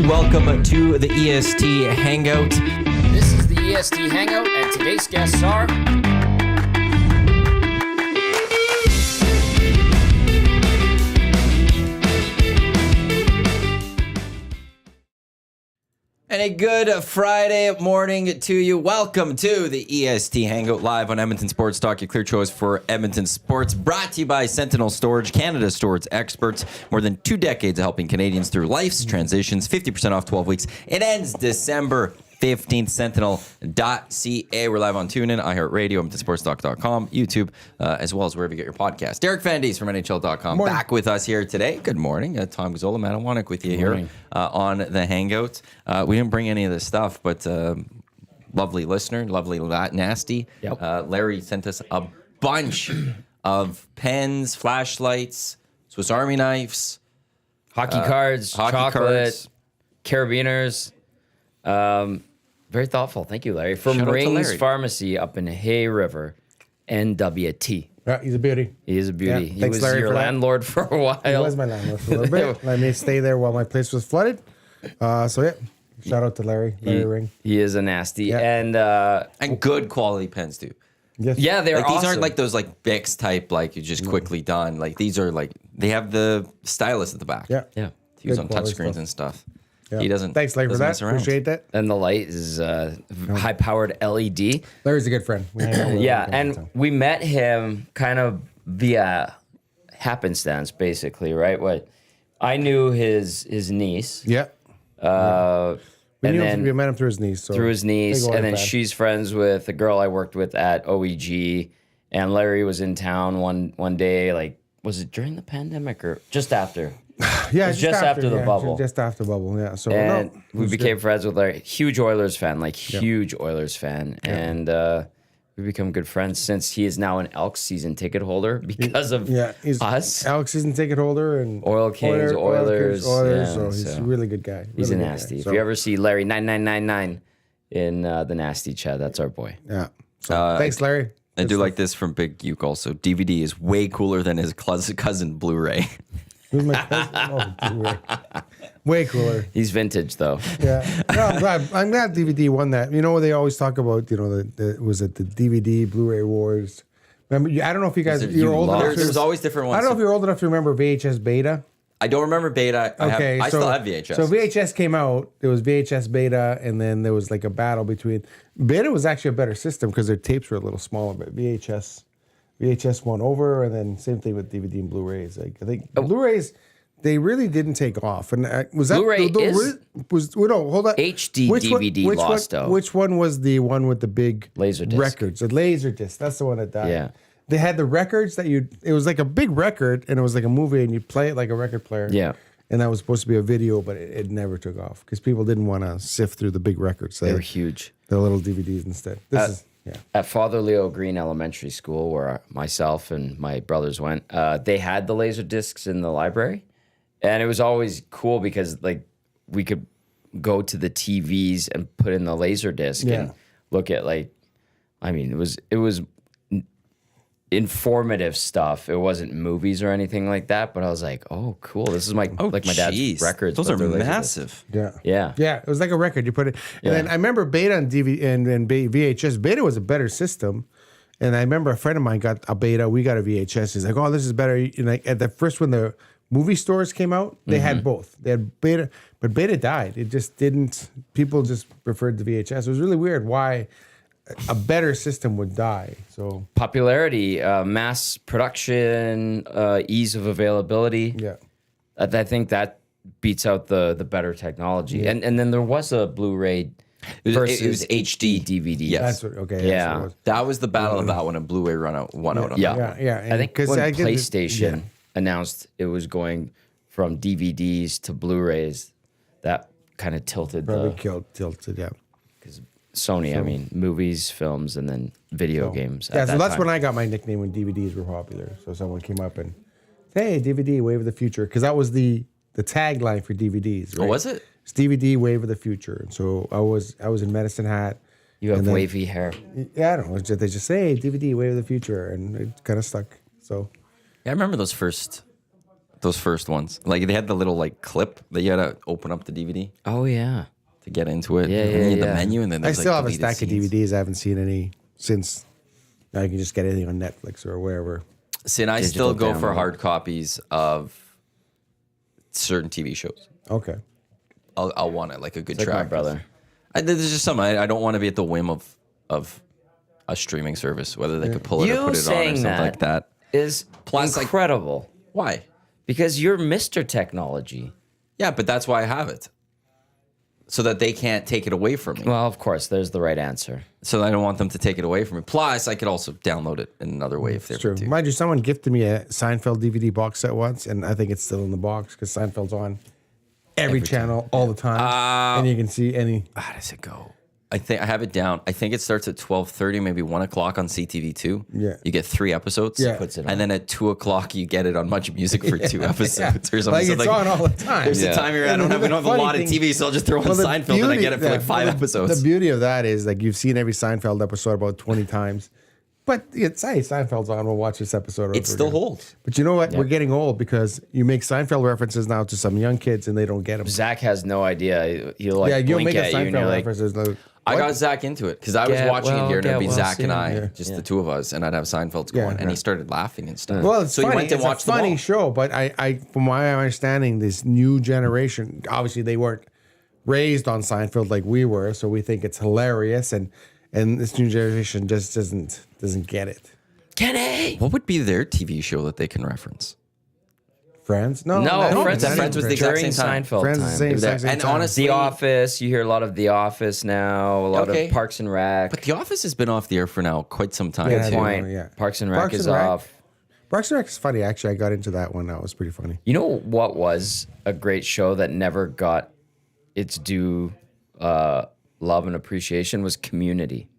Welcome to the EST Hangout. This is the EST Hangout, and today's guests are... And a good Friday morning to you. Welcome to the EST Hangout live on Edmonton Sports Talk, your clear choice for Edmonton sports. Brought to you by Sentinel Storage, Canada's storage experts. More than 2 decades of helping Canadians through life's transitions. 50% off 12 weeks. It ends December 15th. Sentinel.ca. We're live on TuneIn, iHeartRadio, EdmontonSportsTalk.com, YouTube, as well as wherever you get your podcast. Derek Van Diest from NHL.com back with us here today. Good morning. Tom Gazzola, Matt Iwanyk with you here on the Hangout. We didn't bring any of this stuff, but lovely listener, lovely nasty. Yep. Larry sent us a bunch of pens, flashlights, Swiss Army knives, Hockey cards, chocolate, carabiners. Very thoughtful. Thank you, Larry. From Rings Pharmacy up in Hay River, NWT. Yeah, he's a beauty. He is a beauty. Yeah, he thanks, was Larry, your for that. landlord for a while. He was my landlord for a little bit. Let me stay there while my place was flooded. So yeah, shout out to Larry Ring. He is a nasty. Yeah. and good quality pens, too. Yes. Yeah, they're Like, these awesome. aren't like those like Bics type, like you just quickly done. Like these are like, they have the stylus at the back. Yeah. Yeah. To use Good on quality touchscreens stuff. and stuff. Yeah. He doesn't. Thanks, Larry, for doesn't that. mess around. Appreciate that. And the light is high-powered LED. Larry's a good friend. We hang out with him Yeah, all the and time. we met him kind of via happenstance, basically, right? What I knew his niece. Yeah. And We then met him through his niece. So through his niece, big and then fan. she's friends with a girl I worked with at OEG, and Larry was in town one day, like, was it during the pandemic or just after? Yeah, just after the bubble. Just after the bubble, yeah. So And no, it we was became good. friends with Larry. Huge Oilers fan, like huge Oilers fan. And we become good friends since he is now an Elks season ticket holder because of He's us. Alex season ticket holder and Oil Kings, Oilers. Yeah, so he's so a really good guy. He's really a good guy. nasty. So, If you ever see Larry 9999 in the nasty chat, that's our boy. yeah. So, thanks, Larry. I do like this from Big Uke also. DVD is way cooler than his cousin Blu-ray. Who's my cousin? Oh, Blu-ray. Way cooler. He's vintage though. Yeah, no, I'm glad DVD won that. You know, they always talk about, you know, was it the DVD Blu-ray wars? Remember, I don't know if you guys you're old enough. There's always different ones. I don't know if you're old enough to remember VHS Beta. I don't remember Beta. I still have VHS. So VHS came out. There was VHS Beta, and then there was like a battle between. Beta was actually a better system because their tapes were a little smaller, but VHS won over, and then same thing with DVD and Blu-rays. Like I think Blu-rays, they really didn't take off. And was that Blu-ray no, hold on. HD DVD which lost one, out. Which one was the one with the big Laserdisc. records? The Laserdisc. That's the one that died. Yeah. They had the records that it was like a big record, and it was like a movie, and you play it like a record player. Yeah. And that was supposed to be a video, but it never took off because people didn't want to sift through the big records. They were huge. The little DVDs instead. At Father Leo Green Elementary School, where myself and my brothers went, they had the laser discs in the library, and it was always cool because like we could go to the TVs and put in the laser disc and look at like, I mean, it was informative stuff. It wasn't movies or anything like that, but I was like, oh, cool. This is my my dad's records. Those but are they're laser massive. discs. Yeah. It was like a record. You put it, and then I remember Beta and DVD and VHS. Beta was a better system, and I remember a friend of mine got a Beta. We got a VHS. He's like, oh, this is better. And like at the first when the movie stores came out, they had both. They had Beta, but Beta died. It just didn't. People just preferred the VHS. It was really weird why a better system would die. So Popularity, mass production, ease of availability. yeah. I think that beats out the better technology. And then there was a Blu-ray versus it was HD DVD. Yes. That's what. Okay. Yeah. That's what it was. That was the battle of that one, and Blu-ray won out on Yeah. that one. Yeah. I think when I get the- PlayStation announced it was going from DVDs to Blu-rays, that kind of tilted probably the tilted. Yeah. Sony. I mean, movies, films, and then video games. Yeah, at so that that's time. when I got my nickname when DVDs were popular. So someone came up and, hey, DVD, Wave of the Future. Because that was the tagline for DVDs. Right? Oh, was it? It's DVD, Wave of the Future. And so I was in Medicine Hat. You have and then- wavy hair. Yeah, I don't know. They just say, hey, DVD, Wave of the Future. And it kind of stuck. So Yeah, I remember those first Those first ones. Like they had the little like clip that you had to open up the DVD Oh yeah. to get into it. Yeah, And yeah, you need the yeah. menu, and then I there's, still like, have a deleted stack of scenes. DVDs. I haven't seen any since. Now you can just get anything on Netflix or wherever. See, and I Digital still go for download. hard copies of certain TV shows. Okay. I'll want it like a good Like track. my brother. There's just something I don't want to be at the whim of a streaming service, whether they could pull it or You put it on or saying something like that. Is Plus, like- incredible Why? because you're Mr. Technology. Yeah, but that's why I have it. So that they can't take it away from me. Well, of course, there's the right answer. So I don't want them to take it away from me. Plus, I could also download it in another way if they're True. to. Mind you, someone gifted me a Seinfeld DVD box set once, and I think it's still in the box because Seinfeld's on every channel all the time, and you can see any. How does it go? I think I have it down. I think it starts at 12:30, maybe 1 o'clock on CTV2. Yeah. You get 3 episodes. Yeah. Puts it on. And then at 2 o'clock, you get it on Much Music for 2 episodes or something. Like So, it's on all the time. There's a time here I don't have, we don't have a lot of TV, so I'll just throw on Seinfeld and I get it for like 5 episodes. The beauty of that is like you've seen every Seinfeld episode about 20 times, but it's hey, Seinfeld's on. We'll watch this episode. It still holds. But you know what? We're getting old because you make Seinfeld references now to some young kids and they don't get them. Zach has no idea. He'll like Yeah, you'll blink make a at you and you're Seinfeld like, references. Like, I what? got Zach into it because I was Get watching well, it here and it'd be get well Zach and soon. I, Yeah. just the two of us, and I'd have Seinfeld's Yeah, going, and he yeah. started laughing and stuff. Well, it's so funny. he went and It's watched a funny them all. show, but I, from my understanding, this new generation, obviously they weren't raised on Seinfeld like we were, so we think it's hilarious, and this new generation just doesn't get it. Kenny. What would be their TV show that they can reference? Friends? No, No, Friends was the exact during same time. Seinfeld Friends time. is the same, They were there. exact same And time. honestly, The Office. You hear a lot of The Office now. A lot Okay. of Parks and Rec. but The Office has been off the air for now quite some time Yeah, too. Point. yeah. Parks and Rec Parks is and Rec. off. Parks and Rec is funny. Actually, I got into that one. That was pretty funny. You know what was a great show that never got its due love and appreciation was Community.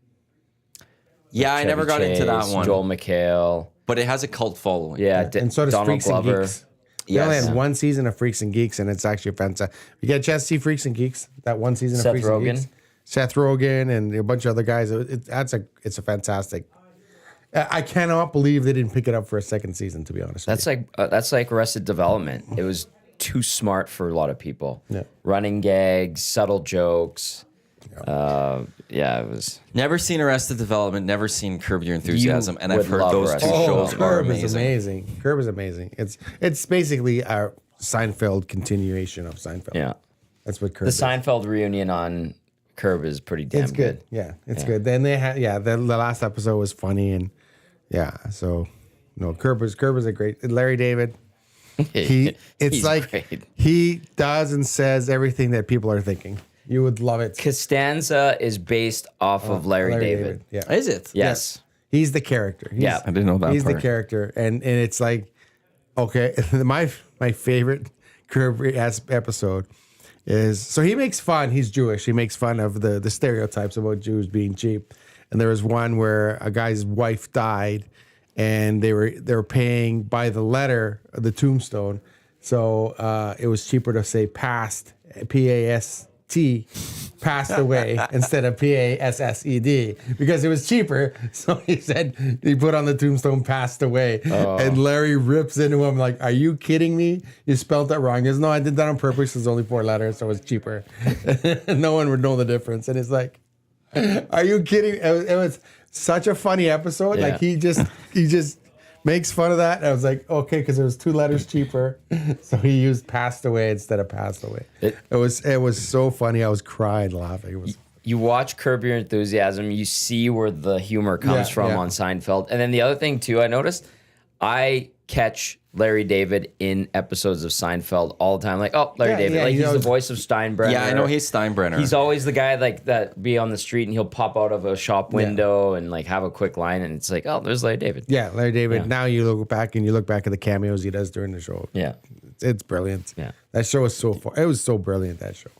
Yeah, I never got into that Chase, one, Joel McHale. but it has a cult following. Yeah, And so does Donald Freaks Glover. and Geeks. They only Yes. had one season of Freaks and Geeks, and it's actually fantastic. You get a chance to see Freaks and Geeks, that one season Seth of Freaks Rogen. and Geeks. Seth Rogen and a bunch of other guys. It's a fantastic. I cannot believe they didn't pick it up for a second season. To be honest, with That's like Arrested Development. It was too smart for a lot of people. Yeah. Running gags, subtle jokes. Yeah, it was. Never seen Arrested Development, never seen Curb Your Enthusiasm, and I've would heard love those Arrested two Development. shows are Curb is amazing. amazing. Curb is amazing. It's basically a Seinfeld continuation of Seinfeld. Yeah. That's what Curb The is. Seinfeld reunion on Curb is pretty damn It's good. Yeah, it's good. Then they had the last episode was funny and so no, Curb is a great Larry David. It's He's like great. he does and says everything that people are thinking. You would love it. Costanza is based off of Larry David. Yeah. Is it? Yes. He's the character. Yeah. I didn't know that He's the part. character, and it's like, okay, my favorite Curb episode is so he makes fun. He's Jewish. He makes fun of the stereotypes about Jews being cheap. And there was one where a guy's wife died, and they were paying by the letter the tombstone. So it was cheaper to say passed, P-A-S-T, passed away instead of P-A-S-S-E-D because it was cheaper. So he said he put on the tombstone passed away. And Larry rips into him like, are you kidding me? You spelled that wrong. He goes, no, I did that on purpose. It's only 4 letters, so it's cheaper. No one would know the difference. And it's like, are you kidding? It was such a funny episode. Yeah. Like he just makes fun of that. And I was like, okay, because it was 2 letters cheaper, so he used passed away instead of passed away. It was so funny. I was crying laughing. It was You watch Curb Your Enthusiasm, you see where the humor comes Yeah, from yeah. on Seinfeld. And then the other thing, too, I noticed, I catch Larry David in episodes of Seinfeld all the time. Like, oh, Larry Yeah, David. yeah, Like, you he's know- the voice of Steinbrenner. Yeah, I know he's Steinbrenner. He's always the guy like that be on the street and he'll pop out of a shop window and like have a quick line and it's like, oh, there's Larry David. yeah, Larry David. Yeah. Now you look back at the cameos he does during the show. Yeah. It's brilliant. Yeah. That show was so far. It was so brilliant, that show.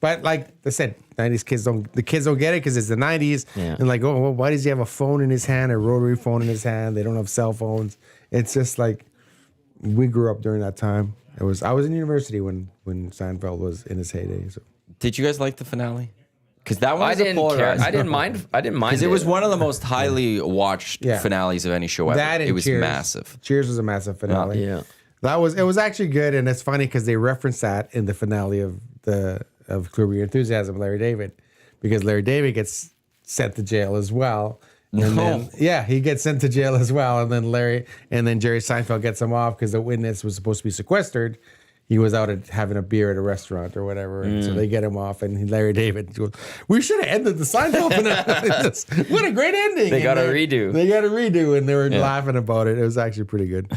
But like I said, 90s kids don't get it because it's the 90s. Yeah. And like, oh, well, why does he have a phone in his hand, a rotary phone in his hand? They don't have cell phones. It's just like we grew up during that time. I was in university when Seinfeld was in his heyday. So Did you guys like the finale? Because that one I was a didn't care. polarized. I didn't mind. Because it was one of the most highly watched Yeah. finales of any show ever. that and It was Cheers. massive. Cheers was a massive finale. Yeah. It was actually good, and it's funny because they reference that in the finale of Curb Your Enthusiasm, Larry David, because Larry David gets sent to jail as well. And then, he gets sent to jail as well, and then Jerry Seinfeld gets him off because the witness was supposed to be sequestered. He was out having a beer at a restaurant or whatever, and so they get him off. And Larry David goes, "We should have ended the Seinfeld finale. What a great ending!" They got a redo. They got a redo, and they were laughing about it. It was actually pretty good.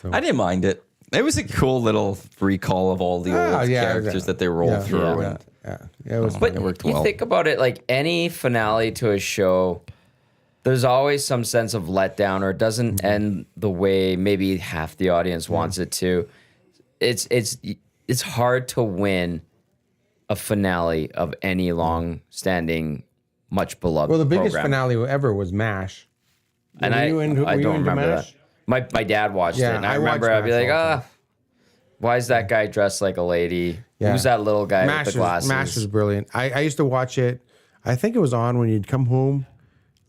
So. I didn't mind it. It was a cool little recall of all the old characters that they rolled through. It was. But it worked well. You think about it, like any finale to a show, there's always some sense of letdown, or it doesn't end the way maybe half the audience wants it to. It's hard to win a finale of any long-standing, much beloved. Well, the biggest program. finale ever was MASH. And I don't remember that. My dad watched it, and I remember I'd be like, why is that guy dressed like a lady? Yeah. Who's that little guy with the glasses? MASH was brilliant. I used to watch it. I think it was on when you'd come home.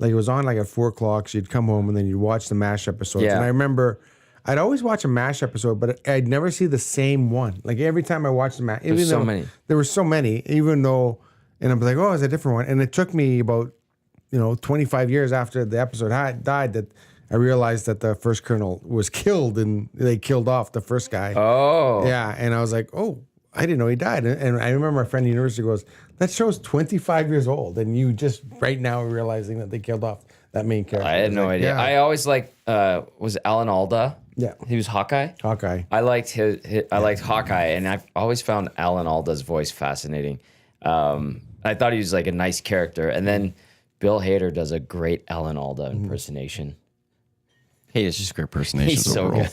Like it was on like at 4 o'clock. So you'd come home and then you'd watch the MASH episodes. Yeah. And I remember I'd always watch a MASH episode, but I'd never see the same one. Like every time I watched the MASH, There's so many. There were so many, even though, and I'm like, oh, it's a different one. And it took me about 25 years after the episode died that I realized that the first colonel was killed and they killed off the first guy. Oh. Yeah. And I was like, oh, I didn't know he died. And I remember my friend at university goes, that show's 25 years old. And you just right now are realizing that they killed off that main character. I had no idea. Yeah. I always liked, was Alan Alda? Yeah. He was Hawkeye? Hawkeye. I liked I liked Hawkeye, and I've always found Alan Alda's voice fascinating. I thought he was like a nice character. And then Bill Hader does a great Alan Alda impersonation. Hey, it's just a great impersonation. He's so good.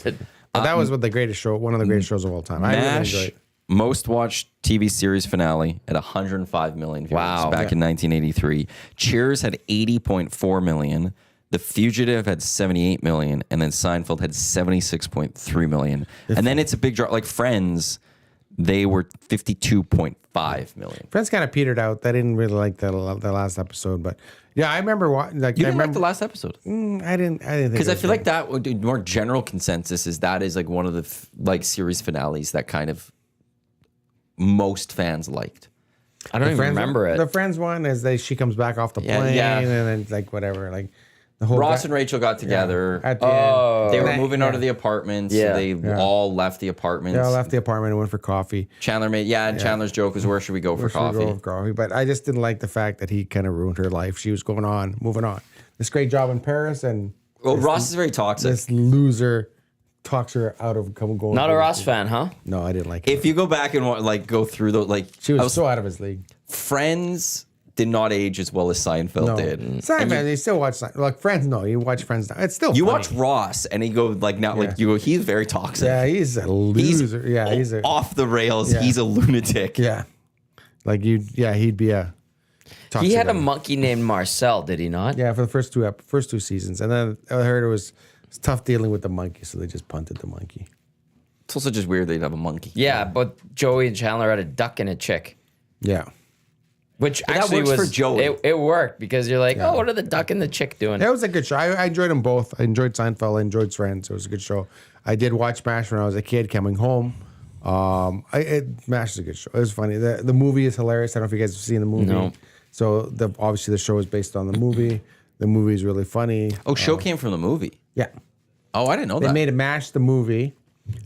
But that was one of the greatest shows of all time. I really MASH, enjoyed it. most watched TV series finale at 105 million viewers back in 1983. Cheers had 80.4 million. The Fugitive had 78 million, and then Seinfeld had 76.3 million. And then it's a big drop. Like Friends, they were 52.5 million. Friends kind of petered out. I didn't really like the last episode, but yeah, I remember watching. Like, You didn't like the last episode? I didn't think Because it I was feel good. like that would do more general consensus is like one of the series finales that kind of most fans liked. I don't even remember it. The Friends one is she comes back off the Yeah, plane yeah. and then like whatever, like the whole Ross and Rachel got together. at the end. They were And moving out of the apartments. Yeah. They all left the apartments. They all left the apartment and went for coffee. Chandler and Chandler's joke was, where should we go for Where should we coffee? go for coffee? But I just didn't like the fact that he kind of ruined her life. She was moving on. This great job in Paris, and Well, Ross is very toxic. this loser talks her out of going. Not a Ross fan, huh? No, I didn't like it. If you go back and go through the She was so out of his league. Friends did not age as well as Seinfeld did. Seinfeld, they still watch like Friends. No, you watch Friends now. It's still You funny. watch Ross and he go he's very toxic. Yeah, he's a loser. He's a off the rails. Yeah. He's a lunatic. yeah, like he'd be a. Toxic He had a guy. monkey named Marcel, did he not? Yeah, for the first two seasons, and then I heard it's tough dealing with the monkey, so they just punted the monkey. It's also just weird they'd have a monkey. Yeah, but Joey and Chandler had a duck and a chick. Yeah. Which that actually works was for Joey. It worked because you're like, oh, what are the duck and the chick doing? It was a good show. I enjoyed them both. I enjoyed Seinfeld. I enjoyed Friends. It was a good show. I did watch MASH when I was a kid coming home. MASH is a good show. It was funny. The movie is hilarious. I don't know if you guys have seen the movie. No. So obviously the show is based on the movie. The movie is really funny. Oh, show came from the movie. Yeah. Oh, I didn't know They that. made a MASH the movie.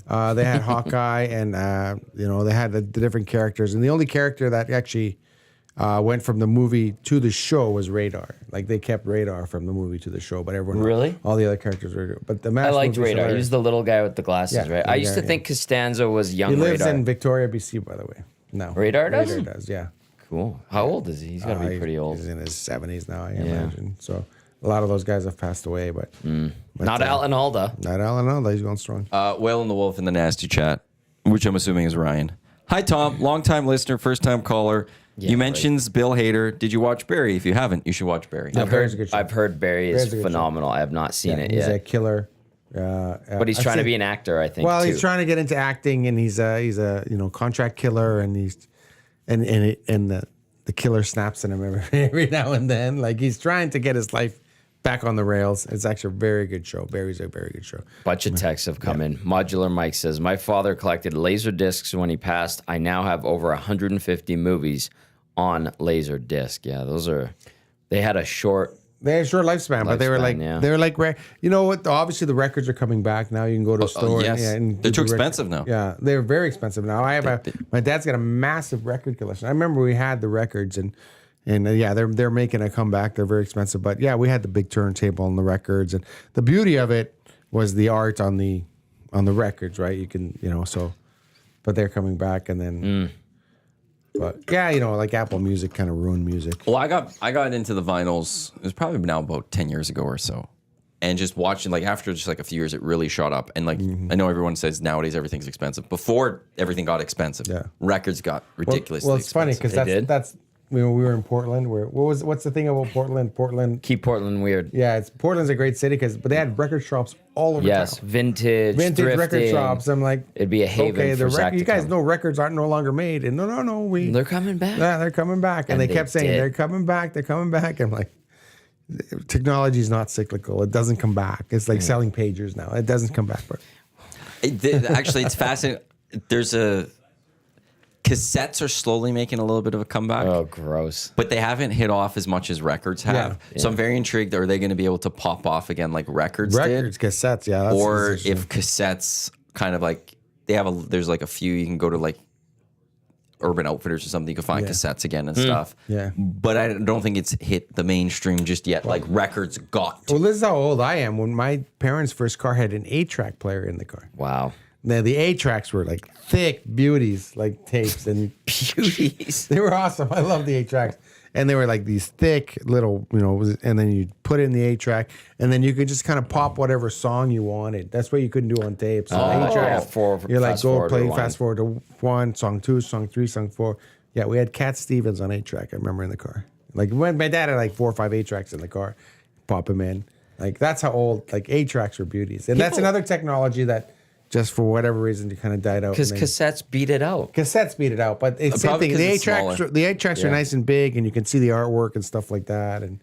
They had Hawkeye and they had the different characters. And the only character that actually went from the movie to the show was Radar. Like they kept Radar from the movie to the show, but everyone Really? all the other characters were. But the MASH I liked movie's Radar. He hilarious. was the little guy with the glasses, Yeah, right? I used to yeah. think Costanza was young He lives Radar. in Victoria, BC, by the way. No, Radar does? Radar does, yeah. Cool. How old is he? He's got to be pretty old. He's in his 70s now, I imagine. So a lot of those guys have passed away, but Not Alan Alda. not Alan Alda. He's going strong. Whale and the Wolf in the Nasty Chat, which I'm assuming is Ryan. Hi, Tom. Long-time listener, first-time caller. You mentioned Bill Hader. Did you watch Barry? If you haven't, you should watch Barry. Barry's a good show. I've heard Barry Barry's is a good phenomenal. I have not seen it He's a yet. killer. But he's I've trying to seen- be an actor, I think. Well, too. he's trying to get into acting, and he's a contract killer, and the killer snaps at him every now and then. Like he's trying to get his life back on the rails. It's actually a very good show. Barry's a very good show. Bunch of texts have come in. Modular Mike says, my father collected laser discs when he passed. I now have over 150 movies on laser disc. Yeah, they had a short. They had a short lifespan, but they were like, you know what? Obviously, the records are coming back now. You can go to a store. Yes. And They're too expensive now. Yeah, they're very expensive now. My dad's got a massive record collection. I remember we had the records, and they're making a comeback. They're very expensive, but yeah, we had the big turntable and the records, and the beauty of it was the art on the records, right? You can, but they're coming back, and then. But yeah, like Apple Music kind of ruined music. Well, I got into the vinyls. It was probably now about 10 years ago or so, and just watching after just a few years, it really shot up. And I know everyone says nowadays everything's expensive. Before everything got expensive, records got ridiculously. Well, it's funny expensive. because that's we were in Portland. What's the thing about Portland? Keep Portland weird. Yeah, Portland's a great city but they had record shops all over town. Vintage record thrifting. shops. I'm like, it'd be a haven for Zach you guys know records aren't no longer made, and no, they're coming back. Yeah, they're coming back, and they kept saying they're coming back. I'm like, technology is not cyclical. It doesn't come back. It's like selling pagers now. It doesn't come back. Actually, it's fascinating. Cassettes are slowly making a little bit of a comeback. Oh, gross. But they haven't hit off as much as records have. So I'm very intrigued. Are they going to be able to pop off again like records did? Cassettes, yeah. That's or if cassettes kind of there's a few, you can go to Urban Outfitters or something, you can find cassettes again and stuff. Yeah. But I don't think it's hit the mainstream just yet. Records got. Well, this is how old I am. When my parents' first car had an 8-track player in the car. Wow. Now, the 8-tracks were thick beauties, tapes and beauties. They were awesome. I love the 8-tracks. And they were these thick little, and then you put in the 8-track, and then you could just kind of pop whatever song you wanted. That's what you couldn't do on tapes. So 8-tracks, you're go play fast forward to 1, song 2, song 3, song 4. Yeah, we had Cat Stevens on 8-track, I remember, in the car. When my dad had 4 or 5 8-tracks in the car, pop them in. That's how old, 8-tracks were beauties. And that's another technology that just for whatever reason it kind of died out. Because cassettes beat it out. Cassettes beat it out, but it's same thing. The 8-tracks are nice and big, and you can see the artwork and stuff like that. And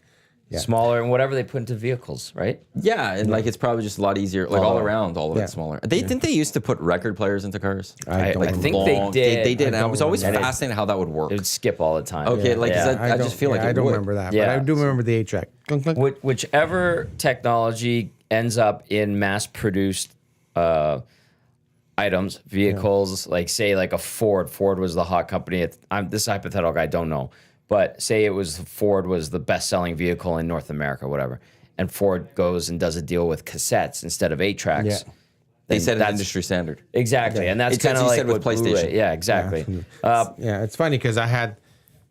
smaller and whatever they put into vehicles, right? Yeah, and it's probably just a lot easier, all around, all of it smaller. Didn't they used to put record players into cars? I think they did. They did. And I was always fascinated how that would work. It would skip all the time. Okay, I just feel like I don't remember that, but I do remember the 8-track. Whichever technology ends up in mass-produced items, vehicles, say a Ford. Ford was the hot company. This is hypothetical, I don't know. But say Ford was the best-selling vehicle in North America, whatever. And Ford goes and does a deal with cassettes instead of 8-tracks. Yeah. They set an industry standard. Exactly. Yeah. And that's kind of like with PlayStation. Yeah, exactly. It's funny because I had...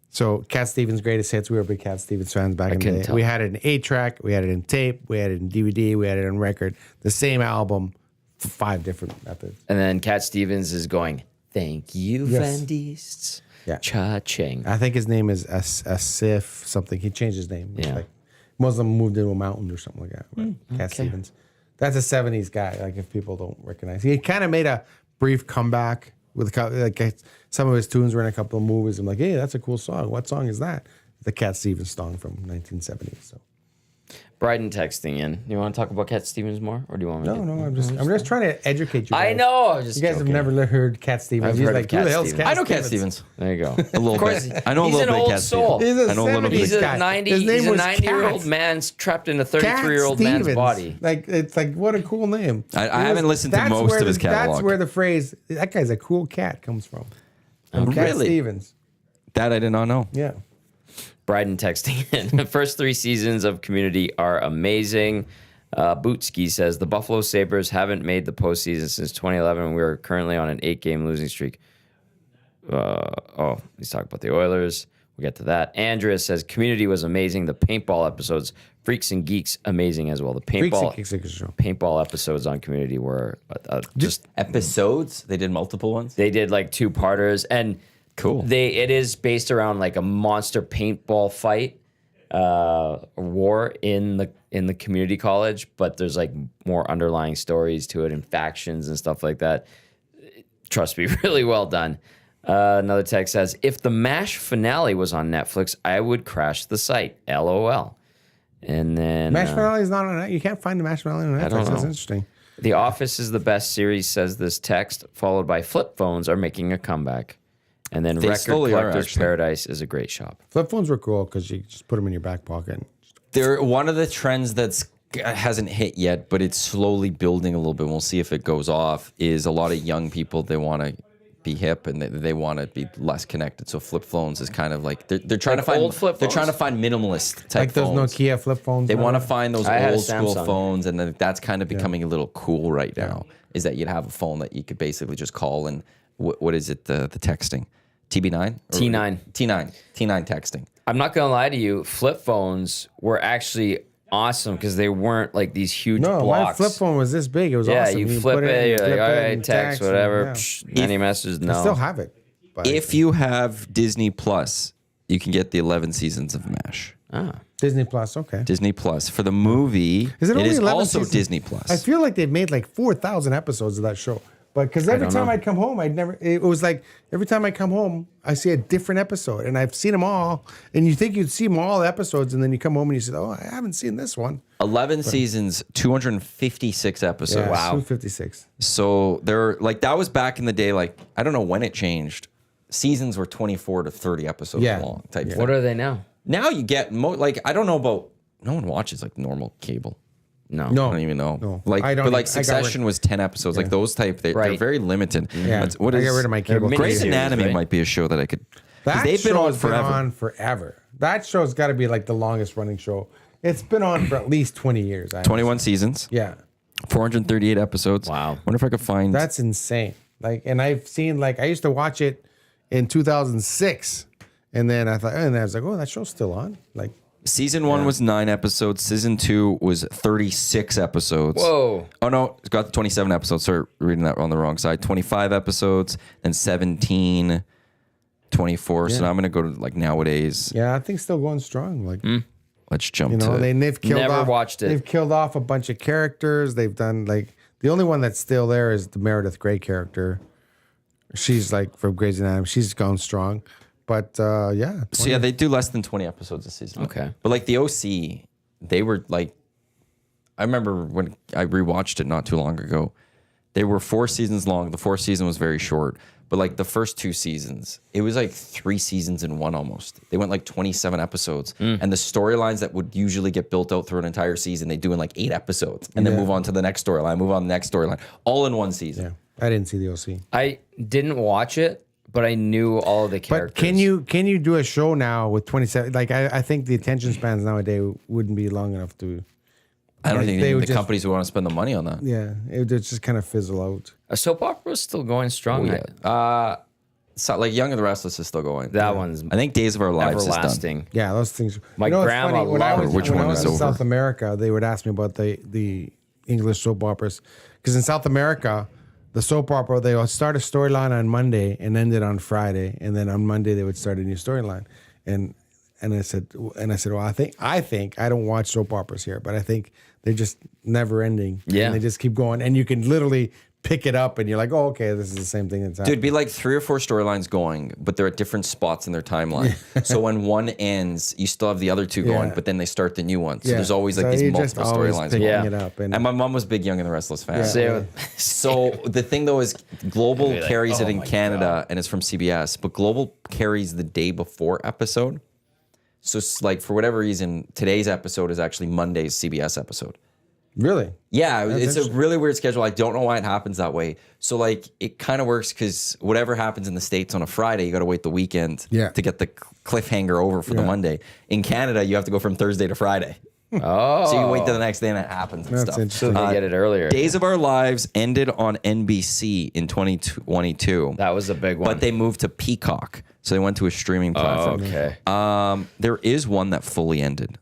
So Cat Stevens' Greatest Hits, we were big Cat Stevens fans back in the day. We had it in 8-track, we had it in tape, we had it in DVD, we had it on record. The same album... 5 different methods. And then Cat Stevens is going, thank you, Van Diest. Yeah. Cha-ching. I think his name is Asif something. He changed his name. Yeah. Muslim moved into a mountain or something like that. Cat Stevens. That's a 70s guy, if people don't recognize. He kind of made a brief comeback with some of his tunes were in a couple of movies. I'm like, hey, that's a cool song. What song is that? The Cat Stevens song from 1970. So. Bryden texting in. You want to talk about Cat Stevens more, or do you want me? No. I'm just trying to educate you guys. I know. You guys have never heard Cat Stevens. I've heard of Cat Stevens. I know Cat Stevens. There you go. A little bit. I know a little bit of Cat Stevens. He's I know a little bit. He's a guy. 90-year-old man trapped in a 33-year-old man's body. It's what a cool name. I haven't listened to most of his catalog. That's where the phrase "that guy's a cool cat" comes from. Cat Stevens. That I did not know. Yeah. Bryden texting in. The first 3 seasons of Community are amazing. Bootski says the Buffalo Sabres haven't made the postseason since 2011. We are currently on an 8-game losing streak. He's talking about the Oilers. We'll get to that. Andrea says Community was amazing. The paintball episodes, Freaks and Geeks, amazing as well. The paintball episodes on Community were just episodes. They did multiple ones. They did 2-parters and. Cool. It is based around a monster paintball fight, war in the community college, but there's more underlying stories to it and factions and stuff like that. Trust me, really well done. Another text says, if the MASH finale was on Netflix, I would crash the site. LOL. And then Marshmallow is not on it. You can't find the Marshmallow on Netflix. don't That's know. interesting. The Office is the best series, says this text, followed by Flip Phones are making a comeback. And then They Record slowly are, Collectors actually. Paradise is a great shop. Flip phones were cool because you just put them in your back pocket. They're one of the trends that's hasn't hit yet, but it's slowly building a little bit. We'll see if it goes off. Is a lot of young people, they want to be hip and they want to be less connected. So flip phones is kind of like they're trying Like to find old flip they're phones? trying to find minimalist type Like those phones. Nokia flip phones. They want to find those I had a old school Samsung. phones, and then that's kind of becoming a little cool right now. Is that you'd have a phone that you could basically just call and what is it the texting TB9 Or- T9. T9 texting. I'm not gonna lie to you, flip phones were actually awesome because they weren't like these huge No, my blocks. flip phone was this big. It was Yeah, awesome. you flip put it, you're flip like, all it, right, and text, and, whatever. yeah. Psh, any messages? No. I still have it. But If you have Disney Plus, you can get the 11 seasons of MASH. Disney Plus, okay. Disney Plus for the movie. Is it only 11 also seasons? Disney Plus. I feel like they've made like 4,000 episodes of that show. But because every don't time know. I'd come home, it was like every time I come home, I see a different episode. And I've seen them all. And you think you'd see them all episodes. And then you come home and you say, oh, I haven't seen this one. 11 seasons, 256 episodes. Yeah, Wow. 256. So they're like that was back in the day. Like I don't know when it changed. Seasons were 24 to 30 episodes Yeah. long type thing. What are they now? Now you get like I don't know about. No one watches like normal cable. No. No. I don't even know. No. Like, I don't but like even- I got Succession was 10 episodes. Like those type, they're Right. very limited. Yeah. What I is got rid of my cable. They're Grey's miniseries, Anatomy right? might be a show that I could. 'Cause That they've been on show's forever. been on forever. That show's got to be like the longest running show. It's been on for at least 20 years. 21 seasons, Yeah. 438 episodes. Wow. Wonder if I could find. That's insane. Like, and I've seen, like, I used to watch it in 2006. And then I thought, and I was like, oh, that show's still on. Like, Season 1 was 9 episodes. Season 2 was 36 episodes. Whoa. Oh no, it's got 27 episodes. Sorry, reading that on the wrong side. 25 episodes, then 17, 24. So now I'm gonna go to like nowadays. yeah, I think still going strong. Like, Let's jump you know, to. they've killed Never off, watched it. They've killed off a bunch of characters. They've done like the only one that's still there is the Meredith Grey character. She's like from Grey's Anatomy. She's gone strong, but yeah. So yeah, they do less than 20 episodes a season. Okay. But like the OC, they were like, I remember when I rewatched it not too long ago. They were 4 seasons long. The 4th season was very short. But like the first 2 seasons, it was like 3 seasons in one almost. They went like 27 episodes. And the storylines that would usually get built out through an entire season, they do in like 8 episodes. And then Yeah. move on to the next storyline, move on to the next storyline. All in one season. Yeah, I didn't see the OC. I didn't watch it, but I knew all of the But characters. can you do a show now with 27? Like, I think the attention spans nowadays wouldn't be long enough to. I don't Like, think they the would just- companies would want to spend the money on that. Yeah, it would just kind of fizzle out. A soap opera is still going strong. So like Young and the Restless is still going. That one's I think Days of Our Lives is done. everlasting. Yeah, those things. My it's grandma funny, when I loved was, Which when one I was is in over? South America, they would ask me about the English soap operas because in South America, the soap opera they would start a storyline on Monday and end it on Friday, and then on Monday they would start a new storyline. And I said, well, I think I don't watch soap operas here, but I think they're just never ending. Yeah. and they just keep going, and you can literally pick it up, and you're like, oh, okay, this is the same thing that's Dude, happening. it'd be like 3 or 4 storylines going, but they're at different spots in their timeline. So when one ends, you still have the other 2 going, Yeah. but then they start the new one. So Yeah. there's always like So these you're just multiple always storylines. picking Yeah. it up, And my mom was big Young and the Restless fan. So- So the thing though is Global like, carries it oh in my Canada and it's from CBS, but Global carries the day before episode. So it's like for whatever reason, today's episode is actually Monday's CBS episode. Really? Yeah, it's a interesting. really weird schedule. I don't know why it happens that way. So like it kind of works because whatever happens in the States on a Friday, you got to wait the weekend Yeah. to get the cliffhanger over for the Monday. In Canada, you have to go from Thursday to Friday. Oh. So you wait till the next day and it happens and That's stuff. interesting. So they get it earlier. Days of Our Lives ended on NBC in 2022. That was a big one. But they moved to Peacock. So they went to a streaming platform. okay. There is one that fully ended.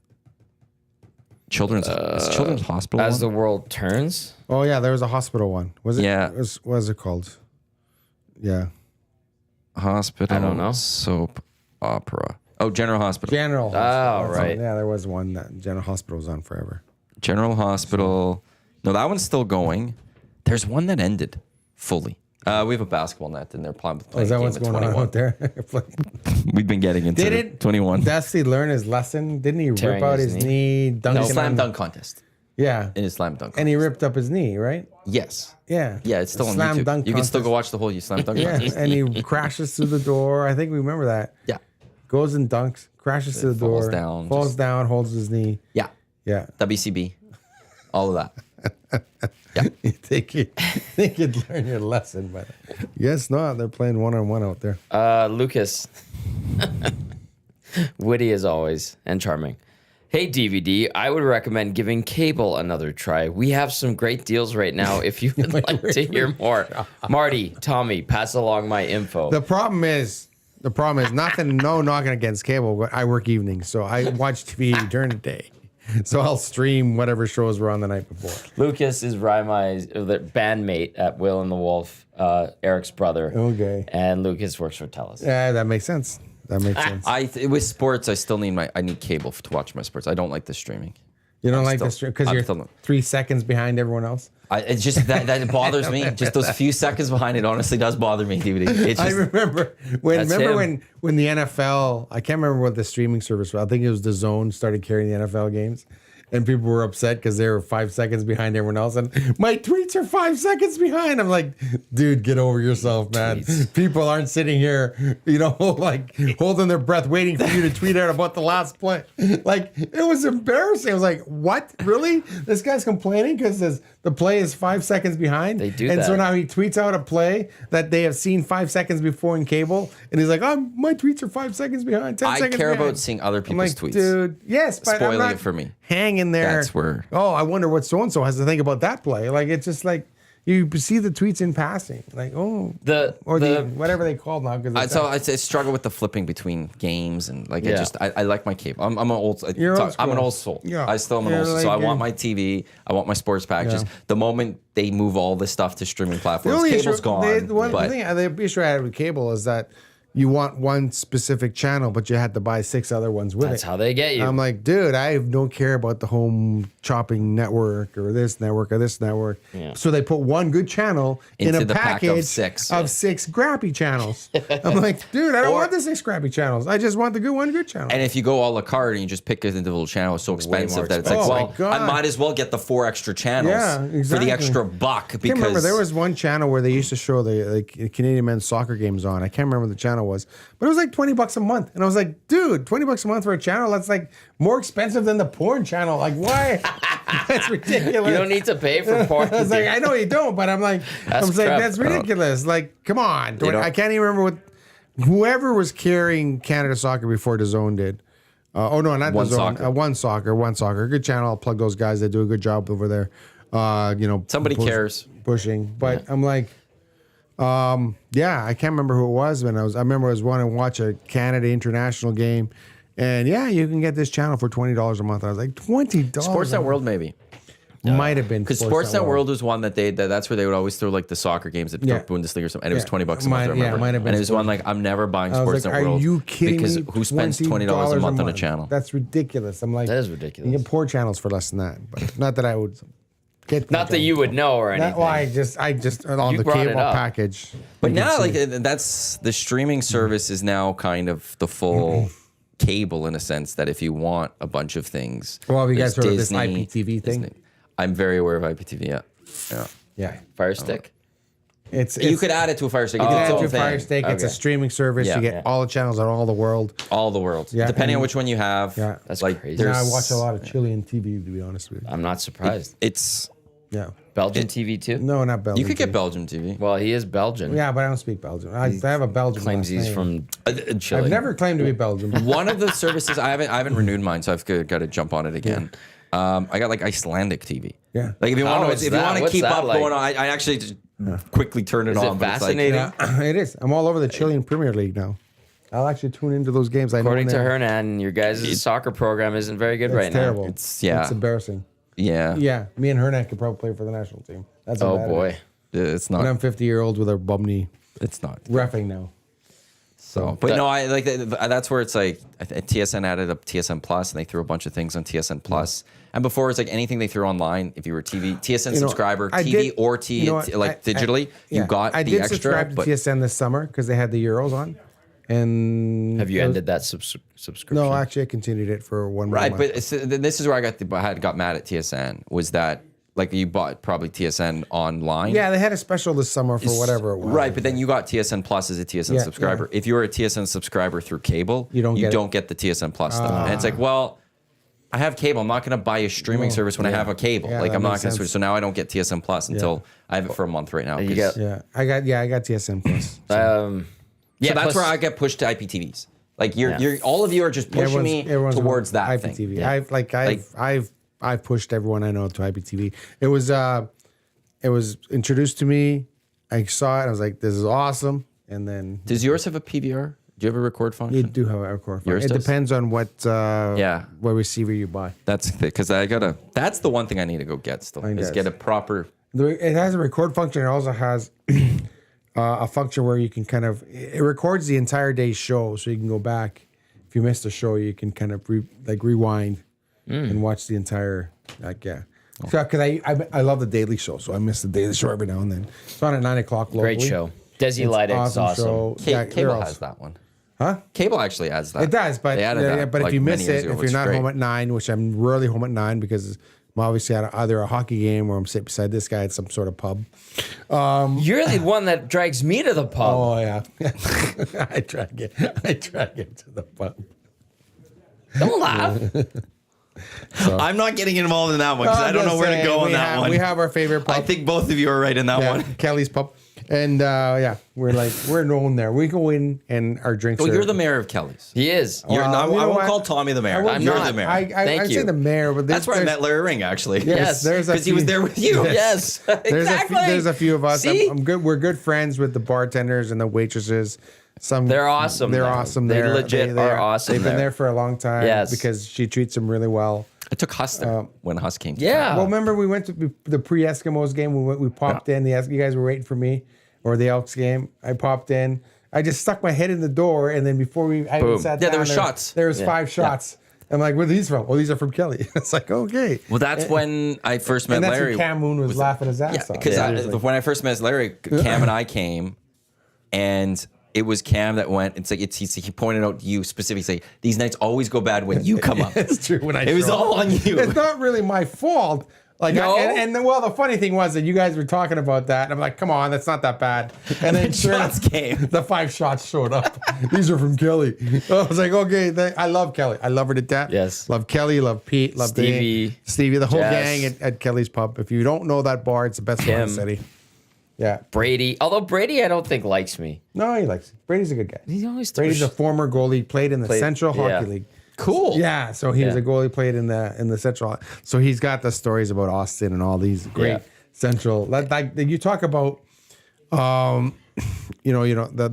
Children's Hospital. As one? the world turns. Oh yeah, there was a hospital one. Was it? Yeah. What was it called? Yeah. Hospital. I don't know. Soap opera. Oh, General Hospital. General Hospital. Oh, right. Yeah, there was one that General Hospital was on forever. General Hospital. No, that one's still going. There's one that ended fully. We have a basketball net, and they're playing Oh, is that a game what's at going on 21. out there? We've been getting into Didn't 21. Dusty learn his lesson? Didn't he Tearing rip out his his knee? dunking Slam on- dunk contest. Yeah. In his slam dunk contest. And he ripped up his knee, right? Yes. Yeah. Yeah, it's still on Slam YouTube. dunk You can still go contest. watch the whole slam dunk Yeah. contest. And he crashes through the door. I think we remember that. Yeah. Goes and dunks, crashes to the falls door, down, falls just- down, holds his knee. Yeah. Yeah. WCB. All of that. You think you'd learn your lesson, but guess not. They're playing one-on-one out there. Lucas. Witty as always and charming. Hey, DVD, I would recommend giving cable another try. We have some great deals right now if you would like to hear more. Marty, Tommy, pass along my info. The problem is nothing, no knocking against cable, but I work evenings, so I watch TV during the day. So I'll stream whatever shows were on the night before. Lucas is Raimai's bandmate at Will and the Wolf, Eric's brother. Okay. And Lucas works for TELUS. Yeah, that makes sense. That makes sense. With sports, I still need I need cable to watch my sports. I don't like the streaming. You don't like still- the stream because I'm you're still- 3 seconds behind everyone else. It's just that bothers me. Just those few seconds behind it honestly does bother me, DVD. It's I just, remember when That's him. when the NFL, I can't remember what the streaming service was. I think it was DAZN started carrying the NFL games. And people were upset because they were 5 seconds behind everyone else. And my tweets are 5 seconds behind. I'm like, dude, get over yourself, man. People aren't sitting here, like holding their breath, waiting for you to tweet out about the last play. Like, it was embarrassing. I was like, what? Really? This guy's complaining because the play is 5 seconds behind? They do and that. so now he tweets out a play that they have seen 5 seconds before in cable. And he's like, my tweets are 5 seconds behind, 10 I seconds care behind. about seeing other I'm people's like, tweets. dude, yes, but I'm Spoiling not it for me. hanging there. That's where- Oh, I wonder what so and so has to think about that play. Like, it's just like you see the tweets in passing, like whatever they call now. Because I struggle with the flipping between games and like Yeah. I like my cable. I'm an old. You're old I'm an school. old soul. Yeah. I still am an You're old soul. like So I you're- want my TV. I want my sports packages. Yeah. The moment they move all this stuff to streaming the platforms, only cable's issue, gone. the issue I had with cable is that you want one specific channel, but you had to buy 6 other ones with That's it. how they get you. I'm like, dude, I don't care about the home chopping network or this network or this network. Yeah. So they put one good channel in Into a the pack of package 6. of 6 crappy channels. I'm like, dude, I don't want the 6 crappy channels. I just want the one good channel. And if you go a la carte and you just pick an individual channel, it's so expensive more that it's expensive. like, Oh, well, my God. I might as well get the 4 extra channels Yeah, for exactly. the extra buck I can't remember. because There was one channel where they used to show the Canadian men's soccer games on. I can't remember what the channel was, but it was like $20 a month. And I was like, dude, $20 a month for a channel? That's like more expensive than the porn channel. Like, why? That's ridiculous. you don't need to pay for porn. I was like, I know you don't, but I'm like, That's crap. that's ridiculous. Like, come on. don't- I can't even remember what whoever was carrying Canada Soccer before DAZN did. Not One DAZN. Soccer. One Soccer. Good channel. I'll plug those guys. They do a good job over there. somebody cares. Pushing. But I'm like, I can't remember who it was. I remember I was wanting to watch a Canada international game. And you can get this channel for $20 a month. I was like, $20. Sportsnet World maybe. Might have been Because Sportsnet World was one that that's where they would always throw like the soccer games at Yeah. Bundesliga or something. And it was Yeah. $20 a month. I Might- remember. yeah, might have been and it was one like I'm never buying I was Sportsnet like, World. are you kidding because me? who spends $20 a month on a channel? That's ridiculous. I'm like, That is You ridiculous. get poor channels for less than that, but not that I would get. Not that you would know or anything. That, well, I just on You the brought it cable up. package. But you can now, see. like that's the streaming service is now kind of the full cable in a sense that if you want a bunch of things. Well, have you there's guys heard of this Disney, IPTV thing? Disney. I'm very aware of IPTV. Yeah. Yeah, Fire stick. it's You could add it to a Fire Stick. you It's can its add own to Fire thing. Stick. It's a Okay. streaming service. Yeah. You get all the channels on all the world. All the world. Yeah, Depending on and- which one you have. Yeah. That's like, crazy. Yeah, I there's- watch a lot of Chilean TV, to be honest with you. I'm not surprised. It's Yeah, Belgian TV too? no, not Belgium. you could get TV. Belgium TV. Well, he is Belgian. Yeah, but I don't speak Belgium. I have a Belgian. Claims last he's name. from Chile. I've never claimed to be Belgian. One of the services I haven't renewed mine, so I've got to jump on it again. I got like Icelandic TV. Yeah. Like if you want what's to, if you that? want to What's keep that up like? going on, I actually just quickly turn it Is on. it but it's fascinating? Yeah, it is. I'm all over the Chilean Premier League now. I'll actually tune into those games. I know According when to they're- Hernan, your guys' soccer program isn't very good it's right terrible. now. It's It's embarrassing. yeah. Yeah, me and Hernan could probably play for the national team. That's how Oh bad it boy. is. It's And I'm not. 50-year-old with a bum knee, It's not. reffing now. So, but no, I like that's where it's like TSN added up TSN Plus, and they threw a bunch of things on TSN Plus. And before it's like anything they threw online, if you were TSN subscriber, digitally, you got the extra. I did subscribe to TSN this summer because they had the Euros on. And have you ended that subscription? No, actually, I continued it for one more month. But this is where I got mad at TSN was that. Like you bought probably TSN online. Yeah, they had a special this summer for whatever it was. Right, but then you got TSN Plus as a TSN subscriber. Yeah. If you're a TSN subscriber through cable, you don't get the TSN Plus stuff. And it's like, well, I have cable. I'm not going to buy a streaming service when I have a cable. Like I'm not going to switch. So now I don't get TSN Plus until I have it for a month right now. I got TSN Plus. So that's where I get pushed to IPTVs. Like you're all of you are just pushing me towards that IPTV. thing. Yeah. I've pushed everyone I know to IPTV. It was introduced to me. I saw it. I was like, "This is awesome." And then, does yours have a PVR? Do you have a record function? You do have a record function. Yours it does? Depends on what receiver you buy. That's because that's the one thing I need to go get still is get a proper. It has a record function. It also has a function where you can it records the entire day's show, so you can go back. If you missed a show, you can kind of rewind. And watch the entire, because I love the Daily Show, so I miss the Daily Show every now and then. It's on at 9 o'clock locally. Great show. Desi Lydic is awesome. Cable has that one. Huh? Cable actually has that. It does, but if you miss it, if you're not home at 9, which I'm rarely home at 9 because I'm obviously at either a hockey game or I'm sitting beside this guy at some sort of pub. You're the one that drags me to the pub. Oh yeah, I drag it to the pub. Don't laugh. So. I'm not getting involved in that one because I don't know where to go on that one. We have our favorite pub. I think both of you are right in that one. Kelly's pub. And we're known there. We go in and our drinks Well, you're the mayor of Kelly's. He is. I won't call Tommy the mayor. You're the mayor. I say the mayor, but that's where I met Larry Ring, actually. Yes. Because he was there with you. Yes. Exactly. There's a few of us. I'm good. We're good friends with the bartenders and the waitresses. They're awesome. They're awesome. They legit are awesome. They've been there for a long time. Yes. Because she treats them really well. I took Huss there when Huss came. Yeah. Well, remember we went to the pre-Eskimos game. We popped in. You guys were waiting for me, or the Elks game. I popped in. I just stuck my head in the door, and then before I even sat down, there were shots. There was 5 shots. I'm like, where are these from? Oh, these are from Kelly. It's like, okay. Well, that's when I first met Larry. And that's when Cam Moon was laughing his ass off. Because when I first met Larry, Cam and I came, and it was Cam that went. It's like he pointed out you specifically. These nights always go bad when you come up. It's true. When it was all on you. It's not really my fault. Like, no. The funny thing was that you guys were talking about that, and I'm like, come on, that's not that bad. And then shots came. The 5 shots showed up. These are from Kelly. I was like, okay, I love Kelly. I love her to death. Yes. Love Kelly, love Pete, love Stevie, the whole Jess. gang at Kelly's pub. If you don't know that bar, it's the best bar in the city. Yeah. Brady. Although Brady, I don't think likes me. No, he likes me. Brady's a good guy. Brady's a former goalie, played in the Central Hockey League. Cool. Yeah, so he was a goalie, played in the Central. So he's got the stories about Austin and all these great Central. Like you talk about, the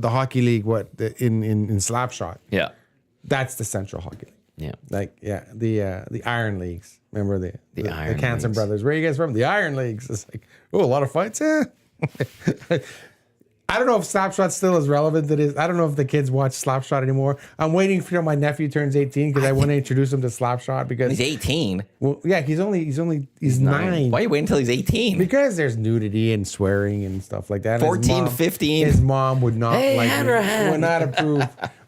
hockey league. In Slapshot? Yeah, that's the Central Hockey League. Yeah, the Iron Leagues. Remember the Iron Canson Leagues. brothers? Where are you guys from? The Iron Leagues. It's like, a lot of fights. Yeah. I don't know if Slapshot still is relevant to this. I don't know if the kids watch Slapshot anymore. I'm waiting for my nephew turns 18 because I want to introduce him to Slapshot because he's 18. Well, yeah, he's 9. Why are you waiting until he's 18? Because there's nudity and swearing and stuff like that. 14, 15. His mom would not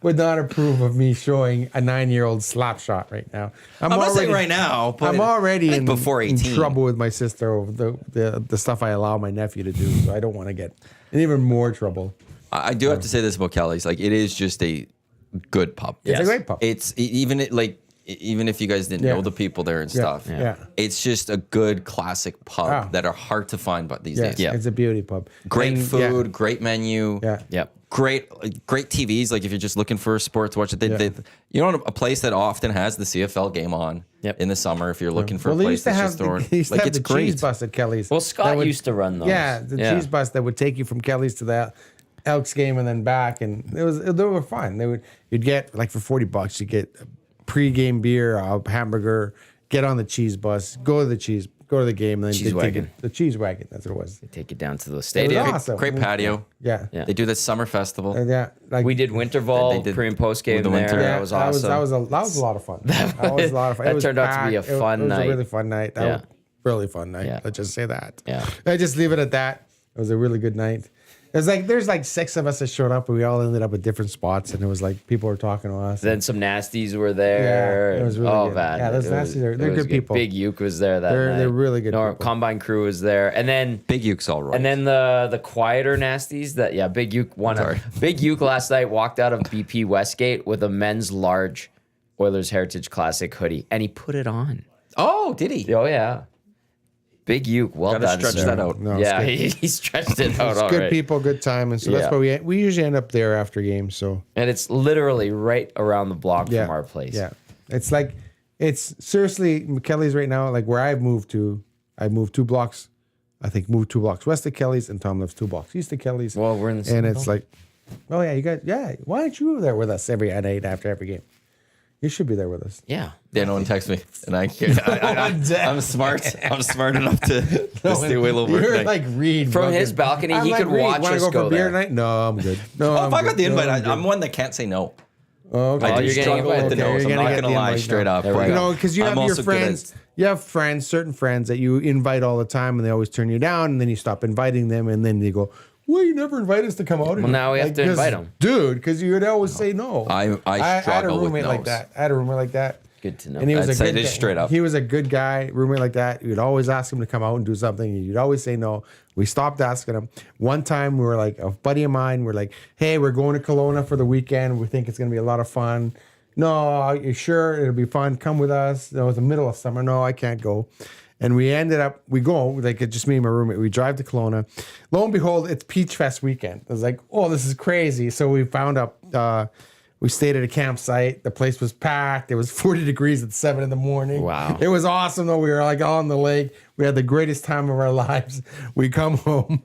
would not approve of me showing a 9-year-old Slapshot right now. I'm not saying right now, but I'm already in trouble with my sister over the stuff I allow my nephew to do. So I don't want to get in even more trouble. I do have to say this about Kelly's. Like, it is just a good pub. It's a great pub. It's even if you guys didn't know the people there and stuff, it's just a good classic pub that are hard to find but these days. Yeah, it's a beauty pub. Great food, great menu. Yeah. Great TVs. Like if you're just looking for sports, watch it. A place that often has the CFL game on in the summer. If you're looking for a place that's just throwing, it's great. Cheese bus at Kelly's. Well, Scott used to run those. Yeah, the cheese bus that would take you from Kelly's to the Elks game and then back, and they were fun. You'd get like for $40, you get a pre-game beer, a hamburger, get on the cheese bus, go to the cheese go to the game, and then Cheese they take wagon. the cheese wagon. That's what it was. They take you down to the It was stadium. awesome. Great patio. Yeah. Yeah. They do this summer festival. Yeah. Like We did Winterval They did pre and post game with the there. winter. That was awesome. That was a lot of fun. That was a lot of fun. It That was turned out to be a packed. fun It was night. a really fun night. Yeah. Was a really fun night. Yeah. Let's just say that. Yeah. I just leave it at that. It was a really good night. There's like 6 of us that showed up, and we all ended up at different spots, and it was like people were talking to us. Then some nasties were there. Yeah, it was really oh good. man, Yeah, those It was- nasties they're it was good people. Big Uke was there that night. They're really good No, people. Combine crew was there, and then Big Uke's all right. And then the quieter nasties Big Uke won. Sorry. Big Uke last night walked out of BP Westgate with a men's large Oilers Heritage Classic hoodie, and he put it on. oh, did he? Oh yeah, Big Uke, well Gotta done. stretch sir. that out. No, it's Yeah, good. he stretched it out. It's all good right. people, good time, and so that's Yeah. why we usually end up there after games. So And it's literally right around the block yeah, from our place. Yeah, it's seriously McKelly's right now. Like where I've moved to, I moved 2 blocks. I think moved 2 blocks west of Kelly's, and Tom lives 2 blocks east of Kelly's. Well, we're in the same and it's building. like, oh yeah, you guys, yeah. Why aren't you there with us every night after every game? You should be there with us. Yeah. Dan Owen texts me, and I'm smart. I'm smart enough to stay away a little bit. You're like Reed From fucking- his balcony, I'm he like, could Reed, watch wanna us go go for beer there. tonight? No, I'm good. No, Oh, if I got the invite, I'm I'm one that can't say no. okay. I do you're getting struggle with the invited. no's. You're I'm gonna not get gonna the lie invite straight now. up. There we but go. You know, because you I'm have your also good at- friends, you have friends, certain friends that you invite all the time, and they always turn you down, and then you stop inviting them, and then they go, "Well, you never invite us to come out." Well, now we have to invite 'em. dude, because you would always say no. I had a struggle with roommate like no's. that. I had a roommate like that. Good to know. And he was I'd a say good this guy. straight up. He was a good guy, roommate like that. You'd always ask him to come out and do something. And you'd always say no. We stopped asking him. One time we were like, a buddy of mine, we're like, hey, we're going to Kelowna for the weekend. We think it's going to be a lot of fun. No, are you sure it'll be fun? Come with us. It was the middle of summer. No, I can't go. And we ended up, we go, like it's just me and my roommate. We drive to Kelowna. Lo and behold, it's Peach Fest weekend. I was like, oh, this is crazy. So we found up, we stayed at a campsite. The place was packed. It was 40 degrees at 7 in the morning. Wow. It was awesome though. We were like on the lake. We had the greatest time of our lives. We come home.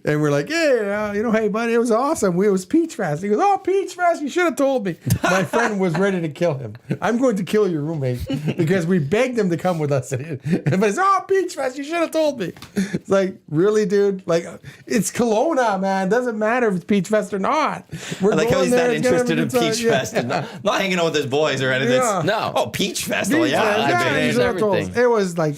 And we're like, hey, hey, buddy, it was awesome. It was Peach Fest. He goes, oh, Peach Fest. You should have told me. My friend was ready to kill him. I'm going to kill your roommate because we begged him to come with us. But it's, oh, Peach Fest. You should have told me. It's like, really, dude? Like, it's Kelowna, man. Doesn't matter if it's Peach Fest or not. We're I like how going he's there. not It's gonna interested be in a good time. Peach Yeah. Fest and not hanging out with his boys or anything. Yeah. No. Oh, Peach Festival. Peach Yeah. Fest. I've Yeah, been you in. should have told us. everything. It was like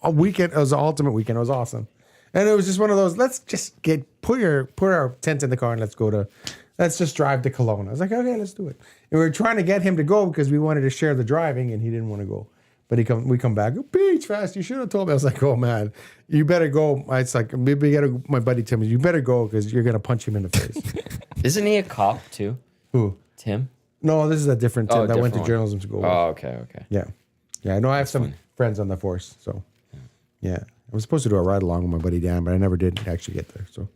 a weekend. It was the ultimate weekend. It was awesome. And it was just one of those, let's just put our tent in the car and let's just drive to Kelowna. I was like, okay, let's do it. And we were trying to get him to go because we wanted to share the driving and he didn't want to go. But we come back, Peach Fest, you should have told me. I was like, oh man, you better go. It's like, maybe my buddy Tim, you better go because you're going to punch him in the face. Isn't he a cop too? Who? Tim? No, this is a different Tim Oh, that went to different one. journalism school. Oh, okay. Yeah. Yeah, I know I have some friends on the force, so yeah. I was supposed to do a ride along with my buddy Dan, but I never did actually get there. So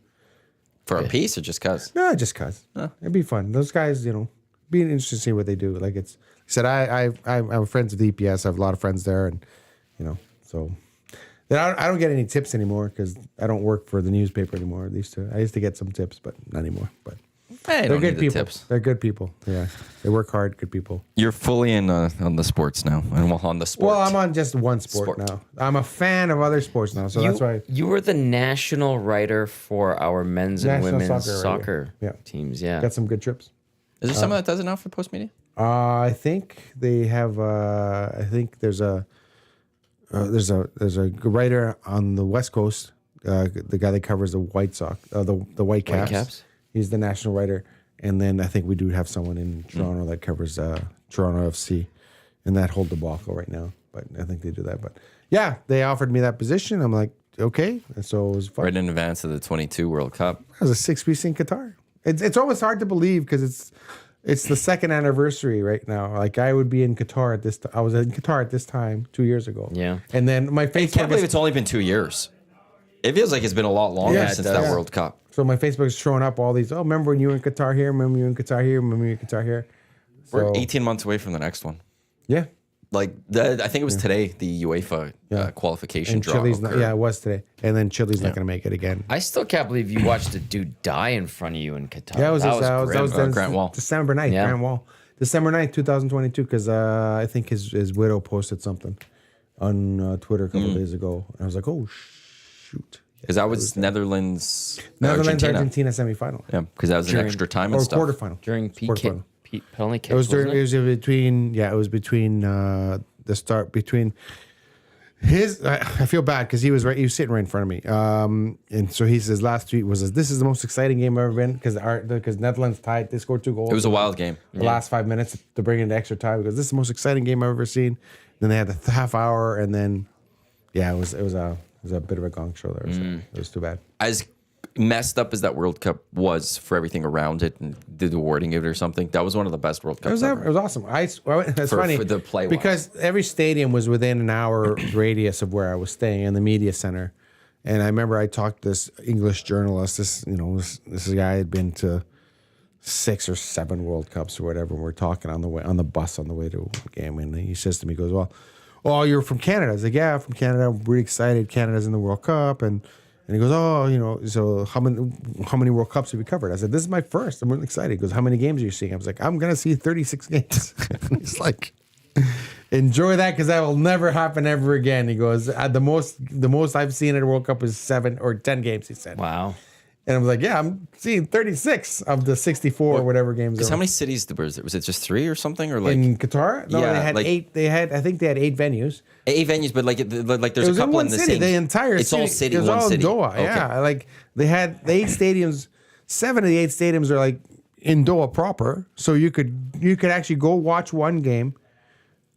For a piece or just cuz? no, just cause it'd be fun. Those guys, be interesting to see what they do. Like it's like I said, I'm friends with EPS. I have a lot of friends there, and so then I don't get any tips anymore because I don't work for the newspaper anymore. I used to get some tips, but not anymore. But Hey, they're don't good need the people. tips. They're good people. Yeah, they work hard. Good people. You're fully in on the sports now, and on the sport. Well, I'm on just one sport now. I'm a fan of other sports now, so that's why. You were the national writer for our men's and National women's soccer soccer writer. Yeah. teams. Yeah. Got some good trips. Is there someone that does it now for Post Media? I think they have. I think there's a writer on the West Coast. The guy that covers the White Sox, the White Caps. Caps? He's the national writer, and then I think we do have someone in Toronto that covers Toronto FC, and that hold the Debacle right now. But I think they do that. But yeah, they offered me that position. I'm like, okay, and so it was fun. Right in advance of the 22 World Cup. I was a 6-piece in Qatar. It's almost hard to believe because it's the second anniversary right now. Like I would be in Qatar at this. I was in Qatar at this time 2 years ago. Yeah. And then my I Facebook. can't believe it's only been 2 years. It feels like it's been a lot longer Yeah, it since does. that Yeah. World Cup. So my Facebook is showing up all these. Oh, remember when you were in Qatar here? Remember you were in Qatar here? Remember you were in Qatar here? We're So, 18 months away from the next one. Yeah. Like I think it was today the UEFA qualification And draw. Chile's not, occurred. yeah, it was today. And then Chile's not going to make it again. I still can't believe you watched a dude die in front of you in Qatar. Yeah, that grim. was Grant Wall. December 9th. Yeah. Grant Wall. December 9th, 2022, because I think his widow posted something on Twitter a couple of days ago. And I was like, oh, shoot. Because that was Netherlands, Argentina semifinal. Yeah, because that was an extra time and Or stuff. quarterfinal. During Quarterfinal. penalty kicks. It was during. wasn't It was between. Yeah, it was between the start between his. I feel bad because he was right. He was sitting right in front of me. And so his last tweet was, "This is the most exciting game I've ever been because Netherlands tied. They scored 2 goals. It was a wild game. The last 5 minutes to bring it into extra time because this is the most exciting game I've ever seen." Then they had the half hour, and then it was a bit of a gong show there. So it was too bad. As messed up as that World Cup was for everything around it and the wording of it or something, that was one of the best World Cups ever. It was awesome. It's funny for the play because every stadium was within an hour radius of where I was staying in the media center. And I remember I talked to this English journalist. This guy had been to 6 or 7 World Cups or whatever. And we're talking on the bus on the way to a game, and he says to me, he goes, "Oh, you're from Canada." I was like, "Yeah, I'm from Canada. I'm really excited. Canada's in the World Cup." And he goes, "Oh, so how many World Cups have you covered?" I said, "This is my first. I'm really excited." He goes, "How many games are you seeing?" I was like, "I'm gonna see 36 games." He's like, "Enjoy that because that will never happen ever again." He goes, "The most I've seen at a World Cup is 7 or 10 games." He said, Wow. and I was like, "Yeah, I'm seeing 36 of the 64 or whatever games." Because how many cities was it? Was it just 3 or something, or like in Qatar? No, Yeah, they had like- 8. I think they had 8 venues. 8 venues? But like there's It a was in couple one in the city. same. The entire it's city. all city, It was one all city. in Doha. Okay. Yeah, like they had the 8 stadiums. 7 of the 8 stadiums are like in Doha proper, so you could actually go watch one game.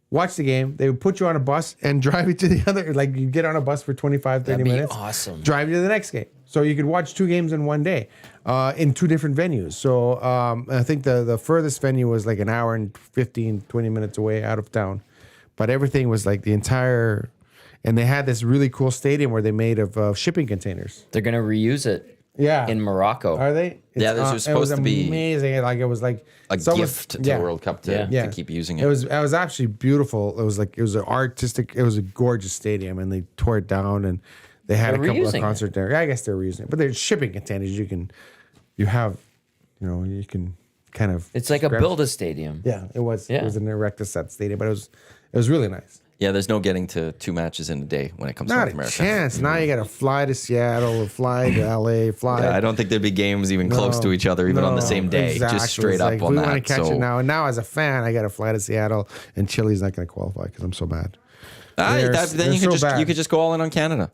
Watch the game. They would put you on a bus and drive you to the other. Like you get on a bus for 25, 30 That'd be minutes. awesome. Drive you to the next game. So you could watch 2 games in one day in 2 different venues. So I think the furthest venue was like an hour and 15, 20 minutes away out of town. But everything was like the entire... And they had this really cool stadium where they made of shipping containers. They're gonna reuse it. Yeah. In Morocco. Are they? Yeah, this was supposed to be amazing. Like it was like A gift to the World Cup to Yeah. keep using it. It was actually beautiful. It was an artistic. It was a gorgeous stadium, and they tore it down, and they had They're a couple of reusing concerts there. I guess they're reusing it, but they're shipping containers. You can kind of. It's like a build-a-stadium. Yeah, it was. Yeah. It was an Erectus stadium, but it was really nice. Yeah, there's no getting to 2 matches in a day when it comes to Not North a America. chance. Now you got to fly to Seattle, or fly to LA, fly. Yeah, I don't think there'd be games even close to each other, even on the same day. Exactly. Just straight It's up like, on we that. want to catch So it now. And now, as a fan, I got to fly to Seattle, and Chile's not going to qualify because I'm so bad. then they're you could so bad. just go all in on Canada.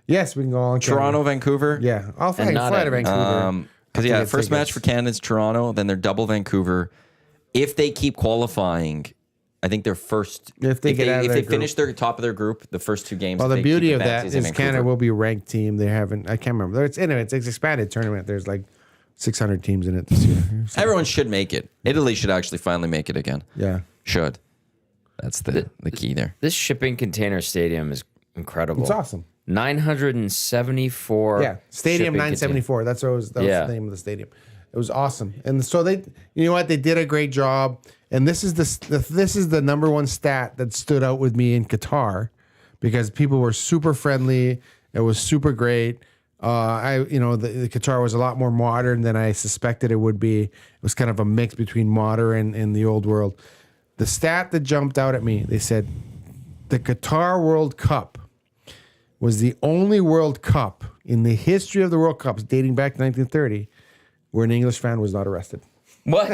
Yes, we can go on Toronto, Vancouver. Yeah, I'll fly, And not fly to at- Vancouver. Because Have to get first match tickets. for Canada is Toronto, then they're double Vancouver. If they keep qualifying, I think they're first. If they get out of if their they group. finish their top of their group, the first 2 games. Well, the they beauty keep of that advances in is Canada Vancouver. will be a ranked team. They haven't. I can't remember. It's an expanded tournament. There's like 600 teams in it this year. So, Everyone should make it. Italy should actually finally make it again. yeah, Should. That's the key there. This shipping container stadium is incredible. it's awesome. 974. Yeah, Stadium shipping 974. That was the name of the stadium. It was awesome, and so they did a great job. And this is the number one stat that stood out with me in Qatar, because people were super friendly. It was super great. The Qatar was a lot more modern than I suspected it would be. It was kind of a mix between modern and the old world. The stat that jumped out at me, they said, the Qatar World Cup was the only World Cup in the history of the World Cups dating back to 1930 where an English fan was not arrested. What?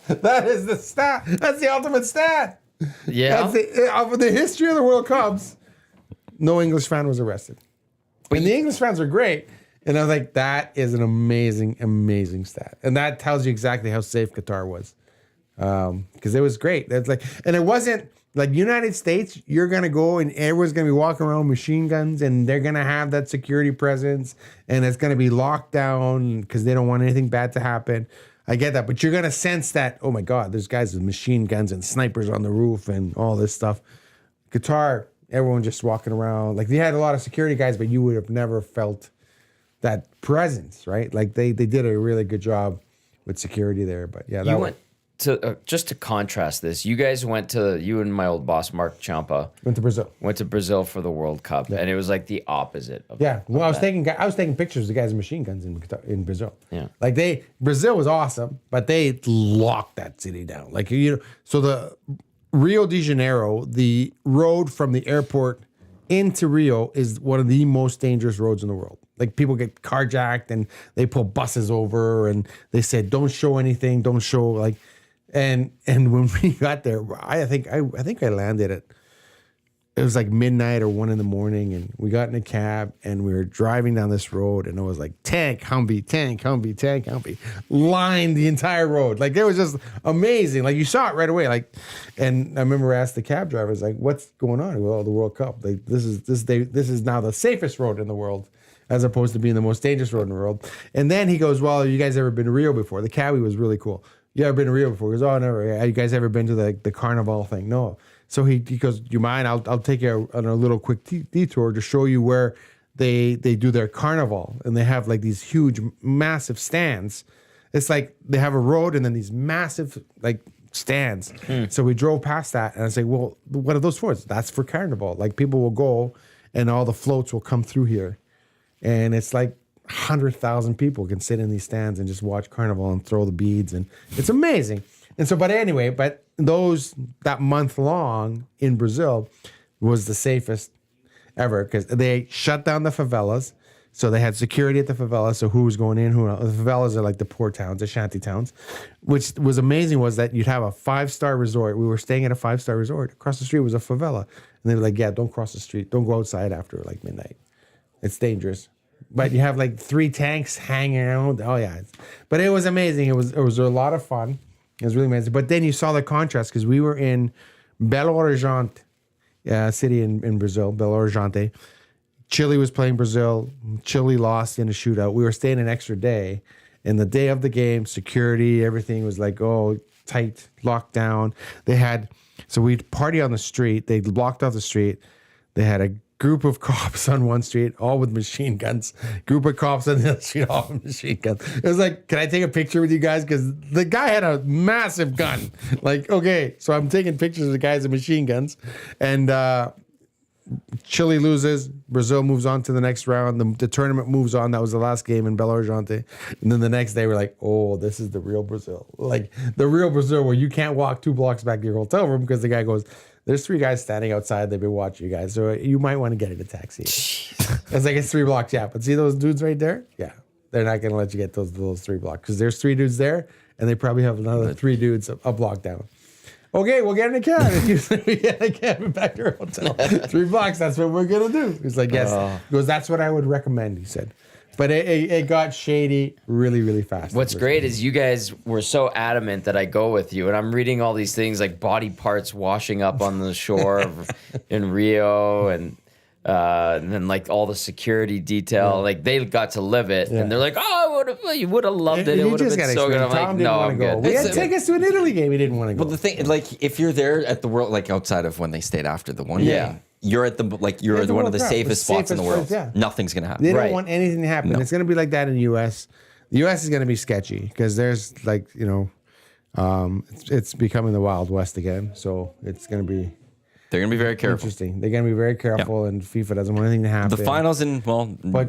That is the stat. That's the ultimate stat. Yeah. That's of the history of the World Cups, no English fan was arrested. And the English fans are great. And I was like, that is an amazing, amazing stat. And that tells you exactly how safe Qatar was. Because it was great. That's like, and it wasn't like United States, you're gonna go and everyone's gonna be walking around with machine guns, and they're gonna have that security presence, and it's gonna be locked down because they don't want anything bad to happen. I get that, but you're gonna sense that, oh my God, there's guys with machine guns and snipers on the roof and all this stuff. Qatar, everyone just walking around. Like they had a lot of security guys, but you would have never felt that presence, right? Like they did a really good job with security there. But yeah, You went to just to contrast this. You guys you and my old boss Mark Ciampa went to Brazil. went to Brazil for the World Cup, and it was like the opposite. Of Yeah, well, I was taking pictures of the guys with machine guns in Brazil. Yeah. Like Brazil was awesome, but they locked that city down. Like so the Rio de Janeiro, the road from the airport into Rio is one of the most dangerous roads in the world. Like people get carjacked and they pull buses over and they said, don't show anything, don't show like, and when we got there, I think I landed at, it was like midnight or 1 a.m. and we got in a cab and we were driving down this road and it was like tank, Humvee, lined the entire road. Like it was just amazing. Like you saw it right away. Like, and I remember I asked the cab driver, I was like, what's going on? Well, the World Cup. Like this is now the safest road in the world, as opposed to being the most dangerous road in the world. And then he goes, well, you guys ever been to Rio before? The cabbie was really cool. You ever been to Rio before? He goes, oh, never. You guys ever been to the carnival thing? No. So he goes, do you mind? I'll take you on a little quick detour to show you where they do their carnival. And they have like these huge, massive stands. It's like they have a road and then these massive like stands. So we drove past that and I was like, well, what are those for? That's for carnival. Like people will go and all the floats will come through here. And it's like 100,000 people can sit in these stands and just watch carnival and throw the beads. And it's amazing. And so, but that month long in Brazil was the safest ever because they shut down the favelas. So they had security at the favelas. So who was going in, who not. The favelas are like the poor towns, the shanty towns. Which was amazing was that you'd have a 5-star resort. We were staying at a 5-star resort. Across the street was a favela. And they were like, yeah, don't cross the street. Don't go outside after like midnight. It's dangerous. But you have like 3 tanks hanging around. Oh yeah. But it was amazing. It was a lot of fun. It was really amazing. But then you saw the contrast because we were in Belo Horizonte, city in Brazil, Belo Horizonte. Chile was playing Brazil. Chile lost in a shootout. We were staying an extra day. And the day of the game, security, everything was like, oh, tight, locked down. So we'd party on the street. They blocked off the street. They had a group of cops on one street, all with machine guns. Group of cops on the other street, all with machine guns. It was like, can I take a picture with you guys? Because the guy had a massive gun. Like, okay, so I'm taking pictures of the guys with machine guns. And Chile loses. Brazil moves on to the next round. The tournament moves on. That was the last game in Belo Horizonte. And then the next day, we're like, oh, this is the real Brazil. Like, the real Brazil where you can't walk 2 blocks back to your hotel room because the guy goes, there's 3 guys standing outside. They've been watching you guys. So you might want to get in a taxi. It's like it's 3 blocks. Yeah. But see those dudes right there? Yeah. They're not going to let you get those 3 blocks because there's 3 dudes there and they probably have another 3 dudes a block down. Okay, we'll get in a cab. We get in a cab and back to our hotel. 3 blocks. That's what we're going to do. He's like, yes. He goes, that's what I would recommend, he said. But it got shady really, really fast. What's great is you guys were so adamant that I go with you, and I'm reading all these things like body parts washing up on the shore in Rio, and then like all the security detail. Like they got to live it, and they're like, "Oh, you would have loved it. It would have been so good." I'm like, "No, I'm good." We had tickets to an Italy game. He didn't want to go. Well, the thing, like, if you're there at the World, like outside of when they stayed after the one game, you're at you're one of the safest spots in the world. Nothing's gonna happen. They don't want anything to happen. No. It's gonna be like that in the U.S. The U.S. is gonna be sketchy because there's like it's becoming the Wild West again. So it's gonna be. They're gonna be very careful. Interesting. They're gonna be very careful, and FIFA doesn't want anything to happen. The finals in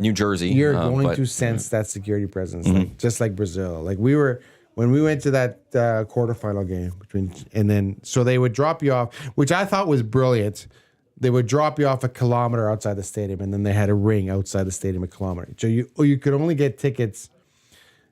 New Jersey. You're going to sense that security presence, like, just like Brazil. Like when we went to that quarterfinal game so they would drop you off, which I thought was brilliant. They would drop you off a kilometer outside the stadium, and then they had a ring outside the stadium a kilometer. So you could only get tickets.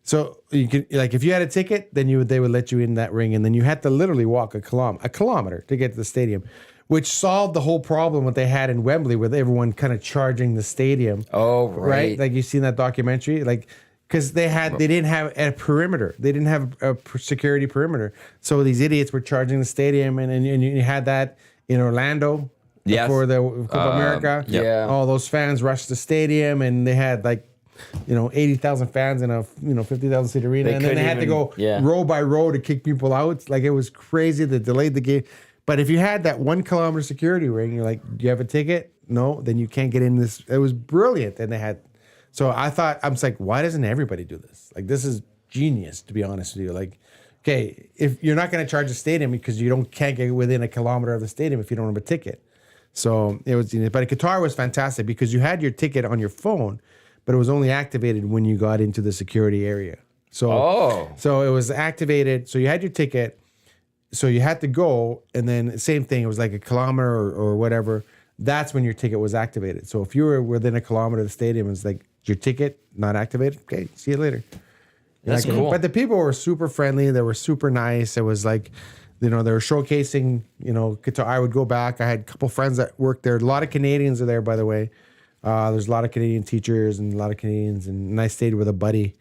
So you could, like, if you had a ticket, then they would let you in that ring, and then you had to literally walk a kilometer to get to the stadium, which solved the whole problem what they had in Wembley with everyone kind of charging the stadium. Oh, right. Like you've seen that documentary, like. Because they didn't have a perimeter. They didn't have a security perimeter. So these idiots were charging the stadium, and you had that in Orlando. Yes. For the Copa America. Yeah. All those fans rushed the stadium, and they had 80,000 fans in a 50,000 seat arena, and then they had to go row by row to kick people out. Like, it was crazy. They delayed the game. But if you had that 1 kilometer security ring, you're like, do you have a ticket? No, then you can't get in this. It was brilliant. And they had. So I was like, why doesn't everybody do this? Like, this is genius, to be honest with you. Like, okay, if you're not going to charge the stadium because can't get within a kilometer of the stadium if you don't have a ticket. So it was, but Qatar was fantastic because you had your ticket on your phone, but it was only activated when you got into the security area. So it was activated. So you had your ticket. so you had to go, and then same thing. It was like a kilometer or whatever. That's when your ticket was activated. So if you were within a kilometer of the stadium, it's like your ticket not activated. Okay, see you later. That's cool. But the people were super friendly. They were super nice. It was like, they were showcasing, guitar. I would go back. I had a couple friends that worked there. A lot of Canadians are there, by the way. There's a lot of Canadian teachers and a lot of Canadians. And I stayed with a buddy.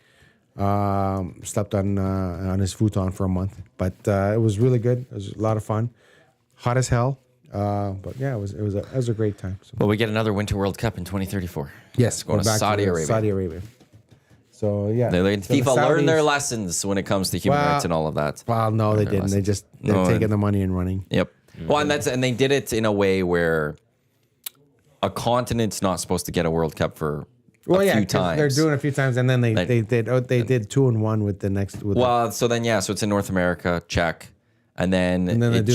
Slept on his futon for a month. But it was really good. It was a lot of fun. Hot as hell. But yeah, it was a great time. So. Well, we get another Winter World Cup in 2034. Yes, going to Saudi Arabia. Saudi Arabia. So yeah, FIFA learned their lessons when it comes to human rights and all of that. Well, no, they didn't. They're taking the money and running. Yep. Well, and they did it in a way where a continent's not supposed to get a World Cup for a few times. They're doing it a few times, and then they did 2-1 with the next. So it's in North America, check. And then it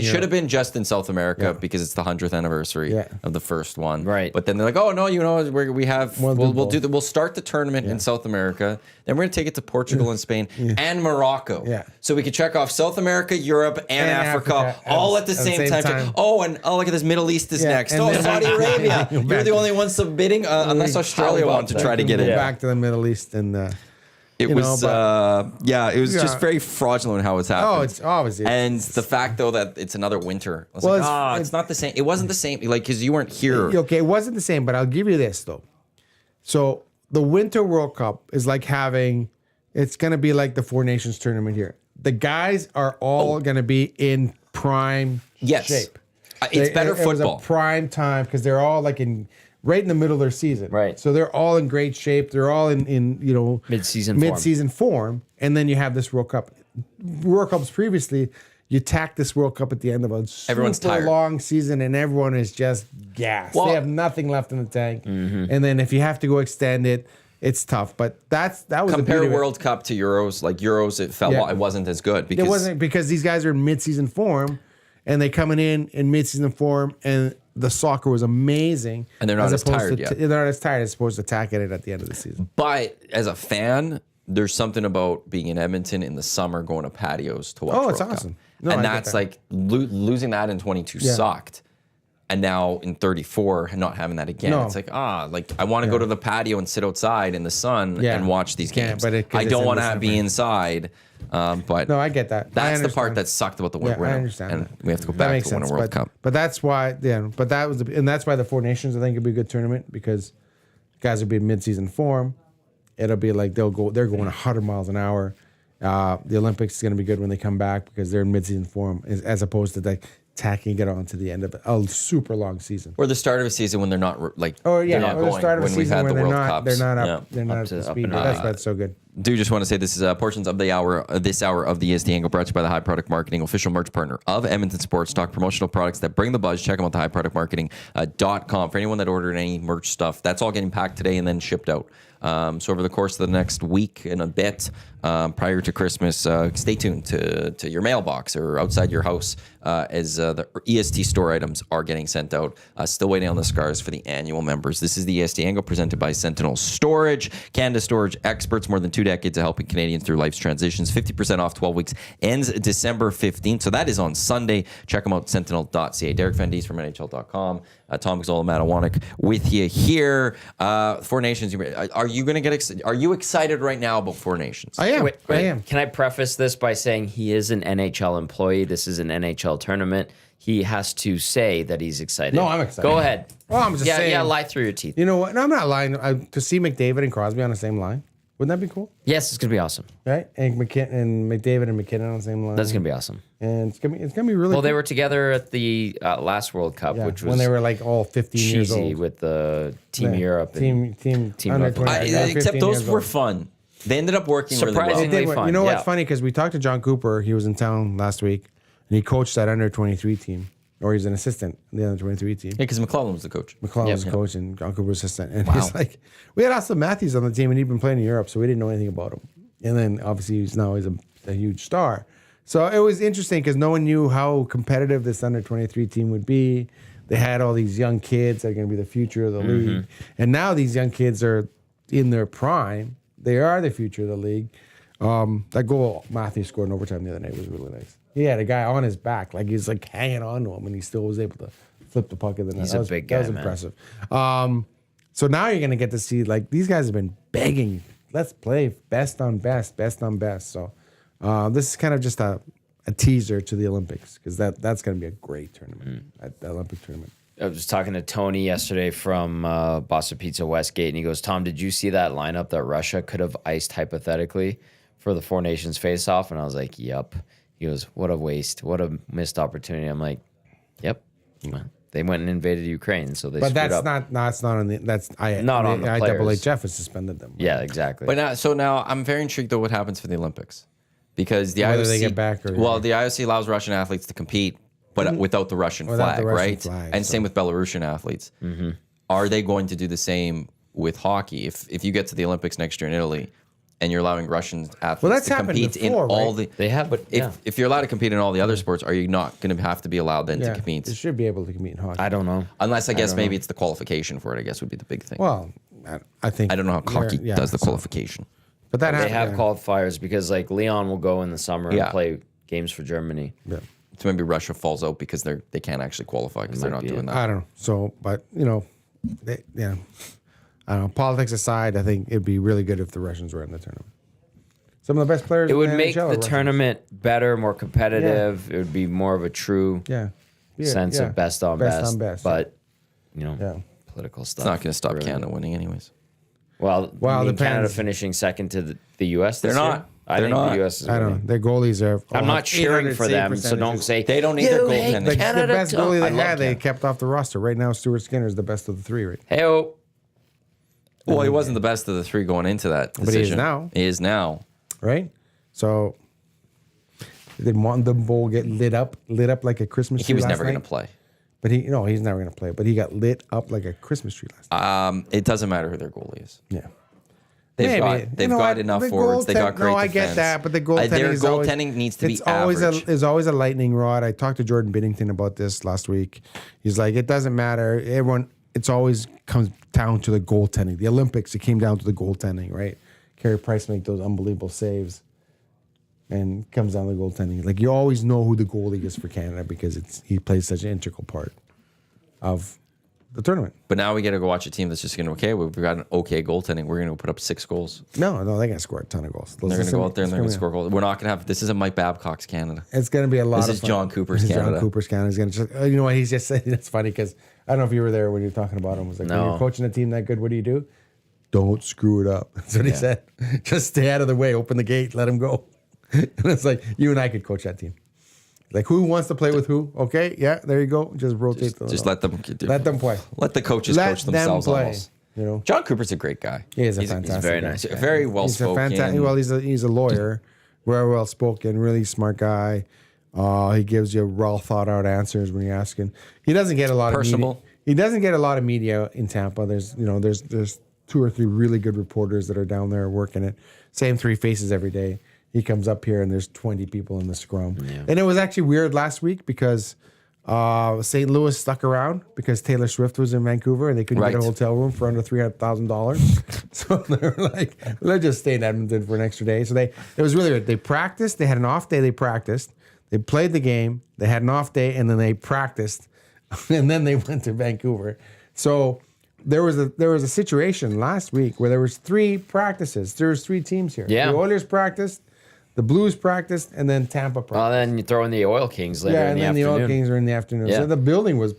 should have been just in South America because it's the 100th anniversary of the first one. Right. But then they're like, oh no, we'll start the tournament in South America. Then we're gonna take it to Portugal and Spain and Morocco. Yeah. So we could check off South America, Europe, and Africa all at the same time. Oh, and look at this, Middle East is next. And Oh, then- Saudi Arabia. You're the only one submitting, unless Australia wants to try to get in. Back to the Middle East and. It was just very fraudulent how it's happened. Oh, it's obviously. And the fact though that it's another winter. I was Well, like, it's not the same. It wasn't the same, like because you weren't here. Okay, it wasn't the same, but I'll give you this though. So the Winter World Cup is like it's going to be like the Four Nations tournament here. The guys are all going to be in prime shape. It's better football. It was a prime time because they're all like right in the middle of their season. Right. So they're all in great shape. They're all in mid-season form. And then you have this World Cup. World Cups previously, you tack this World Cup at the end of a Everyone's super tired. long season and everyone is just gassed. Well- They have nothing left in the tank. And then if you have to go extend it, it's tough. But that was the Compare beauty of it. World Cup to Euros. Like Euros, it wasn't as good because It wasn't because these guys are in mid-season form and they coming in mid-season form and the soccer was amazing. And they're not as opposed tired to, yet. They're not as tired as opposed to attacking it at the end of the season. But as a fan, there's something about being in Edmonton in the summer, going to patios to watch. Oh, it's World Cup. awesome. No, And I get that's that. like losing that in 22 sucked. And now in 34, not having that again, No. it's like I want to go to the patio and sit outside in the sun and watch these Can't, games. but 'cause I it's don't in want the to be summer. inside. But No, I get that. that's the part that sucked about the winter. I understand. And that. we have to go That back makes to the sense. Winter World Cup. But that's why, but that was, and that's why the Four Nations I think would be a good tournament because guys will be in mid-season form. It'll be like they're going 100 miles an hour. The Olympics is going to be good when they come back because they're in mid-season form, as opposed to like tacking it on to the end of a super long season. Or the start of a season when they're not they're not Or going. the start of a When we've season had where the they're World not, Cups. they're not Yeah. up, they're not up to speed. and That's why it's so good. Do just want to say this is portions of the hour, this hour of the EST Hangout brought to you by the High Product Marketing, official merch partner of Edmonton Sports Talk, promotional products that bring the buzz. Check them out at highproductmarketing.com. For anyone that ordered any merch stuff, that's all getting packed today and then shipped out. So over the course of the next week and a bit, prior to Christmas, stay tuned to your mailbox or outside your house as the EST store items are getting sent out. Still waiting on the scars for the annual members. This is the EST Hangout presented by Sentinel Storage, Canada Storage experts, more than 2 decades of helping Canadians through life's transitions. 50% off 12 weeks, ends December 15th. So that is on Sunday. Check them out, sentinel.ca. Derek Van Diest from NHL.com. Tom Gazzola, Matt Iwanyk with you here. Four Nations. Are you going to get? Are you excited right now about Four Nations? I am. Wait, I am. Can I preface this by saying he is an NHL employee? This is an NHL tournament. He has to say that he's excited. No, I'm excited. Go ahead. Well, I'm just saying. Yeah, lie through your teeth. You know what? No, I'm not lying. To see McDavid and Crosby on the same line, wouldn't that be cool? Yes, it's gonna be awesome. Right? And McDavid and McKinnon on the same line. That's gonna be awesome. And it's gonna be really. Well, cool. they were together at the last World Cup, which was when they were like all 15 years cheesy old. with the Team Yeah. Europe. Team under Europe. 20. Except those were fun. They ended up working really well. Surprisingly They fun. You know what's yeah. funny? Because we talked to John Cooper. He was in town last week, and he coached that under 23 team, or he's an assistant in the under 23 team. Yeah, because McClellan was the coach. McClellan was coach and John Cooper was assistant. And he's like, we had Austin Matthews on the team, and he'd been playing in Europe, so we didn't know anything about him. And then obviously he's a huge star. So it was interesting because no one knew how competitive this under 23 team would be. They had all these young kids that are going to be the future of the league, and now these young kids are in their prime. They are the future of the league. That goal Matthews scored in overtime the other night was really nice. He had a guy on his back, like he's like hanging on to him, and he still was able to flip the puck in the net. He's a big guy, That was man. impressive. So now you're gonna get to see like these guys have been begging. Let's play best on best, best on best. So this is kind of just a teaser to the Olympics because that's gonna be a great tournament, the Olympic tournament. I was talking to Tony yesterday from Boston Pizza Westgate, and he goes, Tom, did you see that lineup that Russia could have iced hypothetically for the Four Nations face-off? And I was like, yep. He goes, what a waste. What a missed opportunity. I'm like, yep. They went and invaded Ukraine, so they But screwed that's up. not on the Not on the players. IHF has suspended them. Yeah, exactly. But now I'm very intrigued though what happens for the Olympics because the Whether IOC they get back or- the IOC allows Russian athletes to compete, but without the Russian Without flag, the Russian right? flag, and so- same with Belarusian athletes. Are they going to do the same with hockey? If you get to the Olympics next year in Italy, and you're allowing Russian athletes that's to happened compete before, in all right? the They have, but if you're allowed to compete in all the other sports, are you not going to have to be allowed then to They compete? should be able to compete in hockey. I don't know. Unless I guess maybe it's the qualification for it. I guess would be the big thing. Well, I think I don't know how hockey does the qualification. But that They happened, have qualifiers because like Leon will go in the summer and Yeah. play games for Germany. Yeah. So maybe Russia falls out because they can't actually qualify because they're Might not be doing it. that. I don't know. So, but I don't know. Politics aside, I think it'd be really good if the Russians were in the tournament. Some of the best players. It in would the make NHL are the Russians. tournament better, more competitive. It would be more of a true sense of best on best. But, political stuff. It's not going to stop really. Canada winning anyways. Well, Well, you mean depends. Canada finishing second to the U.S. this They're year? not. I They're think not. the U.S. is I don't winning. know. Their goalies are. I'm not cheering for them, so don't say They don't need their "You hate goaltending." The Canada. best don't." goalie I they love had, they Canada. kept off the roster. Right now, Stuart Skinner is the best of the three, right? Hey-o. Well, he wasn't the best of the three going into that decision. But he is now. He is now. Right? So, did Mountain Bowl get lit up like a Christmas tree He was last never going night? to play. But he's never going to play. But he got lit up like a Christmas tree last night. It doesn't matter who their goalie is. Yeah. They've Maybe. got what? enough The forwards. They got goaltend- great No, I defense. get that, but the goaltending their is always, goaltending needs to be it's always average. is always a lightning rod. I talked to Jordan Binnington about this last week. He's like, it doesn't matter. It's always comes down to the goaltending. The Olympics, it came down to the goaltending, right? Carey Price make those unbelievable saves, and it comes down to the goaltending. Like you always know who the goalie is for Canada because he plays such an integral part of the tournament. But now we got to go watch a team that's just going to, we've got an okay goaltending. We're going to put up 6 goals. No, they're going to score a ton of goals. They're going to go out there and they're going to score goals. We're not going to have, this isn't Mike Babcock's Canada. It's going to be a lot This of is fun. John Cooper's This is Canada. John Cooper's Canada. He's going to just, you know what he's just saying? That's funny because I don't know if you were there when you were talking about him. It was like, when No. you're coaching a team that good, what do? Don't screw it up. That's what he said. Just stay out of the way. Open the gate. Let him go. And it's like, you and I could coach that team. Like, who wants to play with who? Okay, yeah, there you go. Just rotate them. Just let them play. Let the coaches Let coach them themselves play. almost. You know, John Cooper's a great guy. he is a fantastic. He's very guy. nice guy. Very well He's a spoken. fantastic. Well, he's a lawyer, very well spoken, really smart guy. He gives you well thought out answers when you're asking. He doesn't get a lot Personable. of media. He doesn't get a lot of media in Tampa. There's 2 or 3 really good reporters that are down there working it. Same 3 faces every day. He comes up here and there's 20 people in the scrum. Yeah. And it was actually weird last week because St. Louis stuck around because Taylor Swift was in Vancouver and they couldn't get a hotel room for under $300,000. So they were like, let's just stay in Edmonton for an extra day. So it was really weird. They practiced. They had an off day. They practiced. They played the game. They had an off day and then they practiced. And then they went to Vancouver. So there was a situation last week where there was 3 practices. There was 3 teams here. Yeah. The Oilers practiced, the Blues practiced, and then Tampa practiced. Well, then you throw in the Oil Kings later in and the then afternoon. the Oil Kings were in the afternoon. Yeah. So the building was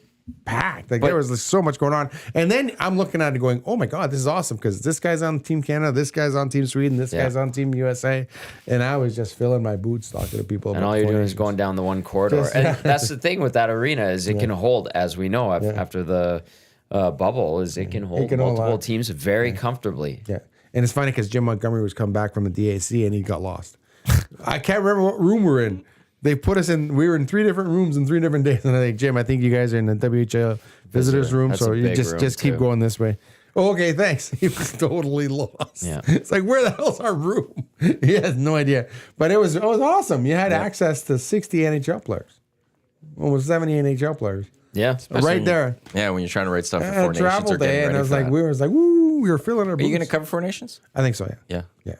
packed. Like there was so much going on. And then I'm looking at it going, oh my God, this is awesome because this guy's on Team Canada, this guy's on Team Sweden, this guy's on Team USA. And I was just filling my boots talking to people. And about all you're Four doing is Nations. going down the one corridor. And that's the thing with that arena is it can hold, as we know, after the bubble, is it can hold multiple teams very comfortably. Yeah. And it's funny because Jim Montgomery was come back from the DAC and he got lost. I can't remember what room we're in. They put us in, we were in 3 different rooms in 3 different days. And I'm like, Jim, I think you guys are in the WHL visitors room. That's So a you big room, just keep too. going this way. Oh, okay, thanks. He was totally lost. Yeah. It's like, where the hell's our room? He has no idea. But it was awesome. You had access to 60 NHL players. Almost 70 NHL players. Yeah. Right there. Yeah, when you're trying to write stuff for And Four a Nations travel or getting day, and ready I was for like, that. we were woo, we were filling our Are boots. you going to cover Four Nations? I think so, yeah. Yeah. Yeah.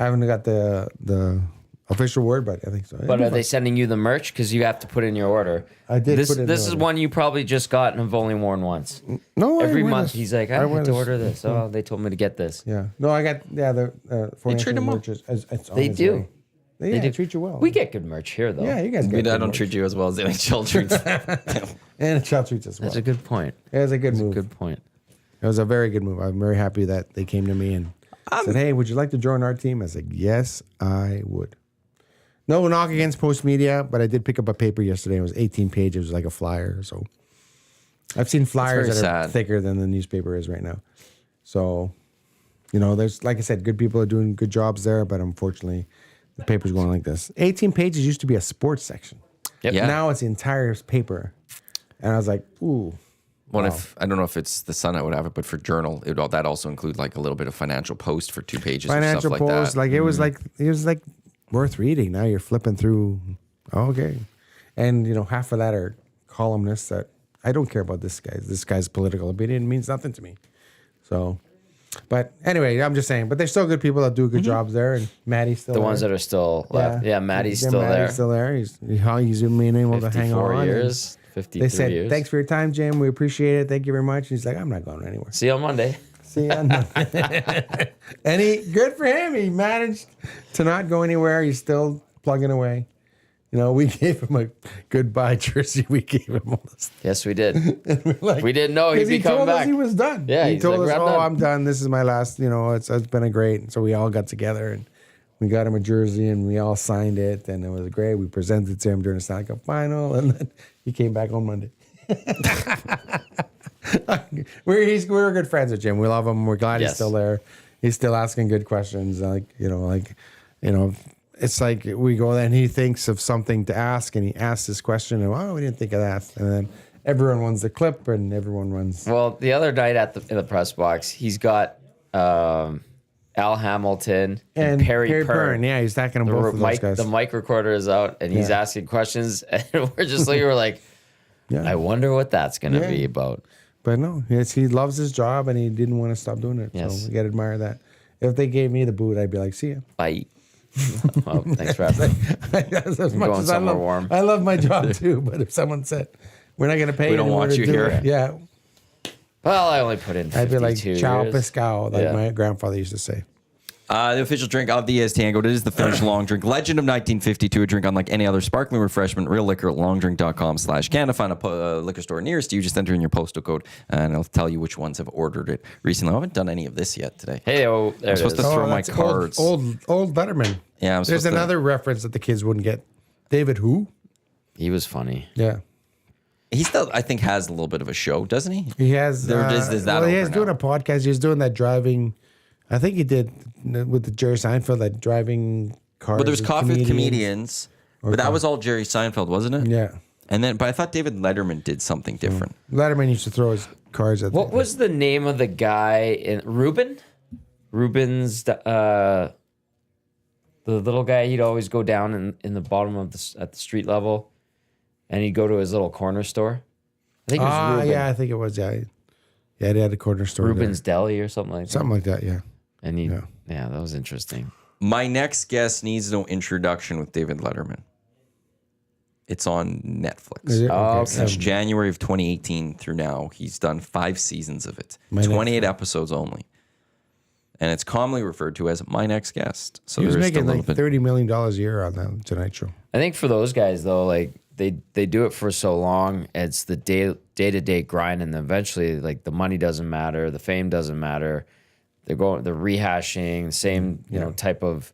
I haven't got the official word, but I think so. But are they sending you the merch? Because you have to put in your order. I did This, put in the this is order. one you probably just got and have only worn once. No, Every wear month this. he's like, I wear had to this. order this. Oh, they told me to get this. Yeah. No, I got the Four treat Nations 'em well. merch it's on They its do. way. Yeah, do. treat you well. We get good merch here, though. Yeah, you guys I get don't treat you as well as the NHL treats. and child treats us well. That's a good point. It was a good move. Good point. It was a very good move. I'm very happy that they came to me and said, "Hey, would you like to join our team?" I said, "Yes, I would." No knock against Post Media, but I did pick up a paper yesterday. It was 18 pages, it was like a flyer. So I've seen flyers that very are sad. thicker than the newspaper is right now. So, there's, like I said, good people are doing good jobs there, but unfortunately, the paper's going like this. 18 pages used to be a sports section. Yep. Yeah. Now it's the entire paper. And I was like, ooh. What if I don't know if it's the Sun I would have it, but for Journal, that also include like a little bit of financial post for 2 pages or Financial stuff like post, that. like it was like worth reading. Now you're flipping through. Okay, and half of that are columnists that I don't care about. This guy's political opinion means nothing to me. So, but anyway, I'm just saying. But there's still good people that do good jobs there, and Maddie's still The there. ones that are still left. Yeah, Maddie's still there. Still there. He's been able to hang 54 on. years. 53 They said, years. "Thanks for your time, Jim. We appreciate it. Thank you very much." And he's like, "I'm not going anywhere." See you on Monday. See, and good for him. He managed to not go anywhere. He's still plugging away. We gave him a goodbye jersey. We gave him all this. Yes, we did. Like, We didn't know he'd 'cause be he coming told us back. he was done. Yeah, he he's told like, us, "I'm "Oh, done." I'm done. This is my last. It's been a great." So we all got together and we got him a jersey and we all signed it and it was great. We presented it to him during the Stanley Cup final and then he came back on Monday. We're good friends with Jim. We love him. We're glad he's Yes. still there. He's still asking good questions. It's like we go there and he thinks of something to ask and he asks this question and we didn't think of that. And then everyone runs the clip and everyone runs. Well, the other night in the press box, he's got Al Hamilton and Perry Pern. Yeah, he's stacking them both of those guys. The mic recorder is out and he's Yeah. asking questions, and we're just like, we're like, Yeah. I wonder what that's going to Yeah. be about. But no, he loves his job and he didn't want to stop doing it. Yes. So we got to admire that. If they gave me the boot, I'd be like, "See ya." Bye. Well, thanks for having me. as much going as I somewhere love, warm. I love my job too. But if someone said, "We're not going to pay We you don't anymore want to you do here. it," yeah, Well, I only put in 52 I'd be like "Ciao years. Pascal," like Yeah. my grandfather used to say. The official drink of the EST Hangout. It is the Finnish long drink. Legend of 1952. A drink unlike any other sparkling refreshment. Real liquor at longdrink.com/Canada. Find a liquor store nearest you. Just enter in your postal code and it'll tell you which ones have ordered it recently. I haven't done any of this yet today. Hey, there I'm it supposed is. to throw my that's cards. Old Letterman. Yeah, I'm There's supposed to- another reference that the kids wouldn't get. David who? He was funny. Yeah. He still, I think, has a little bit of a show, doesn't he? He has. There it is, there's that he over is now. doing a podcast. He was doing that driving. I think he did with the Jerry Seinfeld, that driving cars. But there was Coffee with Comedians. But that was all Jerry Seinfeld, wasn't it? Yeah. And then, but I thought David Letterman did something different. Letterman used to throw his cars at. What was the name of the guy in Ruben? Ruben's the little guy. He'd always go down in the bottom of at the street level, and he'd go to his little corner store. I think it was Ruben. Yeah, I think it was. Yeah, yeah, they had a corner store. Ruben's there. Deli or something like that. Something like that. Yeah. And yeah, that was interesting. My next guest needs no introduction with David Letterman. It's on Netflix. Is it? Oh, Okay. Since January of 2018 through now, he's done 5 seasons of it. My 28 episodes only. And it's commonly referred to as My Next Guest. So He was there is still making a like little bit. $30 million a year on the Tonight Show. I think for those guys though, like they do it for so long, it's the day-to-day grind, and eventually like the money doesn't matter, the fame doesn't matter. They're rehashing the same, type of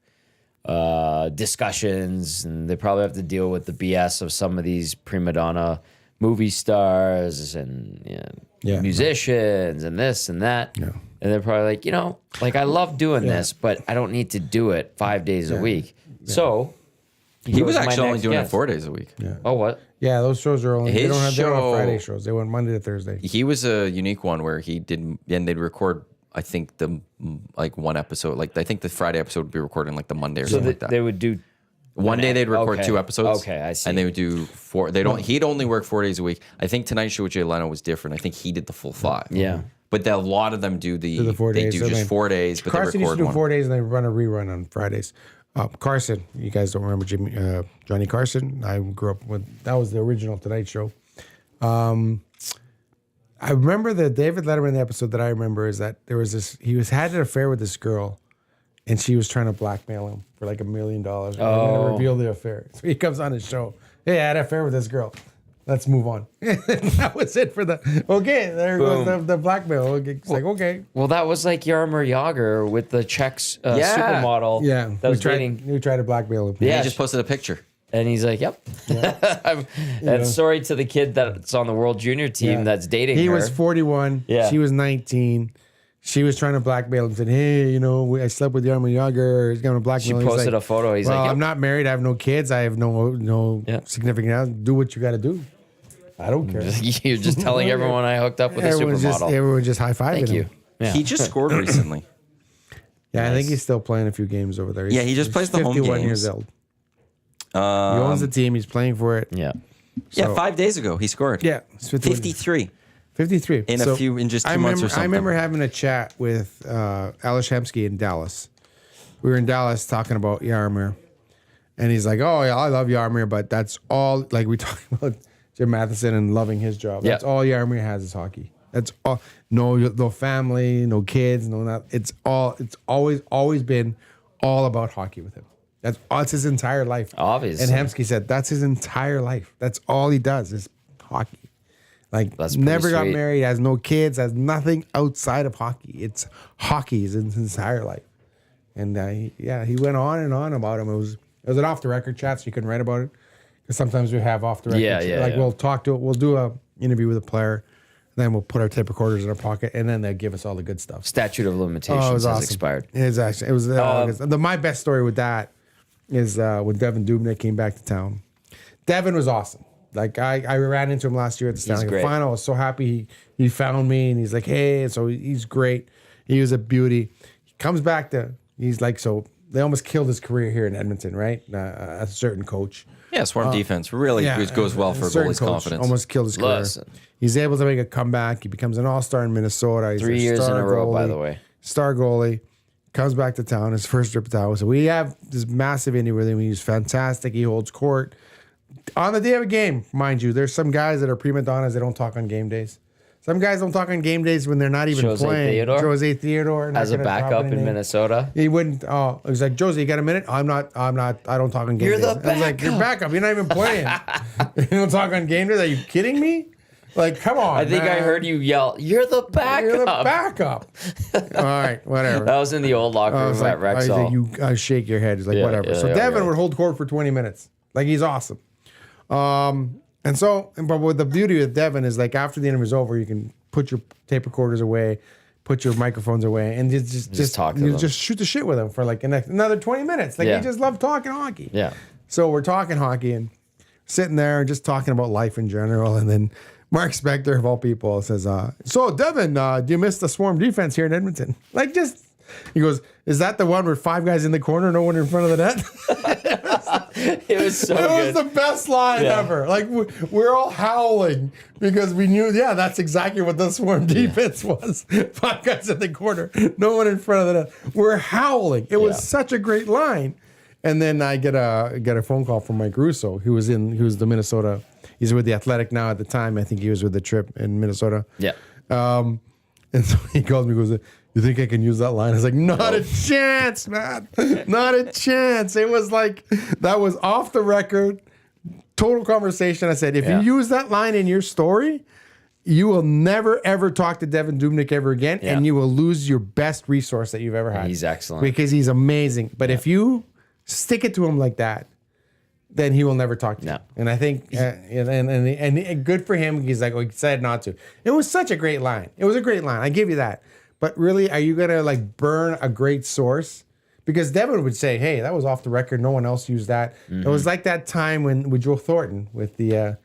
discussions, and they probably have to deal with the BS of some of these prima donna movie stars and musicians and this and that. Yeah. And they're probably like, I love doing this, but I don't need to do it 5 days a week. So He was goes to my actually only next doing it guest. 4 days a week. Yeah. Oh, what? Yeah, those shows are only. They His don't have show- Friday shows. They went Monday to Thursday. He was a unique one where he did, and they'd record, I think, one episode. Like, I think the Friday episode would be recorded like the Monday or So something like that. they would do. One day they'd record Okay. 2 episodes. Okay, I see. And they would do 4. He'd only work 4 days a week. I think Tonight Show with Jay Leno was different. I think he did the full 5. Yeah. But a lot of them do the 4 days. They do just 4 days, but Carson they used record to do one. 4 days and they run a rerun on Fridays. Carson, you guys don't remember Johnny Carson? I grew up with that was the original Tonight Show. I remember the David Letterman episode that I remember is that there was this had an affair with this girl, and she was trying to blackmail him for like $1 million. I'm gonna reveal the affair. So he comes on his show. Hey, I had an affair with this girl. Let's move on. That was it for the. Okay, there goes the blackmail. It's like okay. Well, that was like Jaromir Jagr with the Czech supermodel. Yeah, that was dating. We tried to blackmail him. Yeah, he just posted a picture. And he's like, "Yep." And sorry to the kid that's on the World Junior team that's dating her. He was 41. Yeah. She was 19. She was trying to blackmail him. Said, "Hey, I slept with Jaromir Jagr. He's going to blackmail." She posted a photo. He's well, like, "Yep." I'm not married. I have no kids. I have no significant other. Do what you got to do. I don't care. You're just telling everyone I hooked up with a supermodel. Everyone just high fiving Thank you. him. Yeah. He just scored recently. Yeah, I think he's still playing a few games over there. He just plays the home 51 games. years old. He owns the team. He's playing for it. Yeah. Yeah, 5 days ago he scored. Yeah, it's 53 53 in just 2 months or something. I remember having a chat with Alex Hemsky in Dallas. We were in Dallas talking about Jaromir, and he's like, "Oh, yeah, I love Jaromir, but that's all." Like we talking about Jim Matheson and loving his job. That's all Jaromir has is hockey. That's all. No family, no kids, no not. It's always been all about hockey with him. That's his entire life. Obviously. And Hemsky said that's his entire life. That's all he does is hockey. Like That's never got sweet. married, has no kids, has nothing outside of hockey. It's hockey is his entire life. And he went on and on about him. It was an off the record chat, so you can write about it. Because sometimes we have off the record. We'll do a interview with a player, and then we'll put our tape recorders in our pocket, and then they'll give us all the good stuff. Statute of limitations has expired. It was my best story with that is when Devin Dubnyk came back to town. Devin was awesome. Like I ran into him last year at the Stanley Cup final. I was so happy he found me, and he's like, hey, and so he's great. He was a beauty. He comes back he's like, so they almost killed his career here in Edmonton, right? A certain coach. Yeah, swarm defense really goes well for a certain goalie's coach confidence. Almost killed his career. Listen. He's able to make a comeback. He becomes an all-star in Minnesota. He's 3 years in a row, by the way. Star goalie. Comes back to town, his first trip to town. So we have this massive indie with him. He's fantastic. He holds court. On the day of a game, mind you, there's some guys that are prima donnas that don't talk on game days. Some guys don't talk on game days when they're not even playing. Jose Theodore. As a backup in Minnesota. He wouldn't. Oh, he was like, Jose, you got a minute? I'm not. I don't talk on game days. You're the I was like, you're backup. You're not even playing. You don't talk on game days? Are you kidding me? Like, come on. I think I heard you yell, "You're the backup." You're the backup. All right, whatever. That was in the old locker room at Rexall. I shake your head. He's like, whatever. So Devin would hold court for 20 minutes. Like, he's awesome. But with the beauty of Devin is like after the interview's over, you can put your tape recorders away, put your microphones away, and just talk to them. Just shoot the shit with him for like another 20 minutes. Like he just loved talking hockey. Yeah. So we're talking hockey and sitting there and just talking about life in general, and then Mark Spector, of all people, says, so Devin, do you miss the swarm defense here in Edmonton? Like he goes, is that the one where 5 guys in the corner, no one in front of the net? It was so good. It was the best line ever. Like we're all howling because we knew, that's exactly what the swarm defense was. 5 guys in the corner, no one in front of the net. We're howling. It was such a great line. And then I get a phone call from Mike Russo, who was the Minnesota. He's with the Athletic now. At the time, I think he was with the Trip in Minnesota. Yeah. And so he calls me, goes, you think I can use that line? I was like, not a chance, man. Not a chance. It was like, that was off the record, total conversation. I said, if you use that line in your story, you will never, ever talk to Devin Dubnyk ever again, and you will lose your best resource that you've ever had. He's excellent. Because he's amazing. But if you stick it to him like that, then he will never talk to you. And I think, and good for him. He's like, he said not to. It was such a great line. It was a great line. I give you that. But really, are you going to like burn a great source? Because Devin would say, hey, that was off the record. No one else used that. It was like that time with Joe Thornton with the...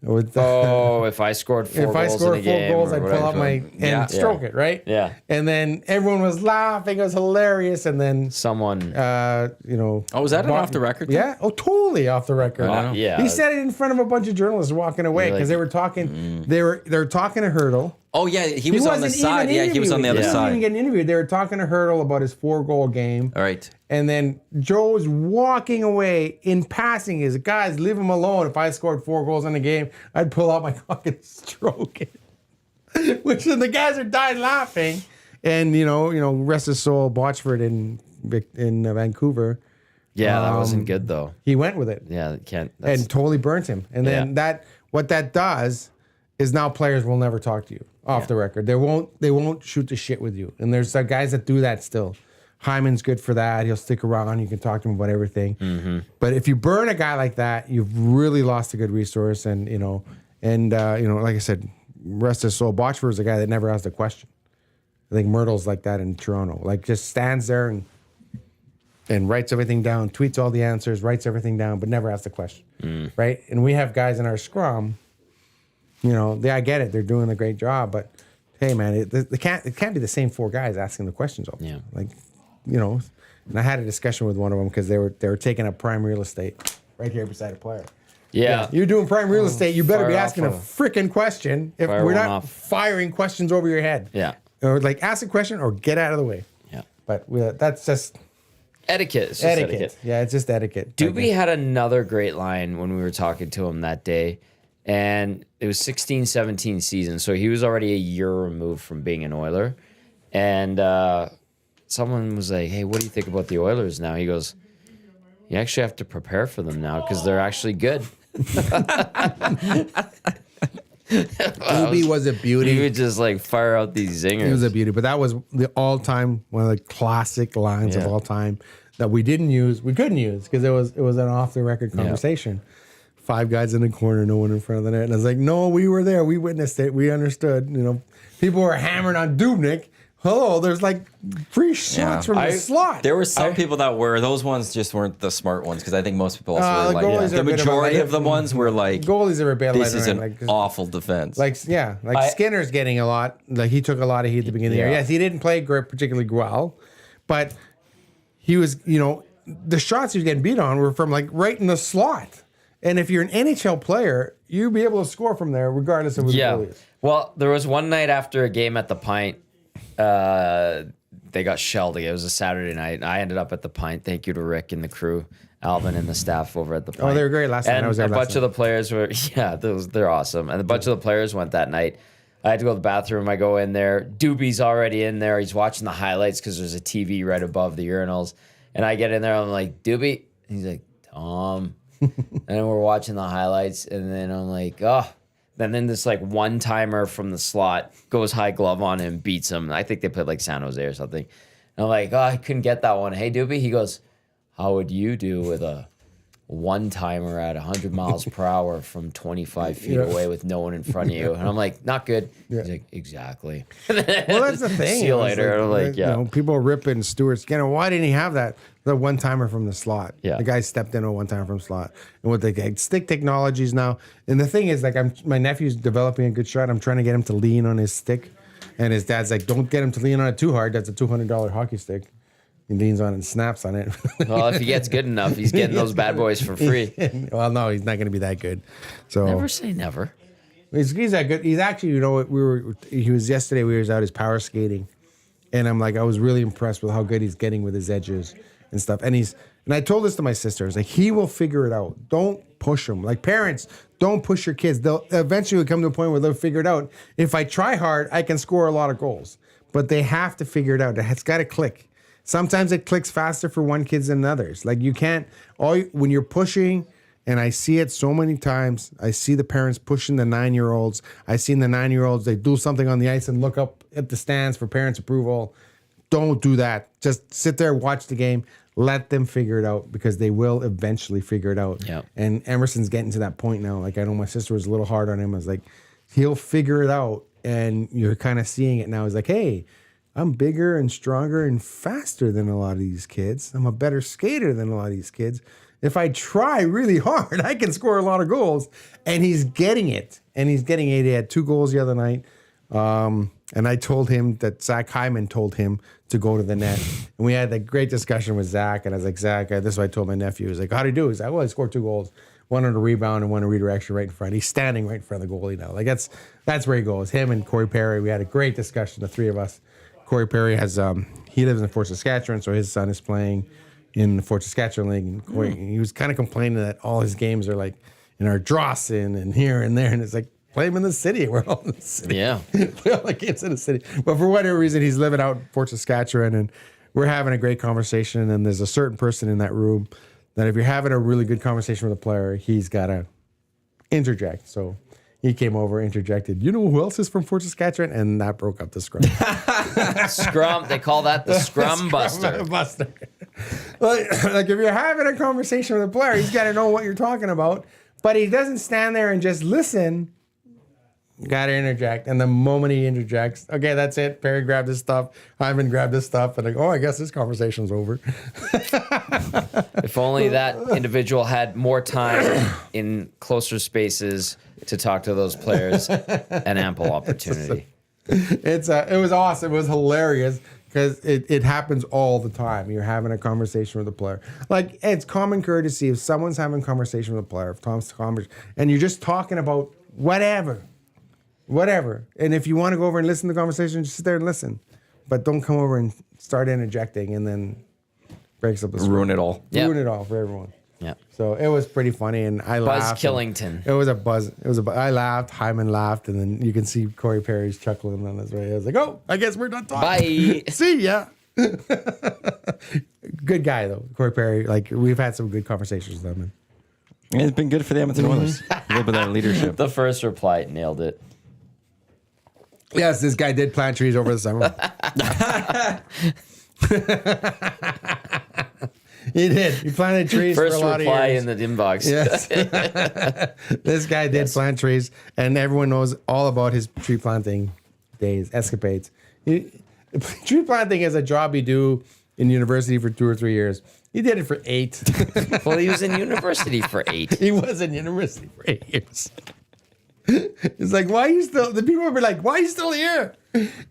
if I scored 4 goals in a game, I'd pull out my and stroke it, right? Yeah. And then everyone was laughing. It was hilarious. And then someone, was that an off the record thing? Yeah. Oh, totally off the record. Yeah. He said it in front of a bunch of journalists walking away because they were talking. They were talking to Hurdle, Oh yeah, he was on the side. Yeah, he was on the other He didn't even side. get interviewed. They were talking to Hurdle about his 4-goal game. All right. And then Joe's walking away in passing his guys, leave him alone. If I scored 4 goals in a game, I'd pull out my fucking stroke it. Which then the guys are dying laughing. And rest his soul, Botchford in Vancouver. Yeah, that wasn't good though. He went with it. Yeah, can't. And totally burnt him. And then what that does is now players will never talk to you off the record. They won't shoot the shit with you. And there's guys that do that still. Hyman's good for that. He'll stick around. You can talk to him about everything. Mm-hmm. But if you burn a guy like that, you've really lost a good resource. And like I said, rest his soul. Botchford is a guy that never asked a question. I think Myrtle's like that in Toronto. Like just stands there and writes everything down, tweets all the answers, writes everything down, but never asks a question. Right? And we have guys in our scrum. I get it. They're doing a great job, but hey, man, it can't be the same 4 guys asking the questions all the time. Like, and I had a discussion with one of them because they were taking up prime real estate right here beside a player. Yeah. You're doing prime real estate. You better be fire asking a off freaking question. If fire we're one not off. firing questions over your head. Yeah. Or like ask a question or get out of the way. Yeah. But that's just Etiquette. It's just etiquette. Yeah, it's just etiquette. Doobie had another great line when we were talking to him that day. And it was 16-17 season. So he was already a year removed from being an Oiler. And someone was like, hey, what do you think about the Oilers now? He goes, you actually have to prepare for them now because they're actually good. Doobie was a beauty. He would just like fire out these zingers. He was a beauty. But that was the all-time, one of the classic lines of all time that we didn't use. We couldn't use because it was an off-the-record conversation. 5 guys in the corner, no one in front of the net. And I was like, no, we were there. We witnessed it. We understood. People were hammering on Dubnyk. Hello, there's like free shots from the slot. There were some people that were, those ones just weren't the smart ones because I think most people also were the goalies like, are the a bit majority about- of the ones were like, Goalies are a bit this is an awful defense. Skinner's getting a lot. Like he took a lot of heat at the beginning of the year. Yes, he didn't play particularly well, but he was, the shots he was getting beat on were from like right in the slot. And if you're an NHL player, you'll be able to score from there regardless of who the goalie is. Well, there was one night after a game at the Pint, they got shelled. It was a Saturday night. I ended up at the Pint. Thank you to Rick and the crew, Alvin and the staff over at the Pint. Oh, they were great last night. And I was there a bunch of the players were, they're awesome. And a bunch of the players went that night. I had to go to the bathroom. I go in there. Doobie's already in there. He's watching the highlights because there's a TV right above the urinals. And I get in there. I'm like, Doobie? He's like, Tom. And then we're watching the highlights. And then I'm like, oh. And then this like one timer from the slot goes high glove on him, beats him. I think they played like San Jose or something. And I'm like, oh, I couldn't get that one. Hey, Doobie. He goes, how would you do with a one timer at 100 miles per hour from 25 feet away with no one in front of you? And I'm like, not good. He's like, exactly. Well, that's the thing. See you later. I'm like, yeah. People ripping Stuart Skinner. Why didn't he have that? The one timer from the slot. Yeah. The guy stepped in a one timer from slot. And with the stick technologies now. And the thing is, like, my nephew's developing a good shot. I'm trying to get him to lean on his stick. And his dad's like, don't get him to lean on it too hard. That's a $200 hockey stick. He leans on it and snaps on it. Well, if he gets good enough, he's getting those bad boys for free. Well, no, he's not going to be that good. So Never say never. he's that good. He's actually, he was yesterday. We was out his power skating, and I'm like, I was really impressed with how good he's getting with his edges and stuff. And I told this to my sister. I was like, he will figure it out. Don't push him. Like parents, don't push your kids. They'll eventually come to a point where they'll figure it out. If I try hard, I can score a lot of goals. But they have to figure it out. It's got to click. Sometimes it clicks faster for one kid than others. Like you can't, when you're pushing, and I see it so many times, I see the parents pushing the 9-year-olds. I seen the 9-year-olds, they do something on the ice and look up at the stands for parents' approval. Don't do that. Just sit there, watch the game, let them figure it out because they will eventually figure it out. Yeah. And Emerson's getting to that point now. Like I know my sister was a little hard on him. I was like, he'll figure it out. And you're kind of seeing it now. He's like, hey, I'm bigger and stronger and faster than a lot of these kids. I'm a better skater than a lot of these kids. If I try really hard, I can score a lot of goals. And he's getting it. And he's getting it. He had 2 goals the other night. And I told him that Zach Hyman told him to go to the net. And we had a great discussion with Zach. And I was like, Zach, this is what I told my nephew. He was like, how'd he do? He's like, well, he scored 2 goals. one on a rebound and one on redirection right in front. He's standing right in front of the goalie now. Like that's where he goes. Him and Corey Perry. We had a great discussion, the three of us. Corey Perry has he lives in Fort Saskatchewan, so his son is playing in the Fort Saskatchewan League. And Corey, he was kind of complaining that all his games are like in our Drawson and here and there, and it's like, play him in the city. We're all in the city. Yeah. Play all the games in the city. But for whatever reason, he's living out in Fort Saskatchewan, and we're having a great conversation. And there's a certain person in that room that if you're having a really good conversation with a player, he's got to interject. So he came over, interjected. You know who else is from Fort Saskatchewan? And that broke up the scrum. Scrum. They call that the scrum buster. Like if you're having a conversation with a player, he's got to know what you're talking about. But he doesn't stand there and just listen. Got to interject. And the moment he interjects, okay, that's it. Perry grabbed his stuff. Hyman grabbed his stuff. And I go, I guess this conversation's over. If only that individual had more time in closer spaces to talk to those players, an ample opportunity. It was awesome. It was hilarious because it happens all the time. You're having a conversation with a player. Like, it's common courtesy if someone's having a conversation with a player, if Tom's and you're just talking about whatever. And if you want to go over and listen to the conversation, just sit there and listen. But don't come over and start interjecting and then breaks up the script. Ruin it all. Yep. Ruin it all for everyone. Yeah. So it was pretty funny, and I laughed. Buzz Killington. It was a buzz. I laughed. Hyman laughed, and then you can see Corey Perry's chuckling on his way. I was like, "Oh, I guess we're done talking." Bye. See ya. Good guy though, Corey Perry. Like, we've had some good conversations with him. It's been good for the Edmonton Oilers. A little bit of that leadership. The first reply nailed it. Yes, this guy did plant trees over the summer. He did. He planted trees First for a lot of reply years. in the inbox. Yes. This guy did plant trees, and everyone knows all about his tree planting days, escapades. Tree planting is a job you do in university for 2 or 3 years. He did it for 8. Well, he was in university for 8. He was in university for 8 years. It's like, why are you still? The people would be like, why are you still here?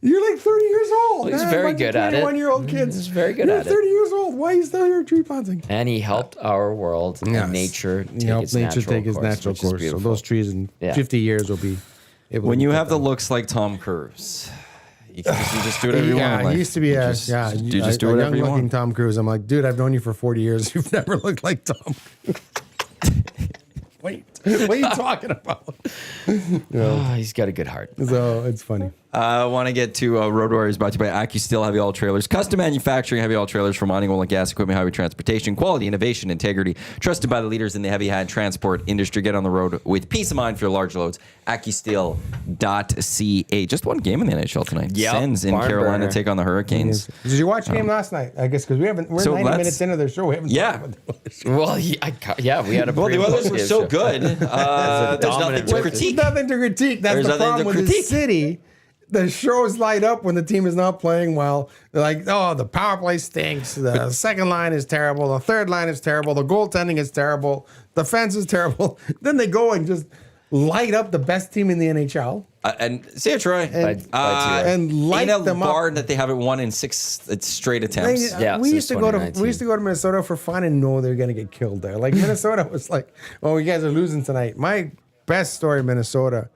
You're like 30 years old. Well, he's very good at it. 21-year-old kids. He's very good You're at it. 30 years old. Why are you still here tree planting? And he helped our world and nature take its natural course. So those trees in 50 years will be. When you have the looks like Tom Cruise, you just do whatever you want. He used to be a young looking Tom Cruise. I'm like, dude, I've known you for 40 years. You've never looked like Tom. Wait, what are you talking about? He's got a good heart. So it's funny. I want to get to Road Warriors, brought to you by AccuSteel Heavy Haul Trailers. Custom manufacturing heavy haul trailers for mining, oil and gas equipment, highway transportation, quality, innovation, integrity. Trusted by the leaders in the heavy hat transport industry. Get on the road with peace of mind for your large loads. AccuSteel.ca. Just one game in the NHL tonight. Yep. Sens in Carolina take on the Hurricanes. Did you watch the game last night? I guess because we're 90 minutes into the show. We haven't. Yeah. talked about the Well, we had a Well, the Oilers were so good. There's nothing to critique. Nothing to critique. That's the problem with the city. The shows light up when the team is not playing well. They're like, oh, the power play stinks. The second line is terrible. The third line is terrible. The goaltending is terrible. The defense is terrible. Then they go and just light up the best team in the NHL. And see you, Troy. And light in a them bar up. that they haven't won in 6 straight attempts. We used to go to 2019. Minnesota for fun and know they're going to get killed there. Like Minnesota was like, oh, you guys are losing tonight. My best story in Minnesota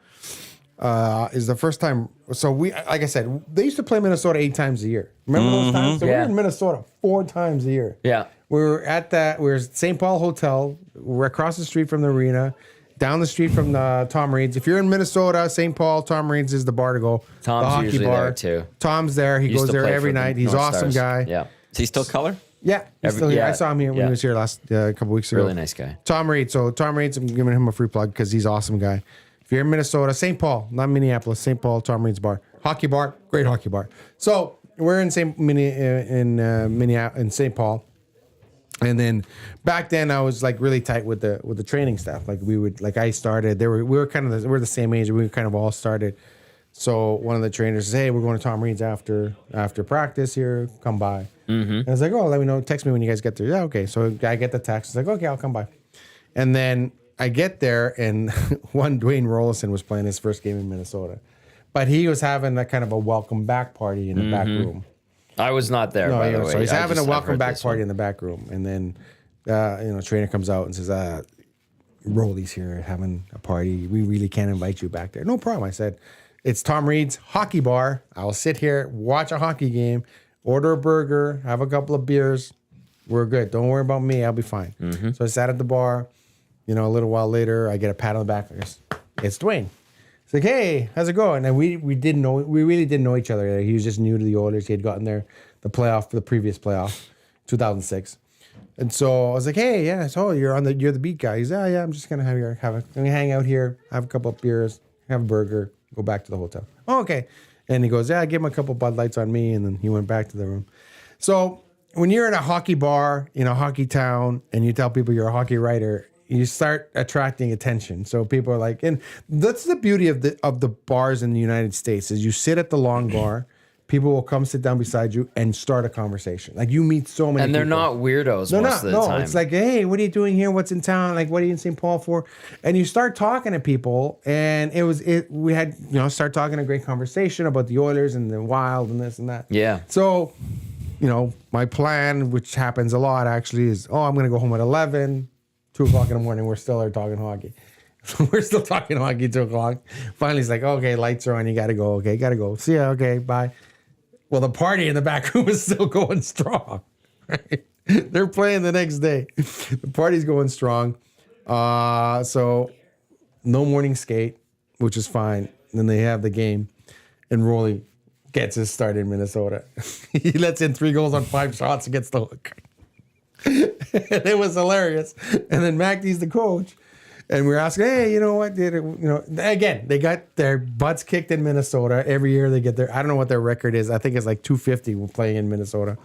is the first time. So like I said, they used to play Minnesota 8 times a year. Remember those times? So we were in Minnesota 4 times a year. Yeah. We were at St. Paul Hotel. We're across the street from the arena, down the street from the Tom Reed's. If you're in Minnesota, St. Paul, Tom Reed's is the bar to go. Tom's the hockey usually bar. there too. Tom's there. He goes there every night. He's an awesome guy. Yeah. Is he still color? Yeah, he's still here. I saw him here when he was here last couple weeks ago. Really nice guy. Tom Reed. So Tom Reed's, I'm giving him a free plug because he's an awesome guy. If you're in Minnesota, St. Paul, not Minneapolis, St. Paul, Tom Reed's bar, hockey bar, great hockey bar. So we're in St. Paul, and then back then I was like really tight with the training staff. Like I started. We're the same age. We kind of all started. So one of the trainers says, "Hey, we're going to Tom Reed's after practice here. Come by." Mm-hmm. And I was like, "Oh, let me know. Text me when you guys get there." Yeah, okay. So I get the text. It's like, "Okay, I'll come by." And then I get there, and one Dwayne Rollison was playing his first game in Minnesota, but he was having a kind of a welcome back party in the back room. I was not there. By the way. So he's having a welcome back party in the back room, and then trainer comes out and says, Rolly's here having a party. We really can't invite you back there. No problem. I said, it's Tom Reed's hockey bar. I'll sit here, watch a hockey game, order a burger, have a couple of beers. We're good. Don't worry about me. I'll be fine. So I sat at the bar. You know, a little while later, I get a pat on the back. It's Dwayne. It's like, hey, how's it going? And we really didn't know each other. He was just new to the Oilers. He had gotten there the previous playoff, 2006. And so I was like, hey, yeah, so you're the beat guy. He's, yeah, I'm just gonna hang out here, have a couple of beers, have a burger, go back to the hotel. Oh, okay. And he goes, yeah, I gave him a couple Bud Lights on me, and then he went back to the room. So when you're in a hockey bar in a hockey town and you tell people you're a hockey writer, you start attracting attention. So people are like, and that's the beauty of the bars in the United States is you sit at the long bar, people will come sit down beside you and start a conversation. Like you meet so many And they're people. not weirdos most of the time. It's like, hey, what are you doing here? What's in town? Like, what are you in St. Paul for? And you start talking to people, and we had, start talking a great conversation about the Oilers and the Wild and this and that. Yeah. So, my plan, which happens a lot actually, is, I'm going to go home at 11, 2 o'clock in the morning. We're still there talking hockey. We're still talking hockey 2 o'clock. Finally, it's like, okay, lights are on. You got to go. Okay, got to go. See ya. Okay, bye. Well, the party in the back room is still going strong. Right? They're playing the next day. The party's going strong. So no morning skate, which is fine. And then they have the game. And Rolly gets his start in Minnesota. He lets in 3 goals on 5 shots against the hook. And it was hilarious. And then Macdy's the coach. And we're asking, hey, you know what? Again, they got their butts kicked in Minnesota. Every year they get I don't know what their record is. I think it's like 250 when playing in Minnesota.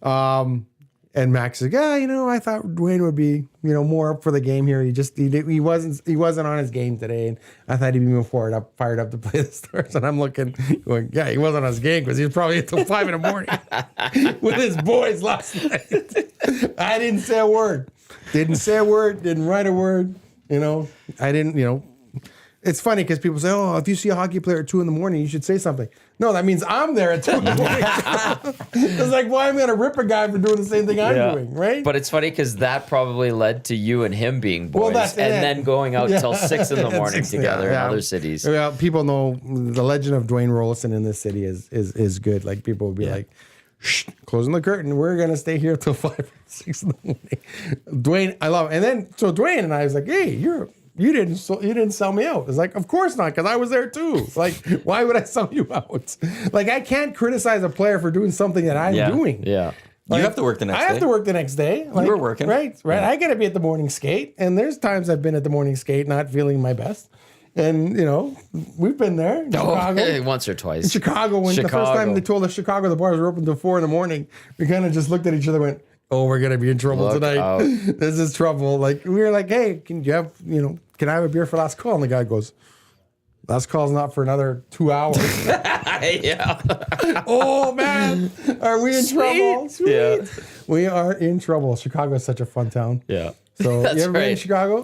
And Max said, yeah, I thought Dwayne would be, more up for the game here. He wasn't on his game today. And I thought he'd be more fired up to play the Stars. And I'm looking, going, yeah, he wasn't on his game because he was probably until 5 in the morning with his boys last night. I didn't say a word. Didn't write a word. I didn't, it's funny because people say, if you see a hockey player at 2 in the morning, you should say something. No, that means I'm there at 2 in the morning. It's like, why am I going to rip a guy for doing the same thing I'm doing, right? But it's funny because that probably led to you and him being boys then going out till 6 in the morning together in other cities. Well, people know the legend of Dwayne Rollison in this city is good. Like people would be like, shh, closing the curtain. We're going to stay here till 5 or 6 in the morning. Dwayne, I love it. And then, so Dwayne and I was like, hey, you didn't sell me out. It's like, of course not, because I was there too. Like, why would I sell you out? Like, I can't criticize a player for doing something that I'm doing. Yeah. You have to work the next day. I have to work the next day. Like, you were working. Right. Yeah. I got to be at the morning skate. And there's times I've been at the morning skate not feeling my best. And, we've been there in Chicago. Once or twice. In Chicago, the first time they told us Chicago the bars were open till 4 in the morning, we kind of just looked at each other and went, oh, we're going to be in trouble tonight. This is trouble. Like, we were like, hey, can I have a beer for last call? And the guy goes, last call's not for another 2 hours. Yeah. Oh, man. Are we in trouble? Sweet. Yeah. We are in trouble. Chicago is such a fun town. Yeah. So, you ever been in Chicago?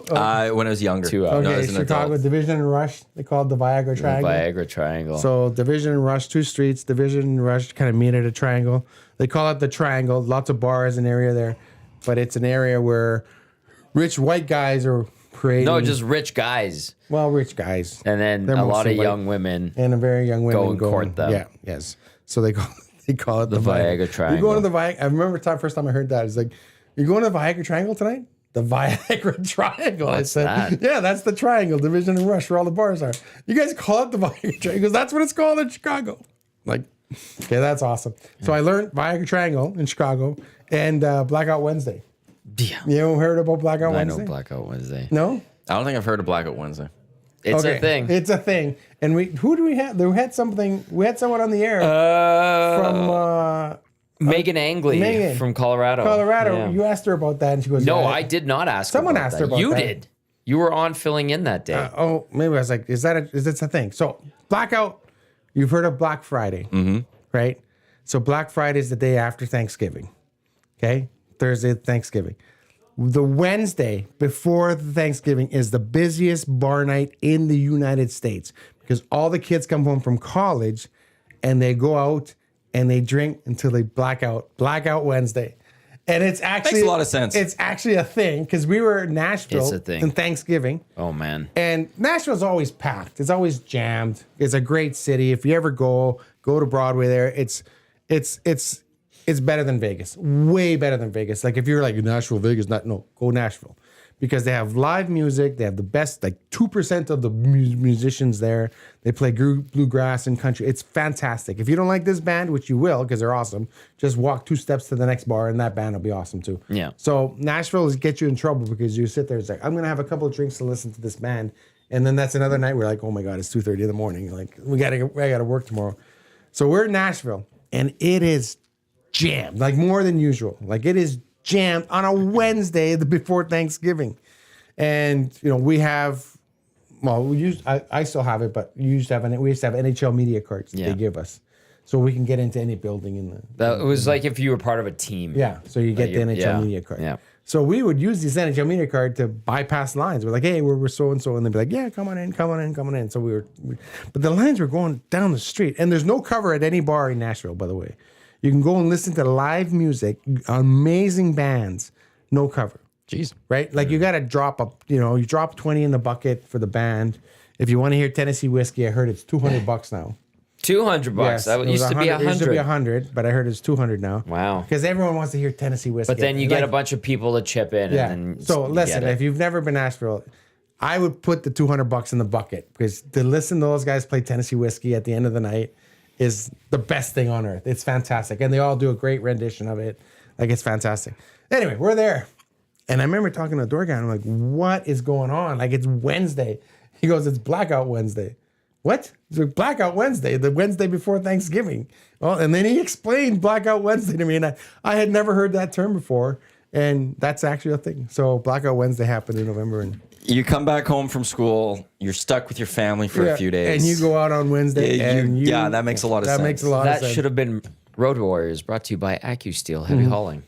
When I was younger. 2 hours. Okay, as an Chicago, adult. Division and Rush. They call it the Viagra Triangle. Viagra Triangle. So Division and Rush, 2 streets. Division and Rush kind of meet at a triangle. They call it the Triangle. Lots of bars in the area there. But it's an area where rich white guys are parading. No, just rich guys. Well, rich guys. And then They're a lot mostly of white. young women. And a very young women Go and court them. Yeah, yes. So they call it the Viagra Triangle. You going to the Viagra? I remember first time I heard that. It's like, you going to the Viagra Triangle tonight? The Viagra Triangle. What's I said, that? yeah, that's the Triangle, Division and Rush, where all the bars are. You guys call it the Viagra Triangle? Because that's what it's called in Chicago. Like, okay, that's awesome. So I learned Viagra Triangle in Chicago and Blackout Wednesday. Yeah. You ever heard about Blackout Wednesday? I know Blackout Wednesday. No? I don't think I've heard of Blackout Wednesday. It's a thing. It's a thing. And who do we have? We had someone on the air from Megan Angley from Colorado. Yeah. You asked her about that, and she goes, No, yeah. I did not ask Someone about asked that. her about You that. did. You were on filling in that day. Maybe I was like, is this a thing? So Blackout, you've heard of Black Friday, right? So Black Friday is the day after Thanksgiving, okay? Thursday, Thanksgiving. The Wednesday before Thanksgiving is the busiest bar night in the United States because all the kids come home from college and they go out and they drink until they black out Wednesday. And it's actually Makes a lot of sense. It's actually a thing because we were in Nashville It's a thing. in Thanksgiving. Oh man. And Nashville's always packed. It's always jammed. It's a great city. If you ever go to Broadway there, it's better than Vegas. Way better than Vegas. Like if you're like Nashville, Vegas, go Nashville. Because they have live music. They have the best, like 2% of the musicians there. They play bluegrass and country. It's fantastic. If you don't like this band, which you will because they're awesome, just walk 2 steps to the next bar and that band will be awesome too. Yeah. So Nashville is get you in trouble because you sit there. It's like, I'm going to have a couple of drinks to listen to this band. And then that's another night we're like, oh my God, it's 2:30 in the morning. Like I got to work tomorrow. So we're in Nashville and it is jammed, like more than usual. Like it is jammed on a Wednesday before Thanksgiving. And, we have, I still have it, but we used to have NHL media cards they give us. So we can get into any building in the. That was like if you were part of a team. Yeah. So you get the NHL media card. Yeah. So we would use this NHL media card to bypass lines. We're like, hey, we're so-and-so. And they'd be like, yeah, come on in. So but the lines were going down the street. And there's no cover at any bar in Nashville, by the way. You can go and listen to live music, amazing bands, no cover. Jeez. Right? Like you got to drop you drop 20 in the bucket for the band. If you want to hear Tennessee Whiskey, I heard it's $200 now. $200. Yes, That it used to be 100. It used to be 100, but I heard it's 200 now. Wow. Because everyone wants to hear Tennessee Whiskey. But then you get a bunch of people to chip in. Yeah. And then So you listen, get it. if you've never been to Nashville, I would put the $200 in the bucket because to listen to those guys play Tennessee Whiskey at the end of the night is the best thing on earth. It's fantastic. And they all do a great rendition of it. Like, it's fantastic. Anyway, we're there. And I remember talking to the door guy, and I'm like, what is going on? Like, it's Wednesday. He goes, it's Blackout Wednesday. What? It's like Blackout Wednesday, the Wednesday before Thanksgiving. Well, and then he explained Blackout Wednesday to me, and I had never heard that term before. And that's actually a thing. So Blackout Wednesday happened in November. And You come back home from school, you're stuck with your family for a few days. And you go out on Wednesday. Yeah, that makes a lot of sense. That makes a lot of That sense. should have been Road Warriors, brought to you by AccuSteel Heavy Hauling.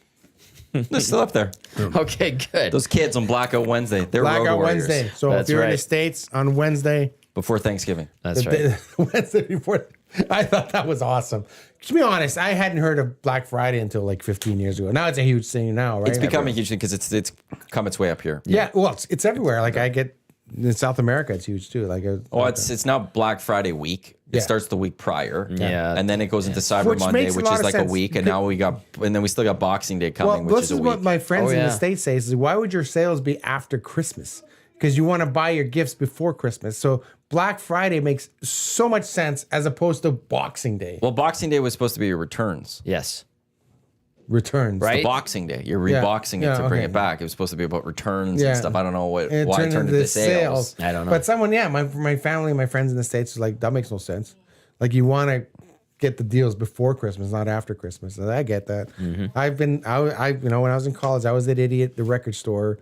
They're still up there. Okay, good. Those kids on Blackout Wednesday, they're Road Blackout Warriors. Wednesday. So That's if you're in the right. States on Wednesday, Before Thanksgiving. That's right. Wednesday before, I thought that was awesome. To be honest, I hadn't heard of Black Friday until like 15 years ago. Now it's a huge thing now, right? It's become a huge thing because it's come its way up here. Yeah, well, it's everywhere. Like I get in South America, it's huge too. Like, Oh, it's now Black Friday week. It Yeah. starts the week prior. Yeah. And then it goes into Cyber Which Monday, makes a which lot is of like sense. a week. And now and then we still got Boxing Day coming, well, which this is a is week. what my friends Oh, in the yeah. States say is, why would your sales be after Christmas? Because you want to buy your gifts before Christmas. So Black Friday makes so much sense as opposed to Boxing Day. Well, Boxing Day was supposed to be your returns. Yes. Returns. Right. The Boxing Day. You're Yeah. reboxing Yeah, it to bring it it back. It was supposed to be about returns Yeah. and stuff. I don't know why And it turned into sales. I don't know. But someone, my family, my friends in the States was like, that makes no sense. Like you want to get the deals before Christmas, not after Christmas. And I get that. Mm-hmm. When I was in college, I was that idiot at the record store,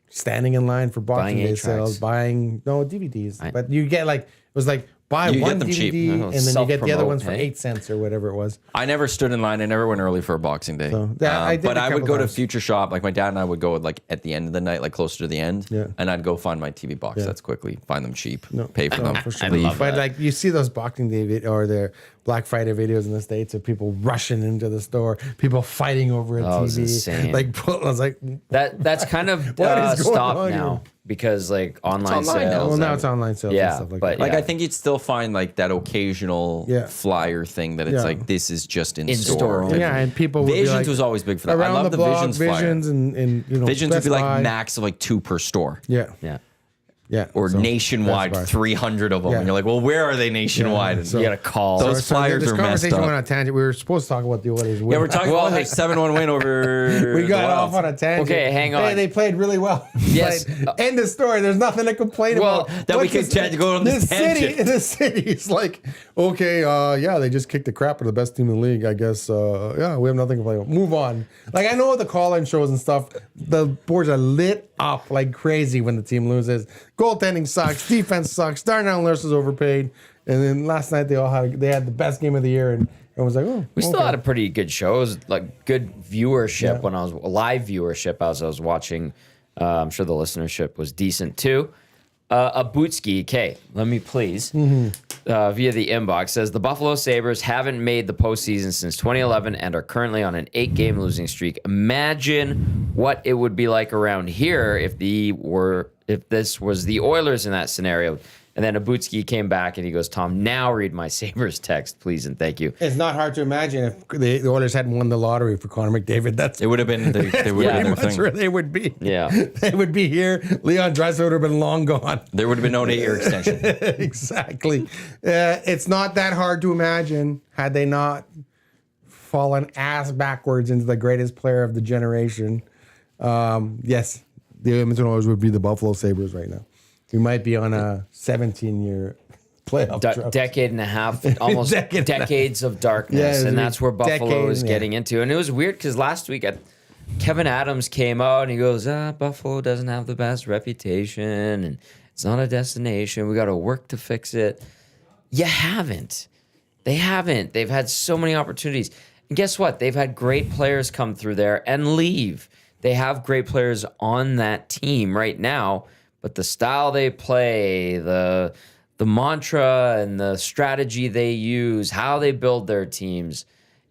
standing in line for Boxing Buying Day 8-tracks. sales, buying DVDs. But you get it was like buy You get one them DVD cheap. and then you get the other Self-promote, ones for hey? 8 cents or whatever it was. I never stood in line. I never went early for a Boxing Day. yeah, I did but a I would couple go times. to Future Shop. Like my dad and I would go like at the end of the night, like closer to the end. Yeah. And I'd go find my TV box sets quickly, find them cheap, pay for them. For sure. I love But that. like you see those Boxing Day or the Black Friday videos in the States of people rushing into the store, people fighting over a Oh, it's TV. insane. Like I was like, That's kind of What is going stopped on now here? because like online online now. sales. well, now it's online sales Yeah, and stuff like but that. Like Yeah. I think you'd still find like that occasional Yeah. flyer thing that it's Yeah. like this is just in, In store. store. Like, Yeah, and people would be Visions like, was always big for that. I around love the block, Visions flyer. Visions and Visions would Best be like Buy. max of like 2 per store. Yeah, Yeah. yeah. Or So, nationwide, Best Buy. 300 of them. Yeah. And you're like, well, where are they nationwide? Yeah, And so- You got to call. Those flyers this are messed conversation up. went on a tangent. We were supposed to talk about the Oilers. Yeah, we're talking about a 7-1 win over We got the off Wild. on a tangent. Okay, hang on. Hey, they played really well. Yes. Like, end of story. There's nothing to complain Well, about. that we But could this- go on this city, tangent. the city's like, okay, yeah, they just kicked the crap out of the best team in the league. I guess, yeah, we have nothing to complain about. Move on. Like I know the call-in shows and stuff. The boards are lit up like crazy when the team loses. Goaltending sucks. Defense sucks. Darnell Nurse is overpaid. And then last night they had the best game of the year, and it was like, oh, We still okay. had a pretty good show. It was like good viewership Yeah. when I was live viewership as I was watching. I'm sure the listenership was decent too. A Bootski, okay, let me please. via the inbox says the Buffalo Sabres haven't made the postseason since 2011 and are currently on an 8-game losing streak. Imagine what it would be like around here if this was the Oilers in that scenario. And then Abutsky came back and he goes, Tom, now read my Sabres text, please and thank you. It's not hard to imagine if the Oilers hadn't won the lottery for Connor McDavid. It would have been they would have been their That's thing. where they would be. Yeah. They would be here. Leon Draisaitl would have been long gone. There would have been no 8-year extension. Exactly. It's not that hard to imagine had they not fallen ass backwards into the greatest player of the generation. Yes, the Edmonton Oilers would be the Buffalo Sabres right now. We might be on a 17-year playoff drought. Decade and a half, almost decades of darkness. Yeah, and that's where Buffalo is yeah. getting into. And it was weird because last week Kevin Adams came out and he goes, Buffalo doesn't have the best reputation and it's not a destination. We got to work to fix it. You haven't. They haven't. They've had so many opportunities. And guess what? They've had great players come through there and leave. They have great players on that team right now, but the style they play, the mantra and the strategy they use, how they build their teams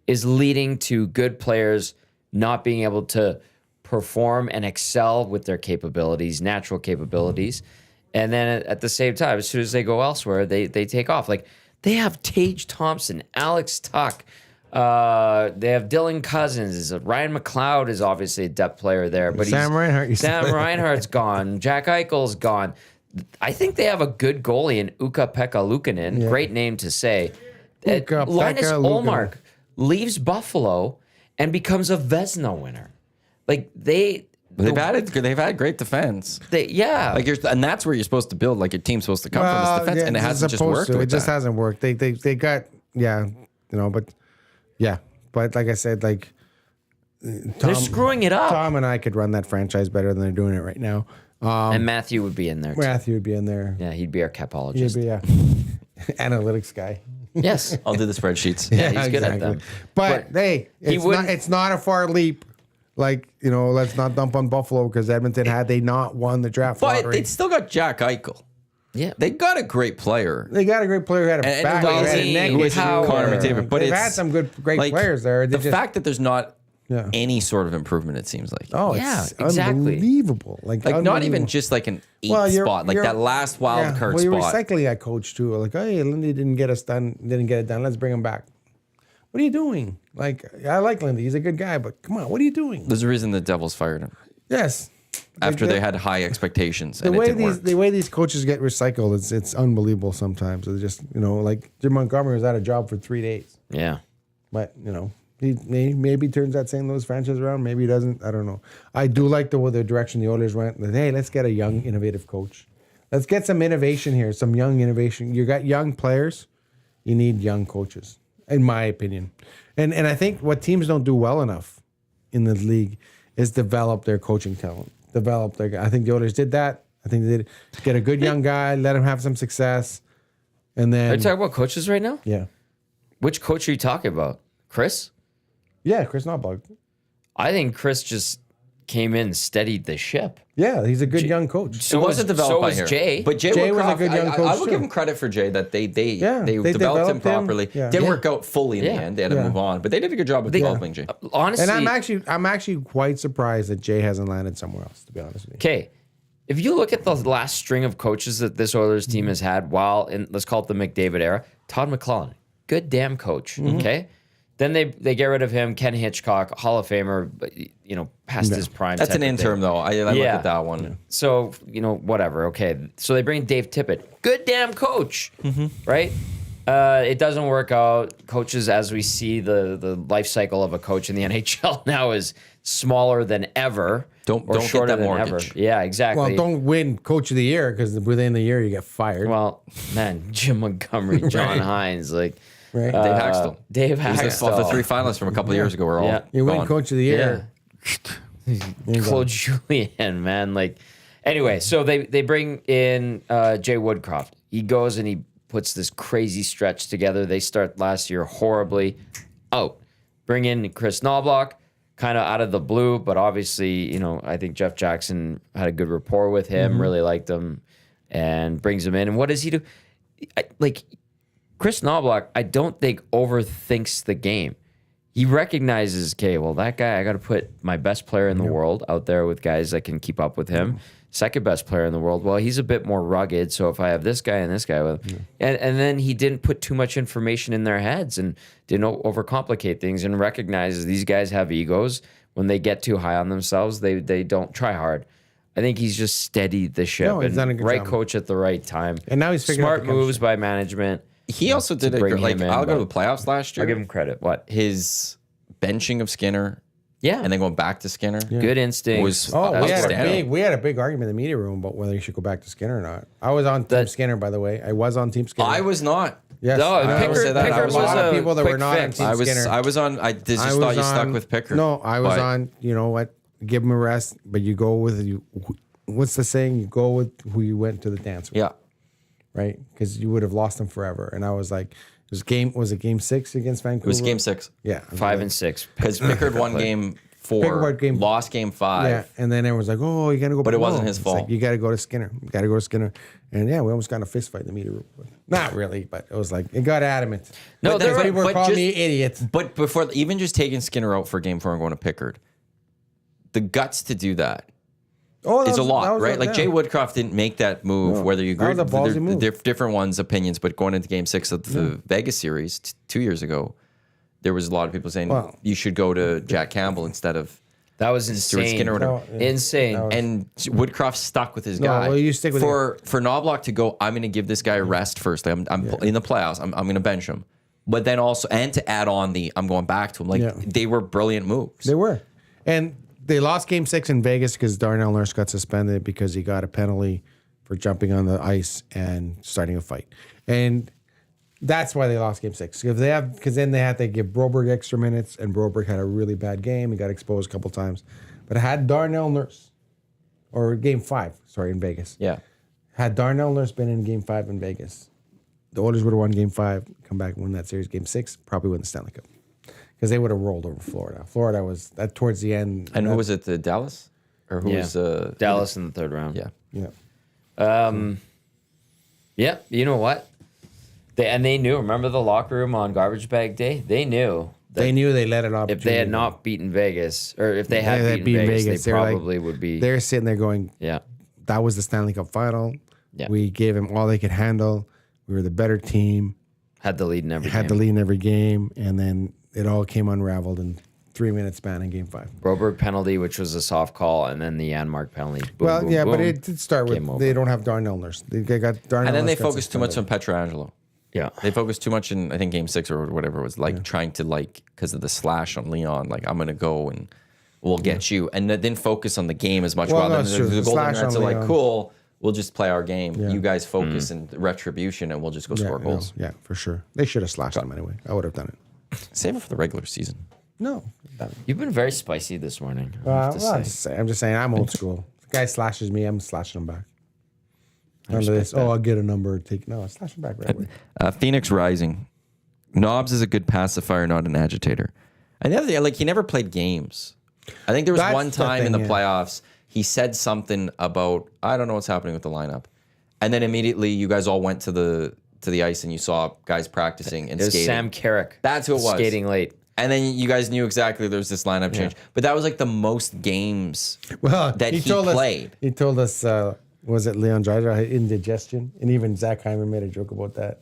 is leading to good players not being able to perform and excel with their capabilities, natural capabilities. And then at the same time, as soon as they go elsewhere, they take off. Like they have Tage Thompson, Alex Tuck, they have Dylan Cousins. Ryan McLeod is obviously a depth player there, but Sam Reinhart's gone. Jack Eichel's gone. I think they have a good goalie in Ukko-Pekka Luukkonen. Yeah. Great name to say. Linus Ullmark leaves Buffalo and becomes a Vezina winner. Like they've had great defense. And that's where you're supposed to build. Like your team's supposed to come from this defense, and it hasn't just worked. It just hasn't worked. They got but like I said, like they're screwing it up. Tom and I could run that franchise better than they're doing it right now. And Matthew would be in there. Matthew would be in there. Yeah, he'd be our capologist. He'd be, analytics guy. Yes, I'll do the spreadsheets. Yeah, he's good at them. But hey, it's not a far leap. Like, let's not dump on Buffalo because Edmonton had they not won the draft lottery. But they still got Jack Eichel. Yeah, they got a great player. They got a great player who had a back, who had a neck issue. Connor McDavid. But they've had some great players there. The fact that there's not any sort of improvement, it seems like. Oh, yeah, it's exactly. Unbelievable. Like not even just like an spot, like that last wild card spot. You're recycling that coach too. Like, hey, Lindy didn't get it done. Let's bring him back. What are you doing? Like, I like Lindy. He's a good guy, but come on, what are you doing? There's a reason the Devils fired him. Yes. After they had high expectations. The way these coaches get recycled, it's unbelievable sometimes. It's just, like Jim Montgomery was out of job for 3 days. Yeah. But, he maybe turns that St. Louis franchise around. Maybe he doesn't. I don't know. I do like the direction the Oilers went. Hey, let's get a young, innovative coach. Let's get some innovation here, some young innovation. You got young players. You need young coaches, in my opinion. And I think what teams don't do well enough in the league is develop their coaching talent. I think the Oilers did that. I think they did get a good young guy, let him have some success, and then. Are you talking about coaches right now? Yeah. Which coach are you talking about? Chris? Yeah, Chris Knobloch. I think Chris just came in and steadied the ship. Yeah, he's a good young coach. So it wasn't developed by here. Jay. But Jay was a good young coach. I will give him credit for Jay that they developed him properly. Yeah. Didn't work out fully in the end. They had to move on, but they did a good job of developing Jay. Honestly, and I'm actually quite surprised that Jay hasn't landed somewhere else. To be honest with you. Okay, if you look at the last string of coaches that this Oilers team has had, while in let's call it the McDavid era, Todd McLellan, good damn coach. Okay. Then they get rid of him. Ken Hitchcock, Hall of Famer, past his prime. That's an interim, though. I look at that one. So, whatever. Okay. So they bring Dave Tippett. Good damn coach. Right? It doesn't work out. Coaches, as we see, the life cycle of a coach in the NHL now is smaller than ever. Don't get that mortgage. Yeah, exactly. Well, don't win Coach of the Year because within the year you get fired. Well, man, Jim Montgomery, John Hines, like... Right. Dave Haxtell. Dave Haxtell. The 3 finalists from a couple of years ago were all you win gone. Coach of the Year. Claude Julien, man. Like, anyway, so they bring in Jay Woodcroft. He goes and he puts this crazy stretch together. They start last year horribly. Bring in Chris Knobloch, kind of out of the blue, but obviously, I think Jeff Jackson had a good rapport with him, really liked him, and brings him in. And what does he do? Chris Knobloch, I don't think overthinks the game. He recognizes, okay, well, that guy, I got to put my best player in the world out there with guys that can keep up with him. Second best player in the world. Well, he's a bit more rugged. So if I have this guy and this guy with, and then he didn't put too much information in their heads and didn't overcomplicate things and recognizes these guys have egos. When they get too high on themselves, they don't try hard. I think he's just steadied the ship. No, he's done a good right job. coach at the right time. And now he's figuring out smart the moves by management. He also did bring like him in, I'll go to but the playoffs last year. I'll give him credit. What? His benching of Skinner Yeah. and then going back to Skinner Good instinct. was Oh, outstanding. we had a big argument in the media room about whether he should go back to Skinner or not. I was on Team Skinner, by the way. I was on Team Skinner. I was not. Yes. No, I Pickard- was- Pickard there was a lot a of people that were quick not on fix. Team Skinner. I was on. I just I thought was you stuck on- with Pickard. No, I was but on. You know what? Give him a rest, but you go with you. What's the saying? You go with who you went to the dance with, Yeah. right? Because you would have lost him forever. And I was like, was it game 6 against Vancouver? It was game 6 Yeah, 5 and 6. because Pickard won game 4, Pickard won lost game 5. Yeah, and then everyone's like, "Oh, you got to go." But back. it wasn't No, his it's fault. Like, you got to go to Skinner. You got to go to Skinner. And yeah, we almost got in a fist fight in the media room. Not really, but it was like it got adamant. No, But there then were- people were but calling just- me idiot. But before even just taking Skinner out for game 4 and going to Pickard, the guts to do that Oh, is a lot, right? yeah. Like Jay Woodcroft didn't make that move. No, whether you that agree, was a ballsy move. different ones opinions. But going into game 6 of the Vegas series 2 years ago, there was a lot of people saying Well- you should go to Jack Campbell instead of That was Stuart insane. Skinner. Or whatever. No, yeah. Insane. And Woodcroft stuck with his No, guy. well, you stick with for Knobloch to go. I'm going to give this guy a rest first. I'm in the playoffs. I'm going to bench him, but then also and to add on I'm going back to him. Like Yeah. they were brilliant moves. They were, and they lost Game 6 in Vegas because Darnell Nurse got suspended because he got a penalty for jumping on the ice and starting a fight, and that's why they lost Game 6. Because then they had to give Broberg extra minutes, and Broberg had a really bad game. He got exposed a couple times, but had Darnell Nurse, or Game 5, sorry, in Vegas. Yeah. Had Darnell Nurse been in Game 5 in Vegas, the Oilers would have won Game 5, come back and win that series. Game 6, probably win the Stanley Cup. Because they would have rolled over Florida. Florida was that towards the end. And who was it? The Dallas, or who Yeah. was Dallas in the 3rd round. Yeah. Yeah. Yeah, you know what? They knew. Remember the locker room on garbage bag day? They knew. that They knew they let it off. if they had not beaten Vegas, or if they had beaten Vegas, they were like- probably would be. They're sitting there going, Yeah. that was the Stanley Cup final. Yeah. We gave them all they could handle. We were the better team. Had the lead in every Had game. the lead in every game. And then it all came unraveled in 3-minute span in Game 5. Broberg penalty, which was a soft call, and then the Janmark penalty. Boom, Well, boom, yeah, but boom. it did start with Game over. they don't have Darnell Nurse. They got Darnell And then they Nurse got focused too much on suspended. Petrangelo. Yeah. They focused too much in I think game 6 or whatever it was like trying to because of the slash on Leon. Like I'm gonna go and we'll get you, and then didn't focus on the game as much. Well, rather that's than true. the The Golden slash Knights are on like Leon. cool. We'll just play our game. Yeah. You guys focus and retribution, and we'll just go Yeah, score goals. Yeah, for sure. They should have slashed them anyway. I would have done it. Save it for the regular season. No. You've been very spicy this morning. I have to Well, say. I'm just saying, I'm old school. If the guy slashes me, I'm slashing him back. Under this, I'll get a number. No, slash him back right away. Phoenix Rising. Knobs is a good pacifier, not an agitator. And the other thing, he never played games. I think there was That's one the time in thing, the yeah. playoffs, he said something about, I don't know what's happening with the lineup. And then immediately you guys all went to the ice and you saw guys practicing and It was skating. Sam Carrick. That's who it was. Skating late. And then you guys knew exactly there was this lineup change. But that was like the most games Well, that he told played. Us, he told us, was it Leon Dreiser had indigestion? And even Zach Hyman made a joke about that.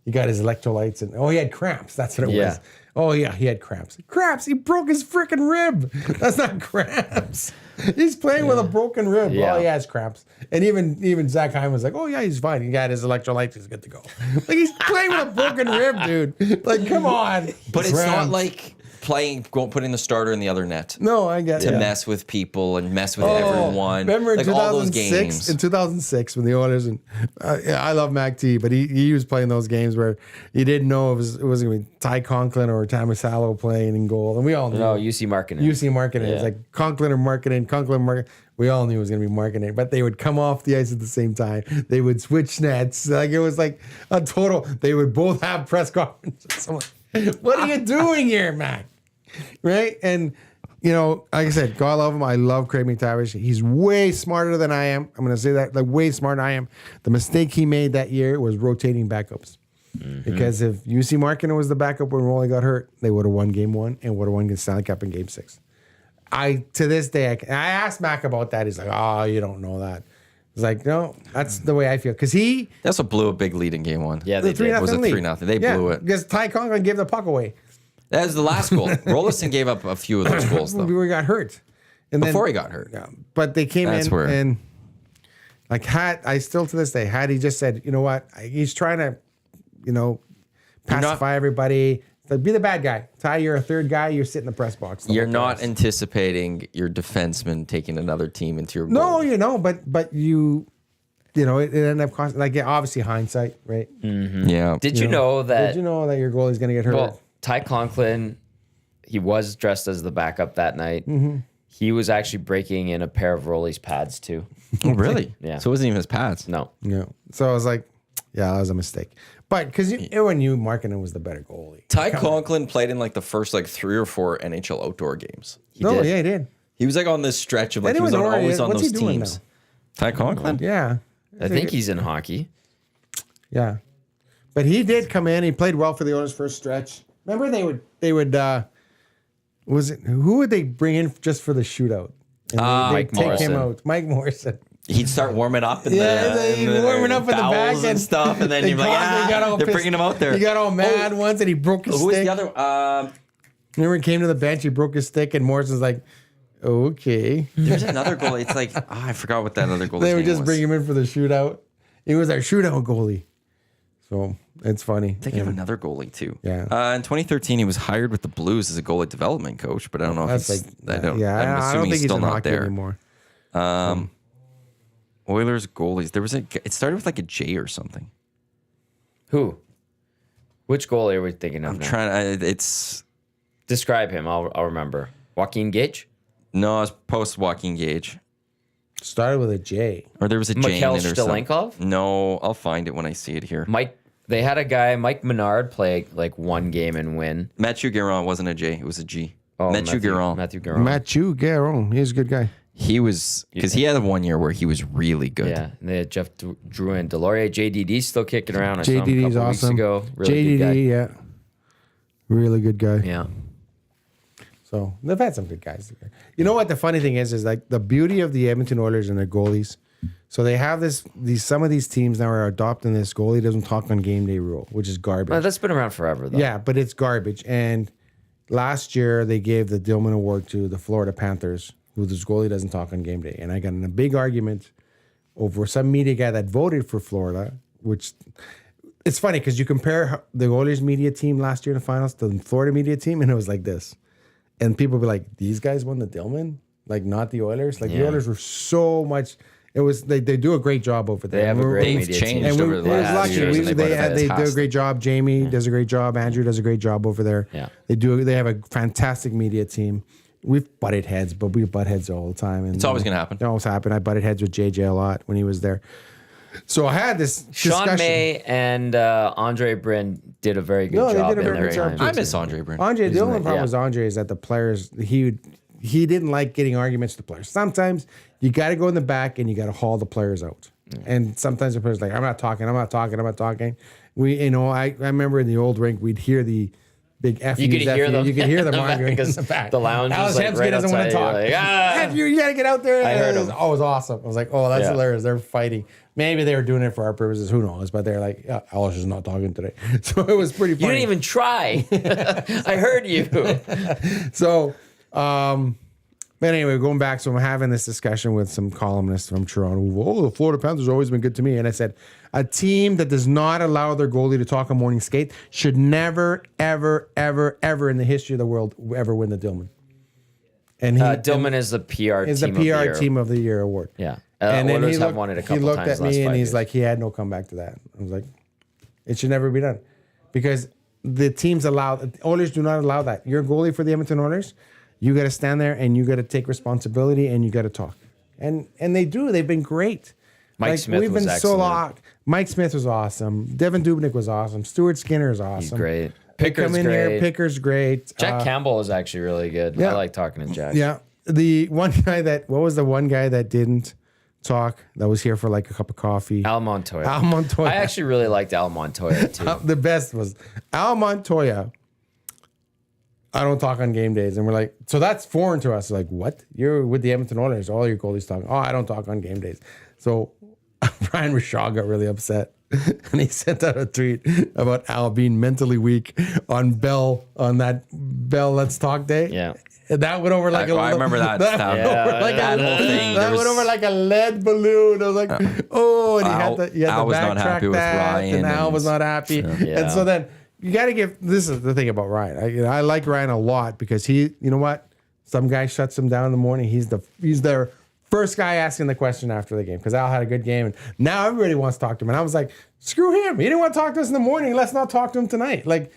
He got his electrolytes and, he had cramps. That's what it Yeah. was. Oh, yeah, he had cramps. Cramps. He broke his freaking rib. That's not cramps. He's playing with a broken rib. Yeah. Oh, he has cramps. And even Zach Hyman was like, oh, yeah, he's fine. He got his electrolytes. He's good to go. Like, he's playing with a broken rib, dude. Like, come on. But it's not Cramps. like putting the starter in the other net. No, I get To it. mess with people and mess with everyone. Remember in like all those 2006? games. In 2006, when the Oilers and I love Mac T, but he was playing those games where you didn't know it was going to be Ty Conklin or Tomasalo playing in goal, and we all knew. No, UC Markkinen. UC Markkinen. Yeah. It's like Conklin or Markkinen. We all knew it was going to be Markkinen, but they would come off the ice at the same time. They would switch nets. Like it was like a total. They would both have press conferences. I'm like, what are you doing here, Mac? Right? And, like I said, God love him. I love Craig McTavish. He's way smarter than I am. I'm going to say that, way smarter than I am. The mistake he made that year was rotating backups. Because if UC Markkinen was the backup when Rolly got hurt, they would have won game 1 and would have won the Stanley Cup in game 6. To this day, I asked Mac about that. He's like, "Oh, you don't know that." It's like, no, that's the way I feel. Because he also blew a big lead in game 1. Yeah, they did. Was it 3-0? They blew it. Because Ty Conklin gave the puck away. That was the last goal. Rolliston gave up a few of those goals, though. We got hurt. And Before he got hurt. Yeah, but they came in and like I still to this day, had he just said, you know what, he's trying to, pacify everybody. It's like, be the bad guy. Ty, you're a third guy. You're sitting in the press box. You're not anticipating your defenseman taking another team into your goal. No, but you it ended up costing, like, obviously hindsight, right? Mm-hmm. Yeah. Did you know that? Did you know that your goalie's going to get hurt? Well, Ty Conklin, he was dressed as the backup that night. Mm-hmm. He was actually breaking in a pair of Rolly's pads too. Oh, really? Yeah. So it wasn't even his pads. No. Yeah. So I was like, yeah, that was a mistake. But because everyone knew Markkinen was the better goalie. Ty Conklin played in like the first 3 or 4 NHL outdoor games. He did. Yeah, he did. He was like on this stretch of he was always on those teams. Ty Conklin? Yeah. I think he's in hockey. Yeah. But he did come in. He played well for the Oilers first stretch. Remember they would who would they bring in just for the shootout? And Mike take Morrison. him out. Mike Morrison. He'd start warming up in warming up in the back and stuff, and then you're like, they're bringing him out there. He got all mad once, and he broke his stick. Who was the other? Remember, he came to the bench, he broke his stick, and Morrison's like, okay. There's another goal. It's like, I forgot what that other goal. They would just bring him in for the shootout. He was our shootout goalie. So it's funny. Thinking of another goalie too. Yeah. In 2013, he was hired with the Blues as a goalie development coach, but I don't know if he's. I'm assuming he's still not there anymore. Oilers goalies. There was it started with like a J or something. Who? Which goalie are we thinking of? It's describe him. I'll remember. Joaquin Gage? No, it's post Joaquin Gage. Started with a J. Or there was a J Mikhail in it or Stelenkov? something. No, I'll find it when I see it here. They had a guy, Mike Menard, play like one game and win. Mathieu Guérin wasn't a J, it was a G. Oh, Mathieu Guérin. Mathieu Guérin. He's a good guy. He was, because he had 1 year where he was really good. Yeah, and they had Jeff Drouin, Delorier, JDD's still kicking around. I saw him a JDD's couple awesome. weeks ago. Really good guy. JDD, yeah. Really good guy. Yeah. So they've had some good guys there. You know what the funny thing is like the beauty of the Edmonton Oilers and their goalies. So they have some of these teams now are adopting this goalie doesn't talk on game day rule, which is garbage. Well, that's been around forever, though. Yeah, but it's garbage. And last year they gave the Dillman Award to the Florida Panthers, who this goalie doesn't talk on game day. And I got in a big argument over some media guy that voted for Florida, which it's funny because you compare the Oilers media team last year in the finals to the Florida media team, and it was like this. And people be like, these guys won the Dillman? Like, not the Oilers? Like, the Oilers were so much... It was they do a great job over there. They have a great They've media changed team. over the last years. They do a great job. Jamie does a great job. Andrew does a great job over there. Yeah. They have a fantastic media team. We've butted heads, but we butt heads all the time. And It's always going to happen. It always happened. I butted heads with JJ a lot when he was there. So I had this discussion. Sean May and Andre Bryn did a very good job. They did a in very their good job. time. I miss Andre Bryn. The only problem with Andre is that the players, he didn't like getting arguments with the players. Sometimes you got to go in the back and you got to haul the players out. And sometimes the players are like, I'm not talking. I remember in the old rink, we'd hear the big F You could hear them. You could hear them arguing in the back. The lounge Alex was like Hemsky right doesn't want to talk. outside. You're like, F you got to get out there. I heard him. Oh, it was awesome. I was like, oh, that's hilarious. They're fighting. Maybe they were doing it for our purposes. Who knows? But they're like, Alice is not talking today. So it was pretty funny. You didn't even try. I heard you. So, but anyway, going back, so I'm having this discussion with some columnists from Toronto. Oh, the Florida Panthers have always been good to me. And I said, a team that does not allow their goalie to talk on morning skate should never, ever, ever, ever in the history of the world ever win the Dillman. And Dillman is the PR is team the PR of the year. team of the year award. Yeah. And then Oilers have won it a couple times. He looked at last me 5 and he's years. like, he had no comeback to that. I was like, it should never be done. Because the teams Oilers do not allow that. You're a goalie for the Edmonton Oilers. You got to stand there and you got to take responsibility and you got to talk. And they do. They've been great. Mike Smith was excellent. Mike Smith was awesome. Devin Dubnyk was awesome. Stuart Skinner is awesome. He's great. Picker's Picker's great. Picker's great. Jack Campbell is actually really good. yeah. I like talking to Jack. Yeah. The one guy what was the one guy that didn't talk that was here for like a cup of coffee. Al Montoya. Al Montoya. I actually really liked Al Montoya too. The best was Al Montoya. I don't talk on game days. And we're like, so that's foreign to us. Like, what? You're with the Edmonton Oilers. All your goalies talking. Oh, I don't talk on game days. So Brian Rishaw got really upset. And he sent out a tweet about Al being mentally weak on that Bell Let's Talk day. Yeah. And that went over like I remember that. That went over like that a whole thing. That went over like a lead balloon. I was like, oh, and he had to Al was not happy with Ryan, and Al was not happy. And so then you got to give. This is the thing about Ryan. I like Ryan a lot because he, you know what? Some guy shuts him down in the morning. He's their first guy asking the question after the game because Al had a good game, and now everybody wants to talk to him. And I was like, screw him. He didn't want to talk to us in the morning. Let's not talk to him tonight. Like.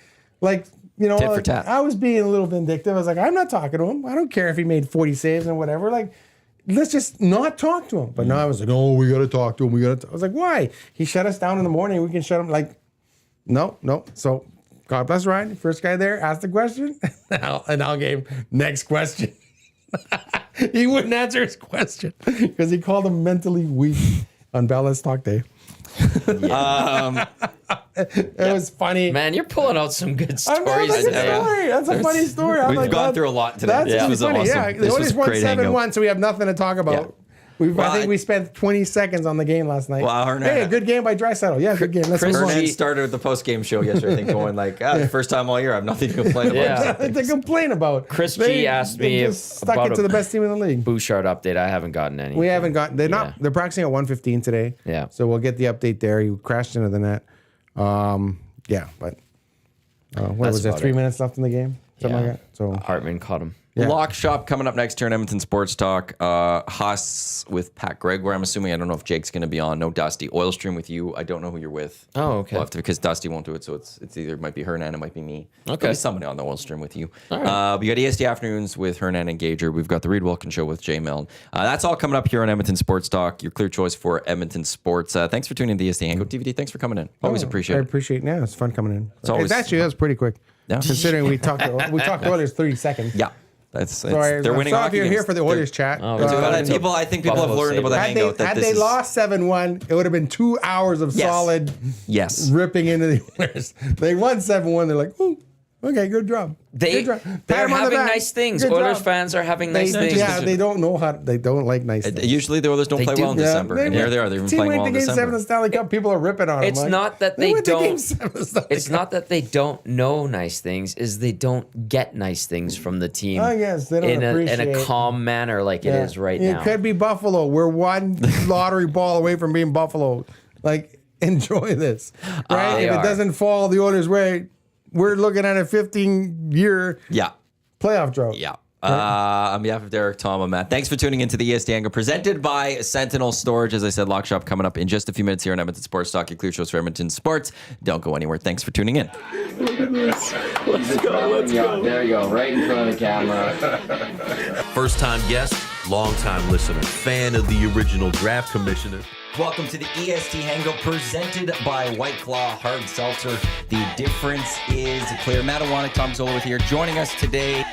You know, Tit for tat. I was being a little vindictive. I was like, I'm not talking to him. I don't care if he made 40 saves and whatever. Like, let's just not talk to him. But now I was like, oh, we got to talk to him. I was like, why? He shut us down in the morning. We can shut him. Like, no. So, God bless Ryan. First guy there asked the question. And I'll gave next question. He wouldn't answer his question because he called him mentally weak on Bell Let's Talk Day. It was funny. Man, you're pulling out some good stories That's today. a funny story. I'm We've like, gone through a lot today. That's This was funny. awesome. Yeah, This the was Oilers won great hangout. 7-1, so we have nothing to talk about. Yeah. I think we spent 20 seconds on the game last night. Well, hey, a good game by Draisaitl. Yeah, good game. Let's move on. Hernan started the post-game show yesterday, I think, going like, the first time all year, I have nothing to complain about. Yeah. Nothing to complain about. Chris G asked me they just stuck about it to the best team in the league. Bouchard update. I haven't gotten any. We haven't got. They're practicing at 1:15 today. Yeah. So we'll get the update there. He crashed into the net. Yeah, but what was there? 3 minutes left in the game, something like that. So Hartman caught him. Yeah. Lock Shop coming up next here on Edmonton Sports Talk. Haas with Pat Gregor. I'm assuming, I don't know if Jake's going to be on. No Dusty. Oil Stream with you. I don't know who you're with. Oh, okay. We'll have to, because Dusty won't do it, so it's either it might be Hernan, it might be me. Okay. There'll be somebody on the Oil Stream with you. All right. We got EST Afternoons with Hernan and Gager. We've got the Reed Wilkins Show with Jay Milne. That's all coming up here on Edmonton Sports Talk, your clear choice for Edmonton sports. Thanks for tuning in to the EST Hangout. DVD, thanks for coming in. Always appreciate I it. appreciate it. Yeah, it's fun coming in. always- That was pretty quick. Yeah. Considering we talked Oilers 30 seconds. Yeah. Sorry, they're winning if hockey you're games. here for the Oilers chat. Oh, I think people have learned about the hangout. Had they lost 7-1, it would have been 2 hours of solid ripping into the Oilers. They won 7-1. They're like, ooh, okay, good job. They're having nice things. Good Oilers job. fans are having nice things. Yeah, they don't know how. They don't like nice things. Usually the Oilers don't play well in December. And here they are. They've been playing well in Game 7 December. of the Stanley Cup. People are ripping on them. It's not that they went to don't. Game 7 of the Stanley It's Cup. not that they don't know nice things. Is they don't get nice things from the team. I guess they don't in a appreciate. calm manner like it is right now. It could be Buffalo. We're one lottery ball away from being Buffalo. Like, enjoy this, right? If it doesn't fall the Oilers' way, we're looking at a 15-year playoff drought. Yeah. On behalf of Derek, Tom, and Matt, thanks for tuning into the EST Hangout presented by Sentinel Storage. As I said, Lock Shop coming up in just a few minutes here on Edmonton Sports Talk, your clear shows for Edmonton Sports. Don't go anywhere. Thanks for tuning in. Let's go. There you go, right in front of the camera. First-time guest, long-time listener, fan of the original draft commissioner. Welcome to the EST Hangout presented by White Claw Hard Seltzer. The difference is clear. Matt Iwanyk, Tom Gazzola with here. Joining us today,